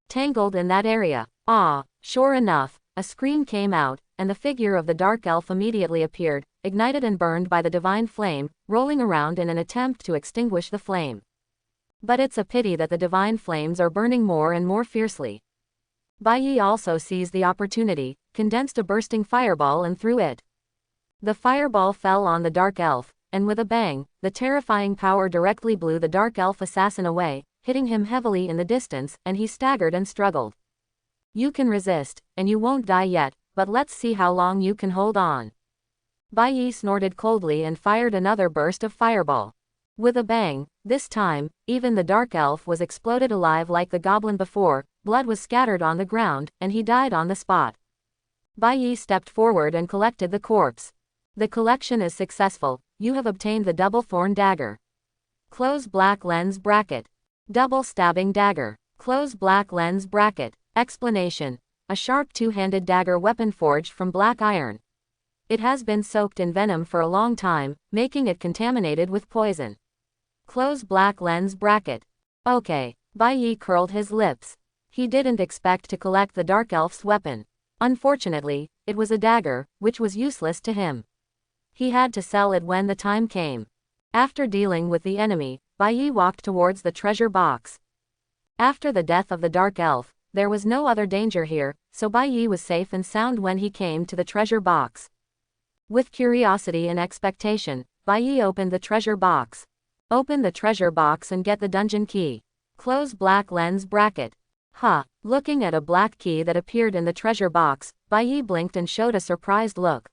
Tangled in that area. Ah, sure enough, a scream came out, and the figure of the dark elf immediately appeared, ignited and burned by the divine flame, rolling around in an attempt to extinguish the flame. But it's a pity that the divine flames are burning more and more fiercely. Bai Yi also seized the opportunity, condensed a bursting fireball and threw it. The fireball fell on the dark elf, and with a bang, the terrifying power directly blew the dark elf assassin away, hitting him heavily in the distance, and he staggered and struggled. You can resist, and you won't die yet, but let's see how long you can hold on. Bai Yi snorted coldly and fired another burst of fireball. With a bang, this time, even the dark elf was exploded alive like the goblin before, blood was scattered on the ground, and he died on the spot. Bai Yi stepped forward and collected the corpse. The collection is successful, you have obtained the double thorn dagger. Close black lens bracket. Double stabbing dagger. Close black lens bracket. Explanation. A sharp two-handed dagger weapon forged from black iron. It has been soaked in venom for a long time, making it contaminated with poison. Close black lens bracket. Okay. Bai Yi curled his lips. He didn't expect to collect the dark elf's weapon. Unfortunately, it was a dagger, which was useless to him. He had to sell it when the time came. After dealing with the enemy, Bai Yi walked towards the treasure box. After the death of the dark elf, there was no other danger here, so Bai Yi was safe and sound when he came to the treasure box. With curiosity and expectation, Bai Yi opened the treasure box. Open the treasure box and get the dungeon key. Close black lens bracket. Looking at a black key that appeared in the treasure box, Bai Yi blinked and showed a surprised look.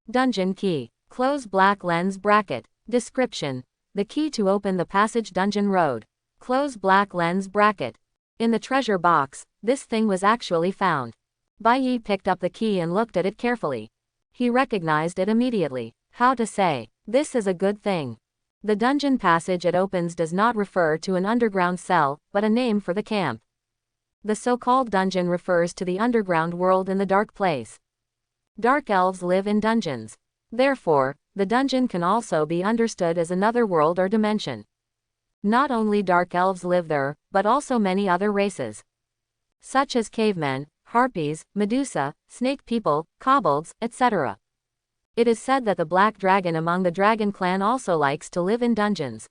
Dungeon key. Close black lens bracket. Description. The key to open the passage dungeon road. Close black lens bracket. In the treasure box, this thing was actually found. Bai Yi picked up the key and looked at it carefully. He recognized it immediately. How to say, this is a good thing. The dungeon passage it opens does not refer to an underground cell, but a name for the camp. The so-called dungeon refers to the underground world in the dark place. Dark elves live in dungeons. Therefore, the dungeon can also be understood as another world or dimension. Not only dark elves live there, but also many other races, such as cavemen, harpies, Medusa, snake people, kobolds, etc. It is said that the black dragon among the dragon clan also likes to live in dungeons.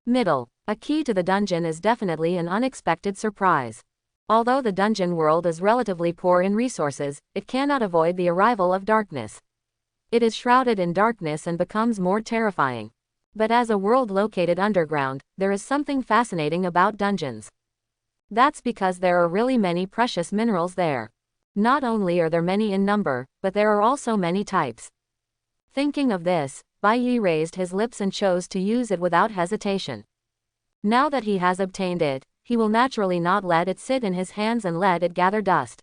Middle. A key to the dungeon is definitely an unexpected surprise. Although the dungeon world is relatively poor in resources, it cannot avoid the arrival of darkness. It is shrouded in darkness and becomes more terrifying. But as a world located underground, there is something fascinating about dungeons. That's because there are really many precious minerals there. Not only are there many in number, but there are also many types. Thinking of this, Bai Yi raised his lips and chose to use it without hesitation. Now that he has obtained it, he will naturally not let it sit in his hands and let it gather dust.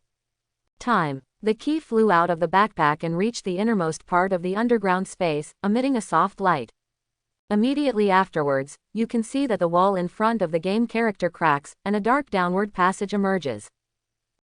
Time. The key flew out of the backpack and reached the innermost part of the underground space, emitting a soft light. Immediately afterwards, you can see that the wall in front of the game character cracks, and a dark downward passage emerges.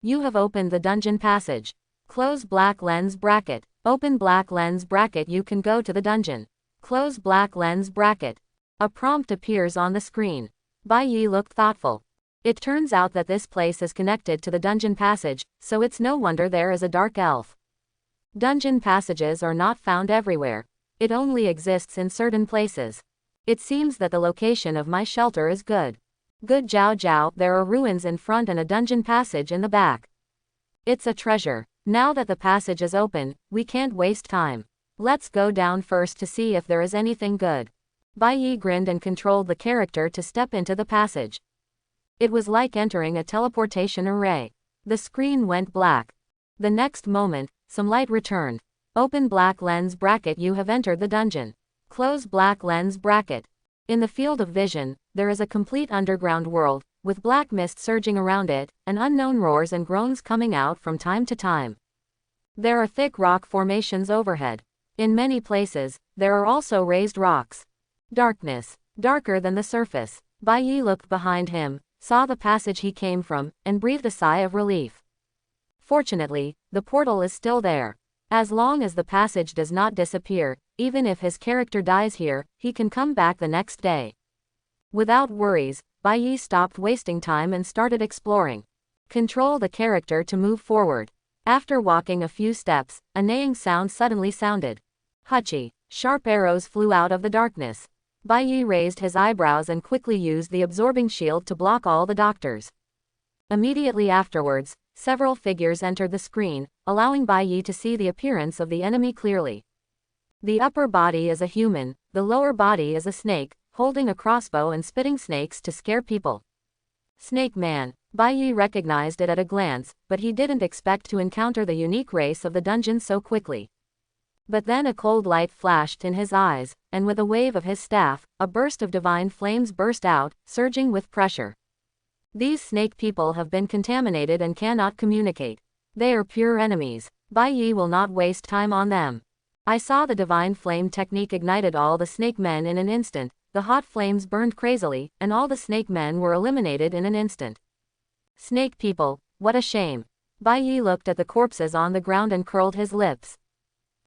You have opened the dungeon passage. Close black lens bracket. Open black lens bracket. You can go to the dungeon. Close black lens bracket. A prompt appears on the screen. Bai Yi looked thoughtful. It turns out that this place is connected to the dungeon passage, so it's no wonder there is a dark elf. Dungeon passages are not found everywhere. It only exists in certain places. It seems that the location of my shelter is good. Good Jiao Jiao, there are ruins in front and a dungeon passage in the back. It's a treasure. Now that the passage is open, we can't waste time. Let's go down first to see if there is anything good. Bai Yi grinned and controlled the character to step into the passage. It was like entering a teleportation array. The screen went black. The next moment, some light returned. Open black lens bracket. You have entered the dungeon. Close black lens bracket. In the field of vision, there is a complete underground world, with black mist surging around it, and unknown roars and groans coming out from time to time. There are thick rock formations overhead. In many places, there are also raised rocks. Darkness. Darker than the surface. Bai Yi looked behind him, saw the passage he came from, and breathed a sigh of relief. Fortunately, the portal is still there. As long as the passage does not disappear, even if his character dies here, he can come back the next day. Without worries, Bai Yi stopped wasting time and started exploring. Control the character to move forward. After walking a few steps, a neighing sound suddenly sounded. Hutchie. Sharp arrows flew out of the darkness. Bai Yi raised his eyebrows and quickly used the absorbing shield to block all the doctors. Immediately afterwards, several figures entered the screen, allowing Bai Yi to see the appearance of the enemy clearly. The upper body is a human, the lower body is a snake, holding a crossbow and spitting snakes to scare people. Snake Man. Bai Yi recognized it at a glance, but he didn't expect to encounter the unique race of the dungeon so quickly. But then a cold light flashed in his eyes, and with a wave of his staff, a burst of divine flames burst out, surging with pressure. These snake people have been contaminated and cannot communicate. They are pure enemies. Bai Yi will not waste time on them. I saw the divine flame technique ignited all the snake men in an instant, the hot flames burned crazily, and all the snake men were eliminated in an instant. Snake people, what a shame. Bai Yi looked at the corpses on the ground and curled his lips.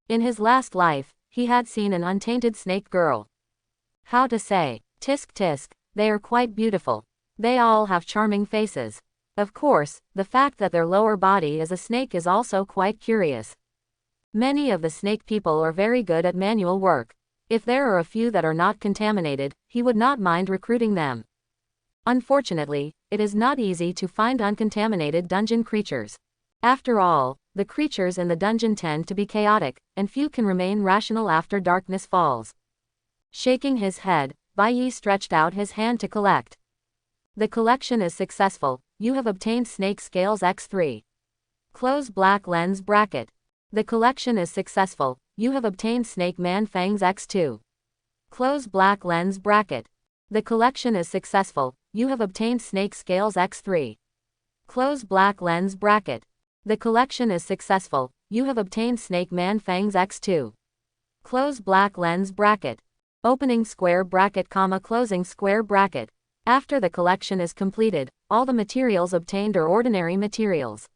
In his last life, he had seen an untainted snake girl. How to say, tisk tisk, they are quite beautiful. They all have charming faces. Of course, the fact that their lower body is a snake is also quite curious. Many of the snake people are very good at manual work. If there are a few that are not contaminated, he would not mind recruiting them. Unfortunately, it is not easy to find uncontaminated dungeon creatures. After all, the creatures in the dungeon tend to be chaotic, and few can remain rational after darkness falls. Shaking his head, Bai Yi stretched out his hand to collect. The collection is successful. You have obtained Snake Scales X3. Close black lens bracket. The collection is successful. You have obtained Snake Man Fangs X2. Close black lens bracket. The collection is successful. You have obtained Snake Scales X3. Close black lens bracket. The collection is successful. You have obtained Snake Man Fangs X2. Close black lens bracket. Opening square bracket, comma, closing square bracket. After the collection is completed, all the materials obtained are ordinary materials.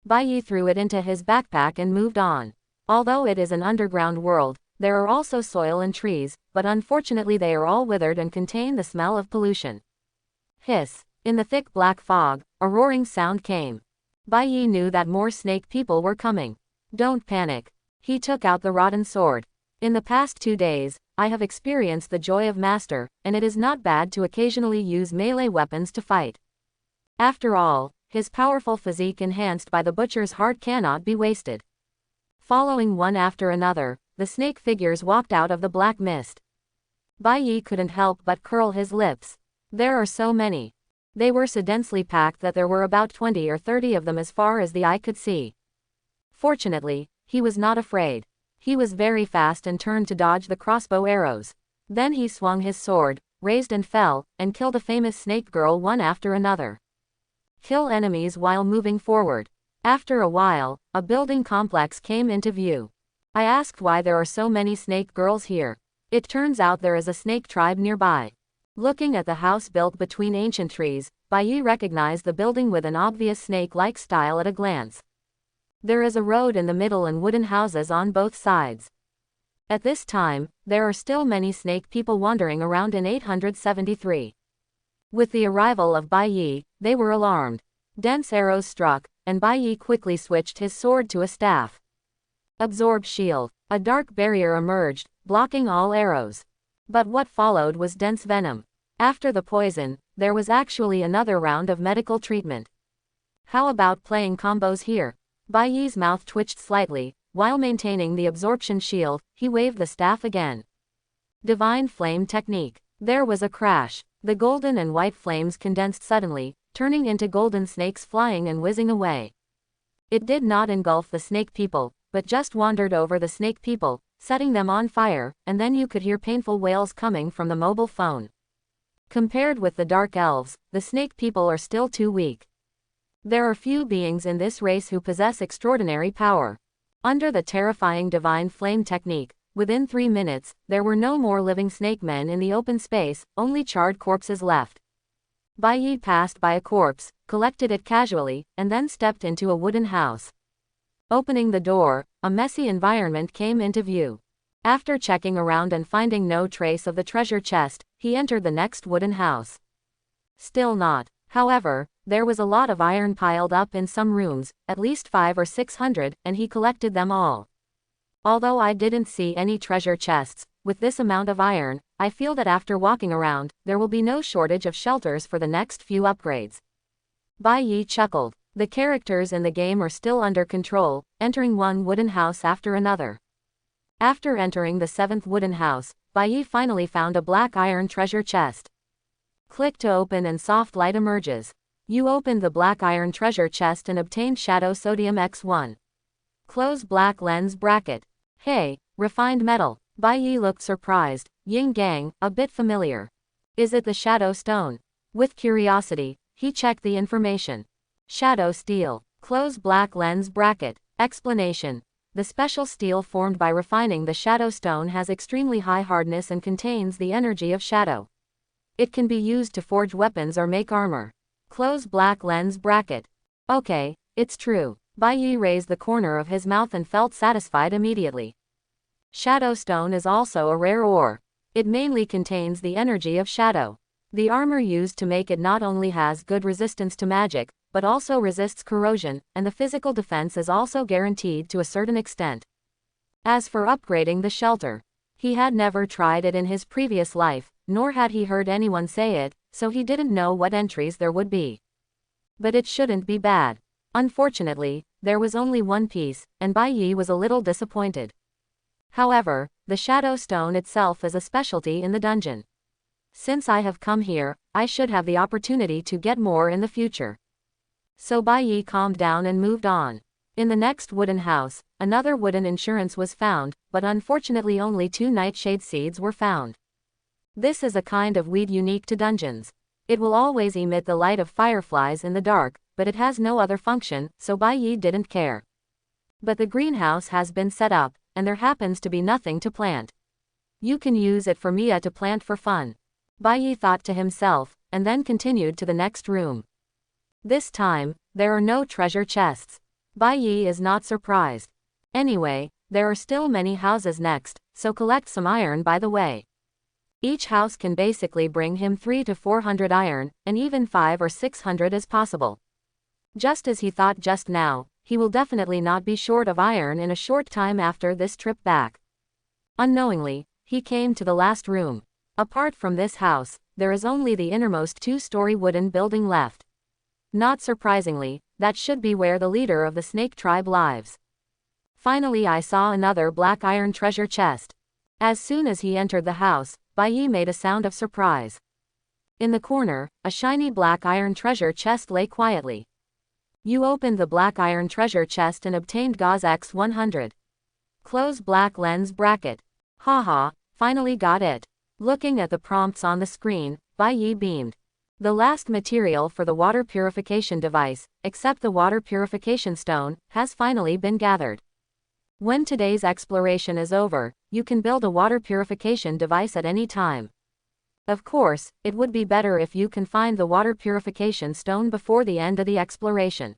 Bai Yi threw it into his backpack and moved on. Although it is an underground world, there are also soil and trees, but unfortunately they are all withered and contain the smell of pollution. Hiss. In the thick black fog, a roaring sound came. Bai Yi knew that more snake people were coming. Don't panic. He took out the rotten sword. In the past 2 days, I have experienced the joy of master, and it is not bad to occasionally use melee weapons to fight. After all, his powerful physique enhanced by the butcher's heart cannot be wasted. Following one after another, the snake figures walked out of the black mist. Bai Yi couldn't help but curl his lips. There are so many. They were so densely packed that there were about 20 or 30 of them as far as the eye could see. Fortunately, he was not afraid. He was very fast and turned to dodge the crossbow arrows. Then he swung his sword, raised and fell, and killed a famous snake girl one after another. Kill enemies while moving forward. After a while, a building complex came into view. I asked why there are so many snake girls here. It turns out there is a snake tribe nearby. Looking at the house built between ancient trees, Bai Yi recognized the building with an obvious snake-like style at a glance. There is a road in the middle and wooden houses on both sides. At this time, there are still many snake people wandering around in 873. With the arrival of Bai Yi, they were alarmed. Dense arrows struck, and Bai Yi quickly switched his sword to a staff. Absorb shield. A dark barrier emerged, blocking all arrows. But what followed was dense venom. After the poison, there was actually another round of medical treatment. How about playing combos here? Bai Yi's mouth twitched slightly. While maintaining the absorption shield, he waved the staff again. Divine Flame Technique. There was a crash. The golden and white flames condensed suddenly, turning into golden snakes flying and whizzing away. It did not engulf the snake people, but just wandered over the snake people, setting them on fire, and then you could hear painful wails coming from the mobile phone. Compared with the dark elves, the snake people are still too weak. There are few beings in this race who possess extraordinary power. Under the terrifying Divine Flame Technique, within 3 minutes, there were no more living snake men in the open space, only charred corpses left. Bai Yi passed by a corpse, collected it casually, and then stepped into a wooden house. Opening the door, a messy environment came into view. After checking around and finding no trace of the treasure chest, he entered the next wooden house. Still not. However, there was a lot of iron piled up in some rooms, at least 500 or 600, and he collected them all. Although I didn't see any treasure chests, with this amount of iron, I feel that after walking around, there will be no shortage of shelters for the next few upgrades. Bai Yi chuckled. The characters in the game are still under control, entering one wooden house after another. After entering the 7th wooden house, Bai finally found a black iron treasure chest. Click to open and soft light emerges. You opened the black iron treasure chest and obtained Shadow Sodium X1. Close black lens bracket. Hey, refined metal. Bai looked surprised. Yin Gang, a bit familiar. Is it the Shadow Stone? With curiosity, he checked the information. Shadow Steel. Close black lens bracket. Explanation. The special steel formed by refining the Shadow Stone has extremely high hardness and contains the energy of shadow. It can be used to forge weapons or make armor. Close black lens bracket. Okay, it's true. Bai raised the corner of his mouth and felt satisfied immediately. Shadow Stone is also a rare ore. It mainly contains the energy of shadow. The armor used to make it not only has good resistance to magic, but also resists corrosion, and the physical defense is also guaranteed to a certain extent. As for upgrading the shelter, he had never tried it in his previous life, nor had he heard anyone say it, so he didn't know what entries there would be. But it shouldn't be bad. Unfortunately, there was only one piece, and Bai was a little disappointed. However, the Shadow Stone itself is a specialty in the dungeon. Since I have come here, I should have the opportunity to get more in the future. So Bai calmed down and moved on. In the next wooden house, another wooden insurance was found, but unfortunately only 2 nightshade seeds were found. This is a kind of weed unique to dungeons. It will always emit the light of fireflies in the dark, but it has no other function, so Bai didn't care. But the greenhouse has been set up, and there happens to be nothing to plant. You can use it for Mia to plant for fun. Bai thought to himself, and then continued to the next room. This time, there are no treasure chests. Bai is not surprised. Anyway, there are still many houses next, so collect some iron by the way. Each house can basically bring him 300 to 400 iron, and even 500 or 600 is possible. Just as he thought just now, he will definitely not be short of iron in a short time after this trip back. Unknowingly, he came to the last room. Apart from this house, there is only the innermost 2-story wooden building left. Not surprisingly, that should be where the leader of the snake tribe lives. Finally I saw another black iron treasure chest. As soon as he entered the house, Bai made a sound of surprise. In the corner, a shiny black iron treasure chest lay quietly. You opened the black iron treasure chest and obtained Gauze X100. Close black lens bracket. Haha, finally got it. Looking at the prompts on the screen, Bai beamed. The last material for the water purification device, except the water purification stone, has finally been gathered. When today's exploration is over, you can build a water purification device at any time. Of course, it would be better if you can find the water purification stone before the end of the exploration.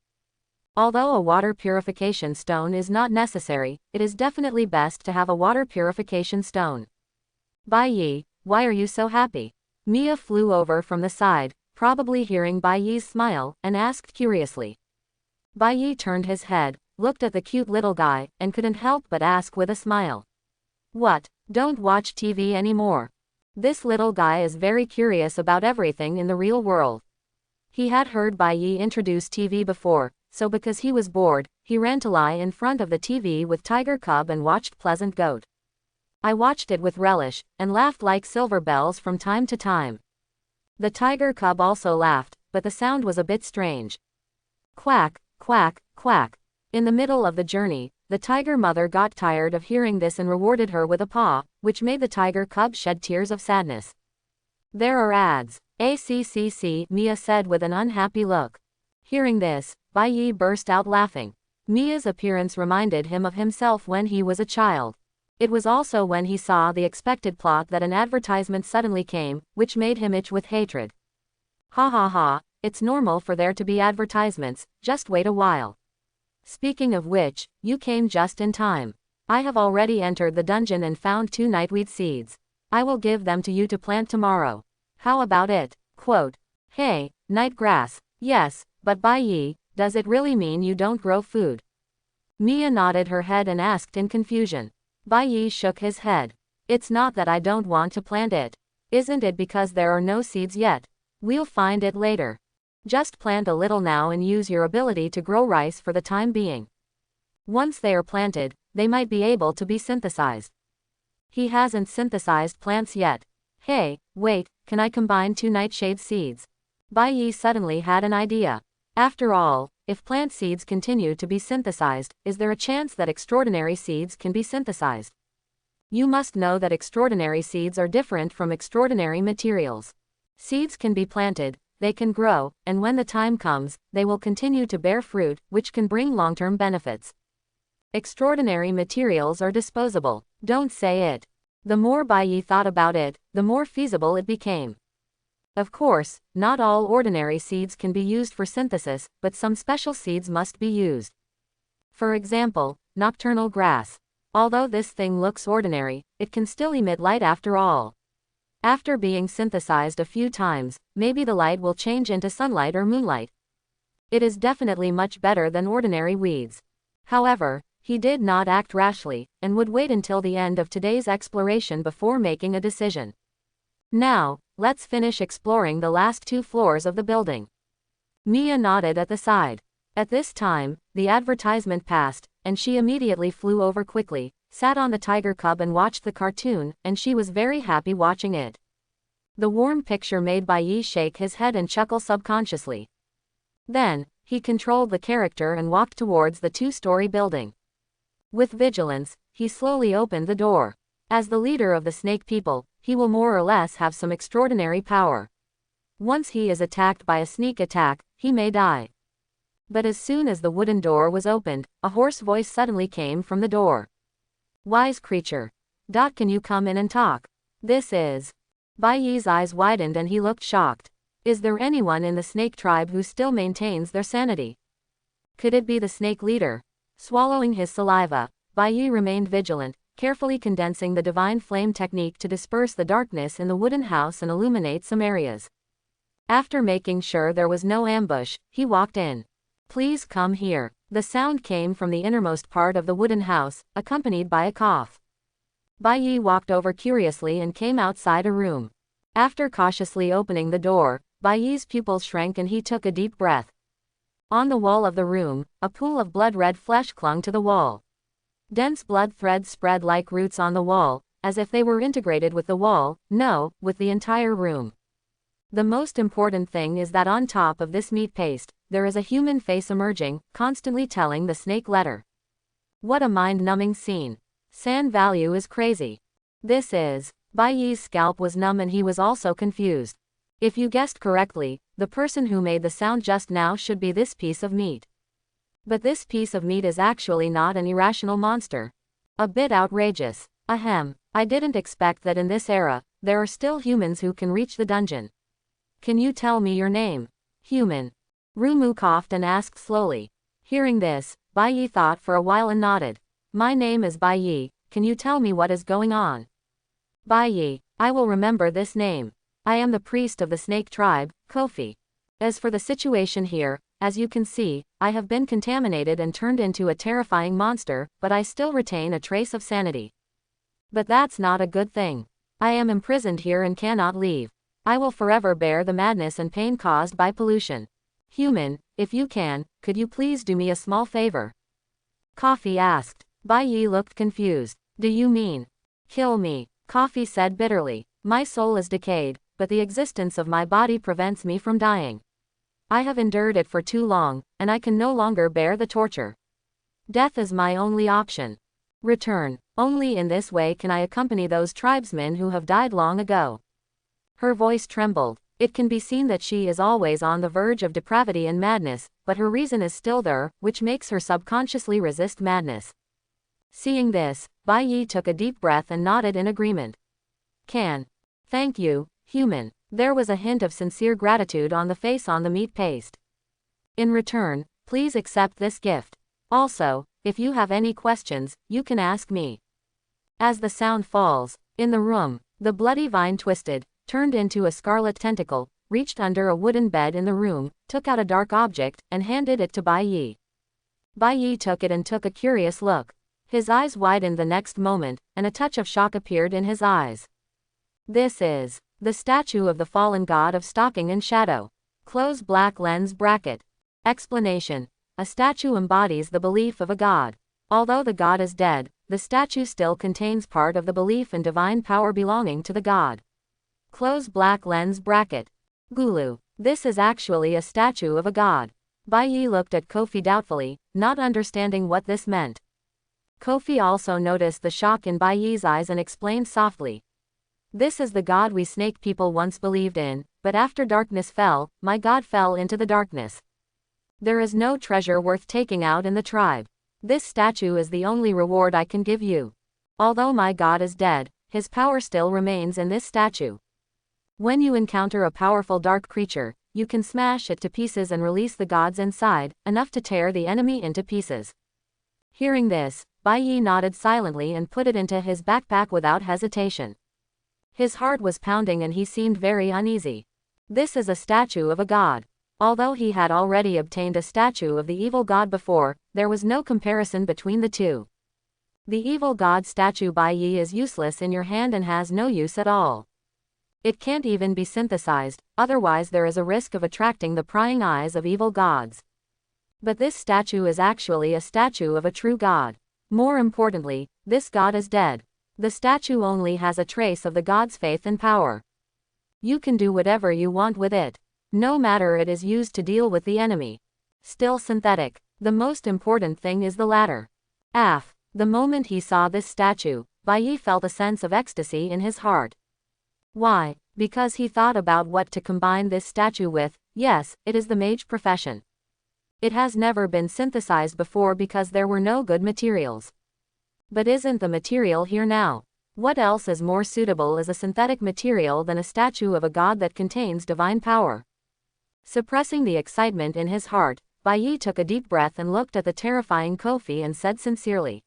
Although a water purification stone is not necessary, it is definitely best to have a water purification stone. Bai, why are you so happy? Mia flew over from the side, probably hearing Bai's smile, and asked curiously. Bai turned his head, looked at the cute little guy, and couldn't help but ask with a smile. What, don't watch TV anymore? This little guy is very curious about everything in the real world. He had heard Bai introduce TV before, so because he was bored, he ran to lie in front of the TV with Tiger Cub and watched Pleasant Goat. I watched it with relish, and laughed like silver bells from time to time. The tiger cub also laughed, but the sound was a bit strange. Quack, quack, quack. In the middle of the journey, the tiger mother got tired of hearing this and rewarded her with a paw, which made the tiger cub shed tears of sadness. There are ads. ACCC, Mia said with an unhappy look. Hearing this, Bai burst out laughing. Mia's appearance reminded him of himself when he was a child. It was also when he saw the expected plot that an advertisement suddenly came, which made him itch with hatred. Ha ha ha, it's normal for there to be advertisements, just wait a while. Speaking of which, you came just in time. I have already entered the dungeon and found 2 nightweed seeds. I will give them to you to plant tomorrow. How about it? Quote. Hey, night grass. Yes, but Bai, does it really mean you don't grow food? Mia nodded her head and asked in confusion. Bai shook his head. It's not that I don't want to plant it. Isn't it because there are no seeds yet? We'll find it later. Just plant a little now and use your ability to grow rice for the time being. Once they are planted, they might be able to be synthesized. He hasn't synthesized plants yet. Hey, wait, can I combine 2 nightshade seeds? Bai Yi suddenly had an idea. After all, if plant seeds continue to be synthesized, is there a chance that extraordinary seeds can be synthesized? You must know that extraordinary seeds are different from extraordinary materials. Seeds can be planted, they can grow, and when the time comes, they will continue to bear fruit, which can bring long-term benefits. Extraordinary materials are disposable. Don't say it. The more Bai Yi thought about it, the more feasible it became. Of course, not all ordinary seeds can be used for synthesis, but some special seeds must be used. For example, nocturnal grass. Although this thing looks ordinary, it can still emit light after all. After being synthesized a few times, maybe the light will change into sunlight or moonlight. It is definitely much better than ordinary weeds. However, he did not act rashly, and would wait until the end of today's exploration before making a decision. Now, let's finish exploring the last 2 floors of the building. Mia nodded at the side. At this time, the advertisement passed, and she immediately flew over quickly, sat on the tiger cub and watched the cartoon, and she was very happy watching it. The warm picture made Bai Yi shake his head and chuckle subconsciously. Then, he controlled the character and walked towards the 2-story building. With vigilance, he slowly opened the door. As the leader of the snake people, he will more or less have some extraordinary power. Once he is attacked by a sneak attack, he may die. But as soon as the wooden door was opened, a hoarse voice suddenly came from the door. Wise creature. Can you come in and talk? This is. Bai Yi's eyes widened and he looked shocked. Is there anyone in the snake tribe who still maintains their sanity? Could it be the snake leader? Swallowing his saliva, Bai Yi remained vigilant, carefully condensing the divine flame technique to disperse the darkness in the wooden house and illuminate some areas. After making sure there was no ambush, he walked in. Please come here. The sound came from the innermost part of the wooden house, accompanied by a cough. Bai Yi walked over curiously and came outside a room. After cautiously opening the door, Bai Yi's pupils shrank and he took a deep breath. On the wall of the room, a pool of blood-red flesh clung to the wall. Dense blood threads spread like roots on the wall, as if they were integrated with the wall, no, with the entire room. The most important thing is that on top of this meat paste, there is a human face emerging, constantly telling the snake letter. What a mind-numbing scene. Sand value is crazy. This is. Bai Yi's scalp was numb and he was also confused. If you guessed correctly, the person who made the sound just now should be this piece of meat. But this piece of meat is actually not an irrational monster. A bit outrageous. Ahem, I didn't expect that in this era, there are still humans who can reach the dungeon. Can you tell me your name? Human. Rumu coughed and asked slowly. Hearing this, Bai Yi thought for a while and nodded. My name is Bai Yi, can you tell me what is going on? Bai Yi, I will remember this name. I am the priest of the snake tribe, Kofi. As for the situation here, as you can see, I have been contaminated and turned into a terrifying monster, but I still retain a trace of sanity. But that's not a good thing. I am imprisoned here and cannot leave. I will forever bear the madness and pain caused by pollution. Human, if you can, could you please do me a small favor? Kofi asked. Bai Yi looked confused. Do you mean? Kill me, Kofi said bitterly. My soul is decayed, but the existence of my body prevents me from dying. I have endured it for too long, and I can no longer bear the torture. Death is my only option. Return. Only in this way can I accompany those tribesmen who have died long ago. Her voice trembled. It can be seen that she is always on the verge of depravity and madness, but her reason is still there, which makes her subconsciously resist madness. Seeing this, Bai Yi took a deep breath and nodded in agreement. Can. Thank you, human. There was a hint of sincere gratitude on the face on the meat paste. In return, please accept this gift. Also, if you have any questions, you can ask me. As the sound falls, in the room, the bloody vine twisted, turned into a scarlet tentacle, reached under a wooden bed in the room, took out a dark object, and handed it to Bai Yi. Bai Yi took it and took a curious look. His eyes widened the next moment, and a touch of shock appeared in his eyes. This is the statue of the fallen god of stalking and shadow. Close black lens bracket. Explanation. A statue embodies the belief of a god. Although the god is dead, the statue still contains part of the belief in divine power belonging to the god. Close black lens bracket. Gulu. This is actually a statue of a god. Bai Yi looked at Kofi doubtfully, not understanding what this meant. Kofi also noticed the shock in Bai Yi's eyes and explained softly. This is the god we snake people once believed in, but after darkness fell, my god fell into the darkness. There is no treasure worth taking out in the tribe. This statue is the only reward I can give you. Although my god is dead, his power still remains in this statue. When you encounter a powerful dark creature, you can smash it to pieces and release the gods inside, enough to tear the enemy into pieces. Hearing this, Bai Yi nodded silently and put it into his backpack without hesitation. His heart was pounding and he seemed very uneasy. This is a statue of a god. Although he had already obtained a statue of the evil god before, there was no comparison between the two. The evil god statue Bai Yi is useless in your hand and has no use at all. It can't even be synthesized, otherwise there is a risk of attracting the prying eyes of evil gods. But this statue is actually a statue of a true god. More importantly, this god is dead. The statue only has a trace of the god's faith and power. You can do whatever you want with it. No matter it is used to deal with the enemy. Still synthetic. The most important thing is the latter. The moment he saw this statue, Bai Yi felt a sense of ecstasy in his heart. Why? Because he thought about what to combine this statue with. Yes, it is the mage profession. It has never been synthesized before because there were no good materials. But isn't the material here now? What else is more suitable as a synthetic material than a statue of a god that contains divine power? Suppressing the excitement in his heart, Bai Yi took a deep breath and looked at the terrifying Kofi and said sincerely.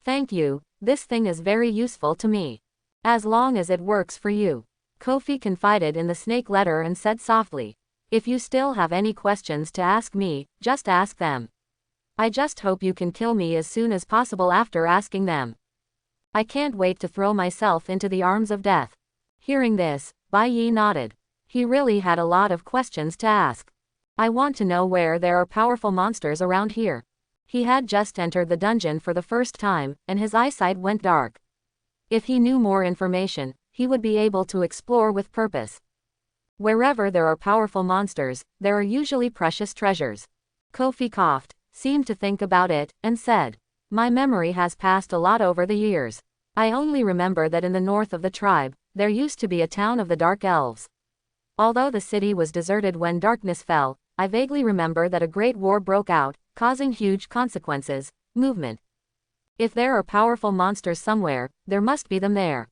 Thank you, this thing is very useful to me. As long as it works for you. Kofi confided in the snake letter and said softly. If you still have any questions to ask me, just ask them. I just hope you can kill me as soon as possible after asking them. I can't wait to throw myself into the arms of death. Hearing this, Bai Yi nodded. He really had a lot of questions to ask. I want to know where there are powerful monsters around here. He had just entered the dungeon for the first time, and his eyesight went dark. If he knew more information, he would be able to explore with purpose. Wherever there are powerful monsters, there are usually precious treasures. Kofi coughed, seemed to think about it, and said, my memory has passed a lot over the years. I only remember that in the north of the tribe, there used to be a town of the Dark Elves. Although the city was deserted when darkness fell, I vaguely remember that a great war broke out, causing huge consequences. Movement. If there are powerful monsters somewhere, there must be them there.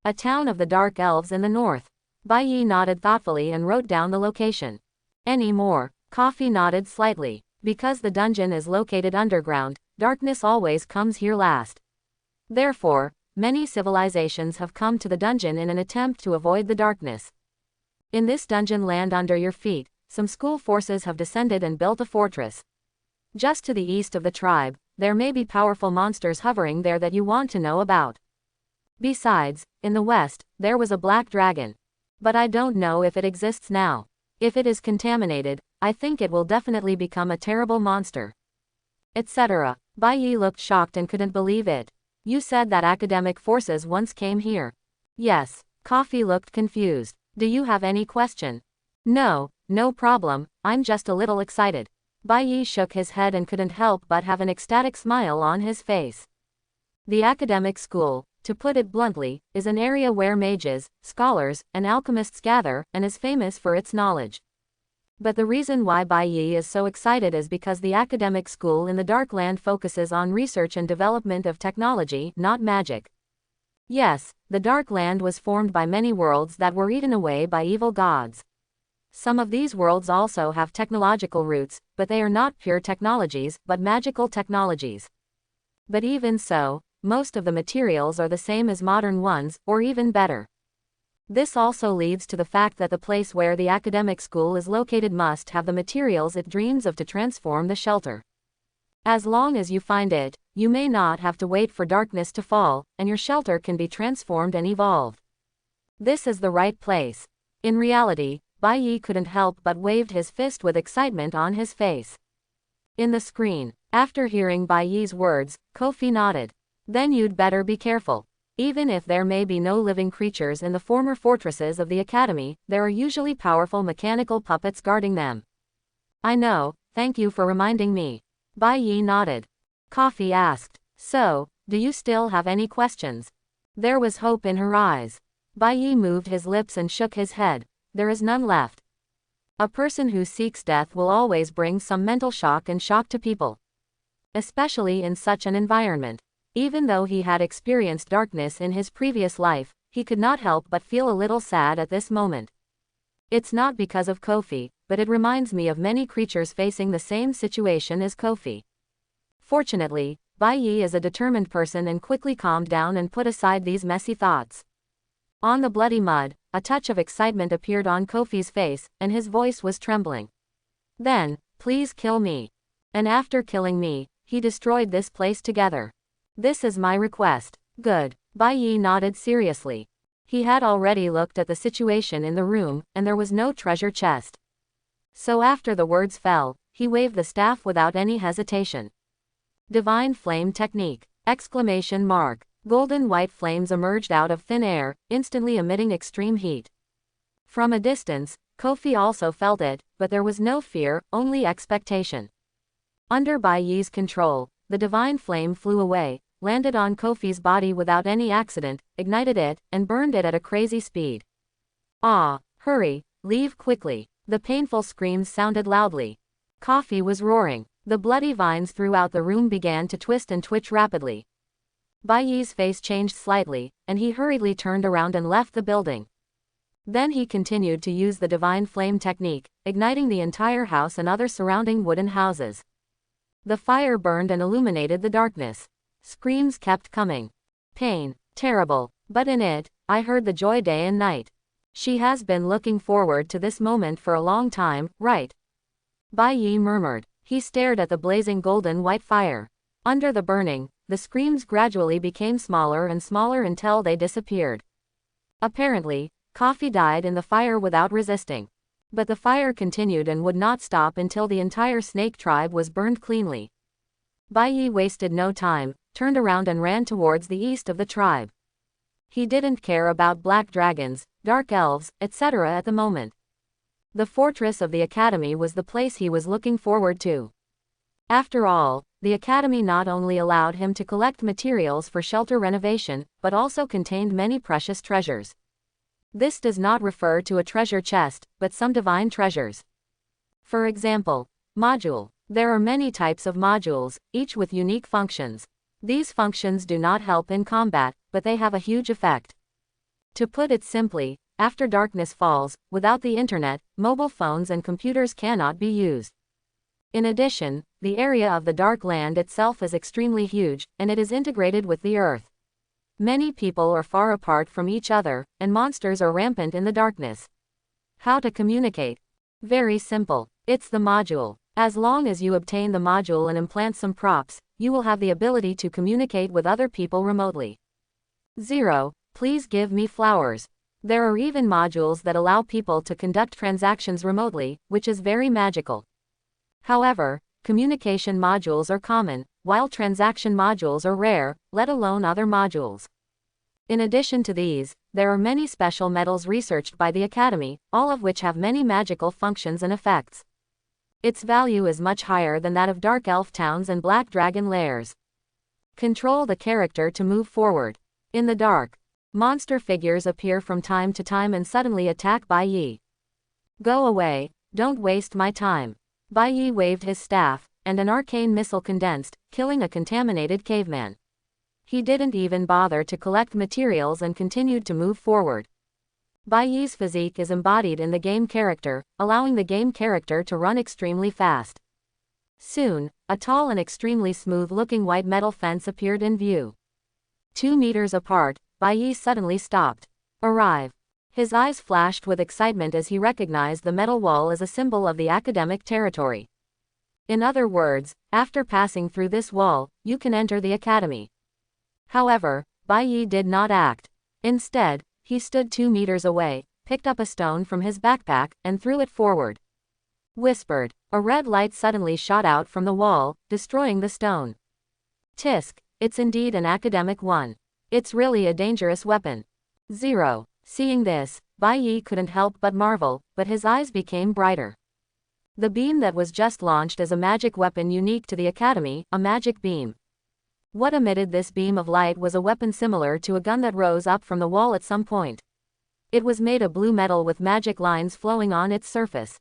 A town of the Dark Elves in the north. Bai Yi nodded thoughtfully and wrote down the location. Any more? Kofi nodded slightly. Because the dungeon is located underground, darkness always comes here last. Therefore, many civilizations have come to the dungeon in an attempt to avoid the darkness. In this dungeon land under your feet, some school forces have descended and built a fortress. Just to the east of the tribe, there may be powerful monsters hovering there that you want to know about. Besides, in the west, there was a black dragon. But I don't know if it exists now. If it is contaminated, I think it will definitely become a terrible monster. Etc. Bai Yi looked shocked and couldn't believe it. You said that academic forces once came here. Yes. Kofi looked confused. Do you have any question? No, no problem, I'm just a little excited. Bai Yi shook his head and couldn't help but have an ecstatic smile on his face. The academic school, to put it bluntly, is an area where mages, scholars, and alchemists gather, and is famous for its knowledge. But the reason why Bai Yi is so excited is because the academic school in the Dark Land focuses on research and development of technology, not magic. Yes, the Dark Land was formed by many worlds that were eaten away by evil gods. Some of these worlds also have technological roots, but they are not pure technologies, but magical technologies. But even so, most of the materials are the same as modern ones, or even better. This also leads to the fact that the place where the academic school is located must have the materials it dreams of to transform the shelter. As long as you find it, you may not have to wait for darkness to fall, and your shelter can be transformed and evolved. This is the right place. In reality, Bai Yi couldn't help but waved his fist with excitement on his face. In the screen. After hearing Bai Yi's words, Kofi nodded. Then you'd better be careful. Even if there may be no living creatures in the former fortresses of the Academy, there are usually powerful mechanical puppets guarding them. I know, thank you for reminding me. Bai Yi nodded. Kofi asked, so, do you still have any questions? There was hope in her eyes. Bai Yi moved his lips and shook his head. There is none left. A person who seeks death will always bring some mental shock and shock to people. Especially in such an environment. Even though he had experienced darkness in his previous life, he could not help but feel a little sad at this moment. It's not because of Kofi, but it reminds me of many creatures facing the same situation as Kofi. Fortunately, Bai Yi is a determined person and quickly calmed down and put aside these messy thoughts. On the bloody mud, a touch of excitement appeared on Kofi's face, and his voice was trembling. Then, please kill me. And after killing me, he destroyed this place together. This is my request. Good. Bai Yi nodded seriously. He had already looked at the situation in the room, and there was no treasure chest. So after the words fell, he waved the staff without any hesitation. Divine Flame Technique! Exclamation mark. Golden white flames emerged out of thin air, instantly emitting extreme heat. From a distance, Kofi also felt it, but there was no fear, only expectation. Under Bai Yi's control, the divine flame flew away, landed on Kofi's body without any accident, ignited it, and burned it at a crazy speed. Ah! Hurry! Leave quickly! The painful screams sounded loudly. Kofi was roaring. The bloody vines throughout the room began to twist and twitch rapidly. Bai Yi's face changed slightly, and he hurriedly turned around and left the building. Then he continued to use the divine flame technique, igniting the entire house and other surrounding wooden houses. The fire burned and illuminated the darkness. Screams kept coming. Pain, terrible, but in it, I heard the joy day and night. She has been looking forward to this moment for a long time, right? Bai Yi murmured. He stared at the blazing golden white fire. Under the burning, the screams gradually became smaller and smaller until they disappeared. Apparently, Kofi died in the fire without resisting. But the fire continued and would not stop until the entire snake tribe was burned cleanly. Bai Yi wasted no time, turned around and ran towards the east of the tribe. He didn't care about black dragons, dark elves, etc. at the moment. The fortress of the Academy was the place he was looking forward to. After all, the Academy not only allowed him to collect materials for shelter renovation, but also contained many precious treasures. This does not refer to a treasure chest, but some divine treasures. For example, module. There are many types of modules, each with unique functions. These functions do not help in combat, but they have a huge effect. To put it simply, after darkness falls, without the internet, mobile phones and computers cannot be used. In addition, the area of the Dark Land itself is extremely huge, and it is integrated with the Earth. Many people are far apart from each other, and monsters are rampant in the darkness. How to communicate? Very simple. It's the module. As long as you obtain the module and implant some props, you will have the ability to communicate with other people remotely. 0. Please give me flowers. There are even modules that allow people to conduct transactions remotely, which is very magical. However, communication modules are common, while transaction modules are rare, let alone other modules. In addition to these, there are many special metals researched by the Academy, all of which have many magical functions and effects. Its value is much higher than that of Dark Elf towns and Black Dragon lairs. Control the character to move forward. In the dark, monster figures appear from time to time and suddenly attack Bai Yi. Go away, don't waste my time. Bai Yi waved his staff, and an arcane missile condensed, killing a contaminated caveman. He didn't even bother to collect materials and continued to move forward. Bai Yi's physique is embodied in the game character, allowing the game character to run extremely fast. Soon, a tall and extremely smooth-looking white metal fence appeared in view. 2 meters apart, Bai Yi suddenly stopped. Arrive. His eyes flashed with excitement as he recognized the metal wall as a symbol of the academic territory. In other words, after passing through this wall, you can enter the academy. However, Bai Yi did not act. Instead, he stood 2 meters away, picked up a stone from his backpack, and threw it forward. Whispered. A red light suddenly shot out from the wall, destroying the stone. Tisk, it's indeed an academic one. It's really a dangerous weapon. 0. Seeing this, Bai Yi couldn't help but marvel, but his eyes became brighter. The beam that was just launched as a magic weapon unique to the academy, a magic beam. What emitted this beam of light was a weapon similar to a gun that rose up from the wall at some point. It was made of blue metal with magic lines flowing on its surface.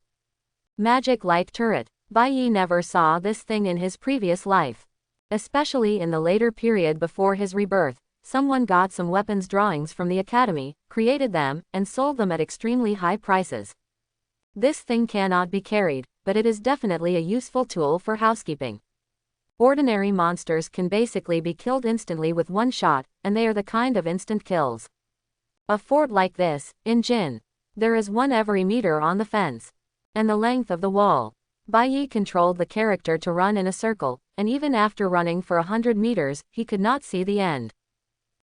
Magic light turret. Bai Yi never saw this thing in his previous life. Especially in the later period before his rebirth, someone got some weapons drawings from the academy, created them, and sold them at extremely high prices. This thing cannot be carried, but it is definitely a useful tool for housekeeping. Ordinary monsters can basically be killed instantly with one shot, and they are the kind of instant kills. A fort like this, in Jin. There is one every meter on the fence. And the length of the wall. Bai Yi controlled the character to run in a circle, and even after running for 100 meters, he could not see the end.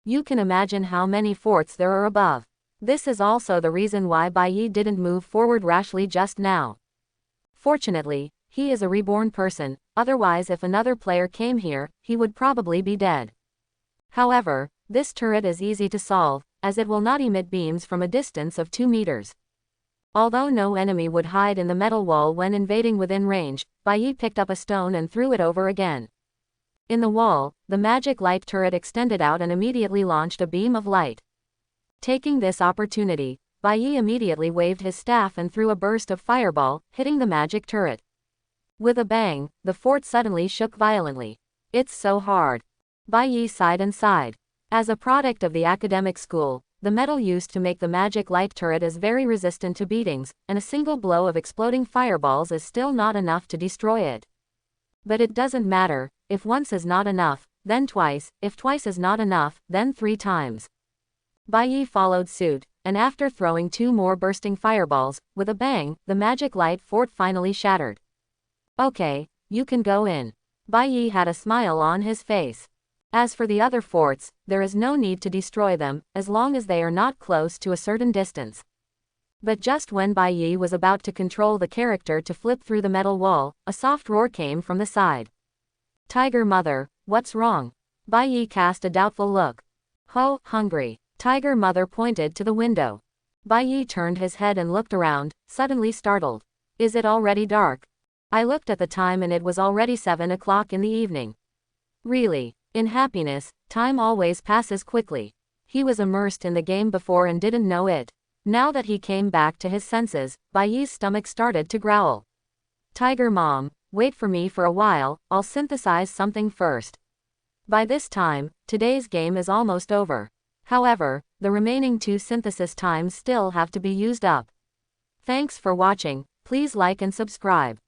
You can imagine how many forts there are above. This is also the reason why Bai Yi didn't move forward rashly just now. Fortunately, he is a reborn person, otherwise if another player came here, he would probably be dead. However, this turret is easy to solve, as it will not emit beams from a distance of 2 meters. Although no enemy would hide in the metal wall when invading within range, Bai Yi picked up a stone and threw it over again. In the wall, the magic light turret extended out and immediately launched a beam of light. Taking this opportunity, Bai Yi immediately waved his staff and threw a burst of fireball, hitting the magic turret. With a bang, the fort suddenly shook violently. It's so hard. Bai Yi sighed and sighed. As a product of the academic school, the metal used to make the magic light turret is very resistant to beatings, and a single blow of exploding fireballs is still not enough to destroy it. But it doesn't matter, if once is not enough, then twice, if twice is not enough, then 3 times. Bai Yi followed suit, and after throwing 2 more bursting fireballs, with a bang, the magic light fort finally shattered. Okay, you can go in. Bai Yi had a smile on his face. As for the other forts, there is no need to destroy them, as long as they are not close to a certain distance. But just when Bai Yi was about to control the character to flip through the metal wall, a soft roar came from the side. Tiger Mother, what's wrong? Bai Yi cast a doubtful look. Ho, hungry. Tiger Mother pointed to the window. Bai Yi turned his head and looked around, suddenly startled. Is it already dark? I looked at the time and it was already 7 o'clock in the evening. Really, in happiness, time always passes quickly. He was immersed in the game before and didn't know it. Now that he came back to his senses, Bai Yi's stomach started to growl. Tiger Mom, wait for me for a while, I'll synthesize something first. By this time, today's game is almost over. However, the remaining 2 synthesis times still have to be used up. Thanks for watching, please like and subscribe.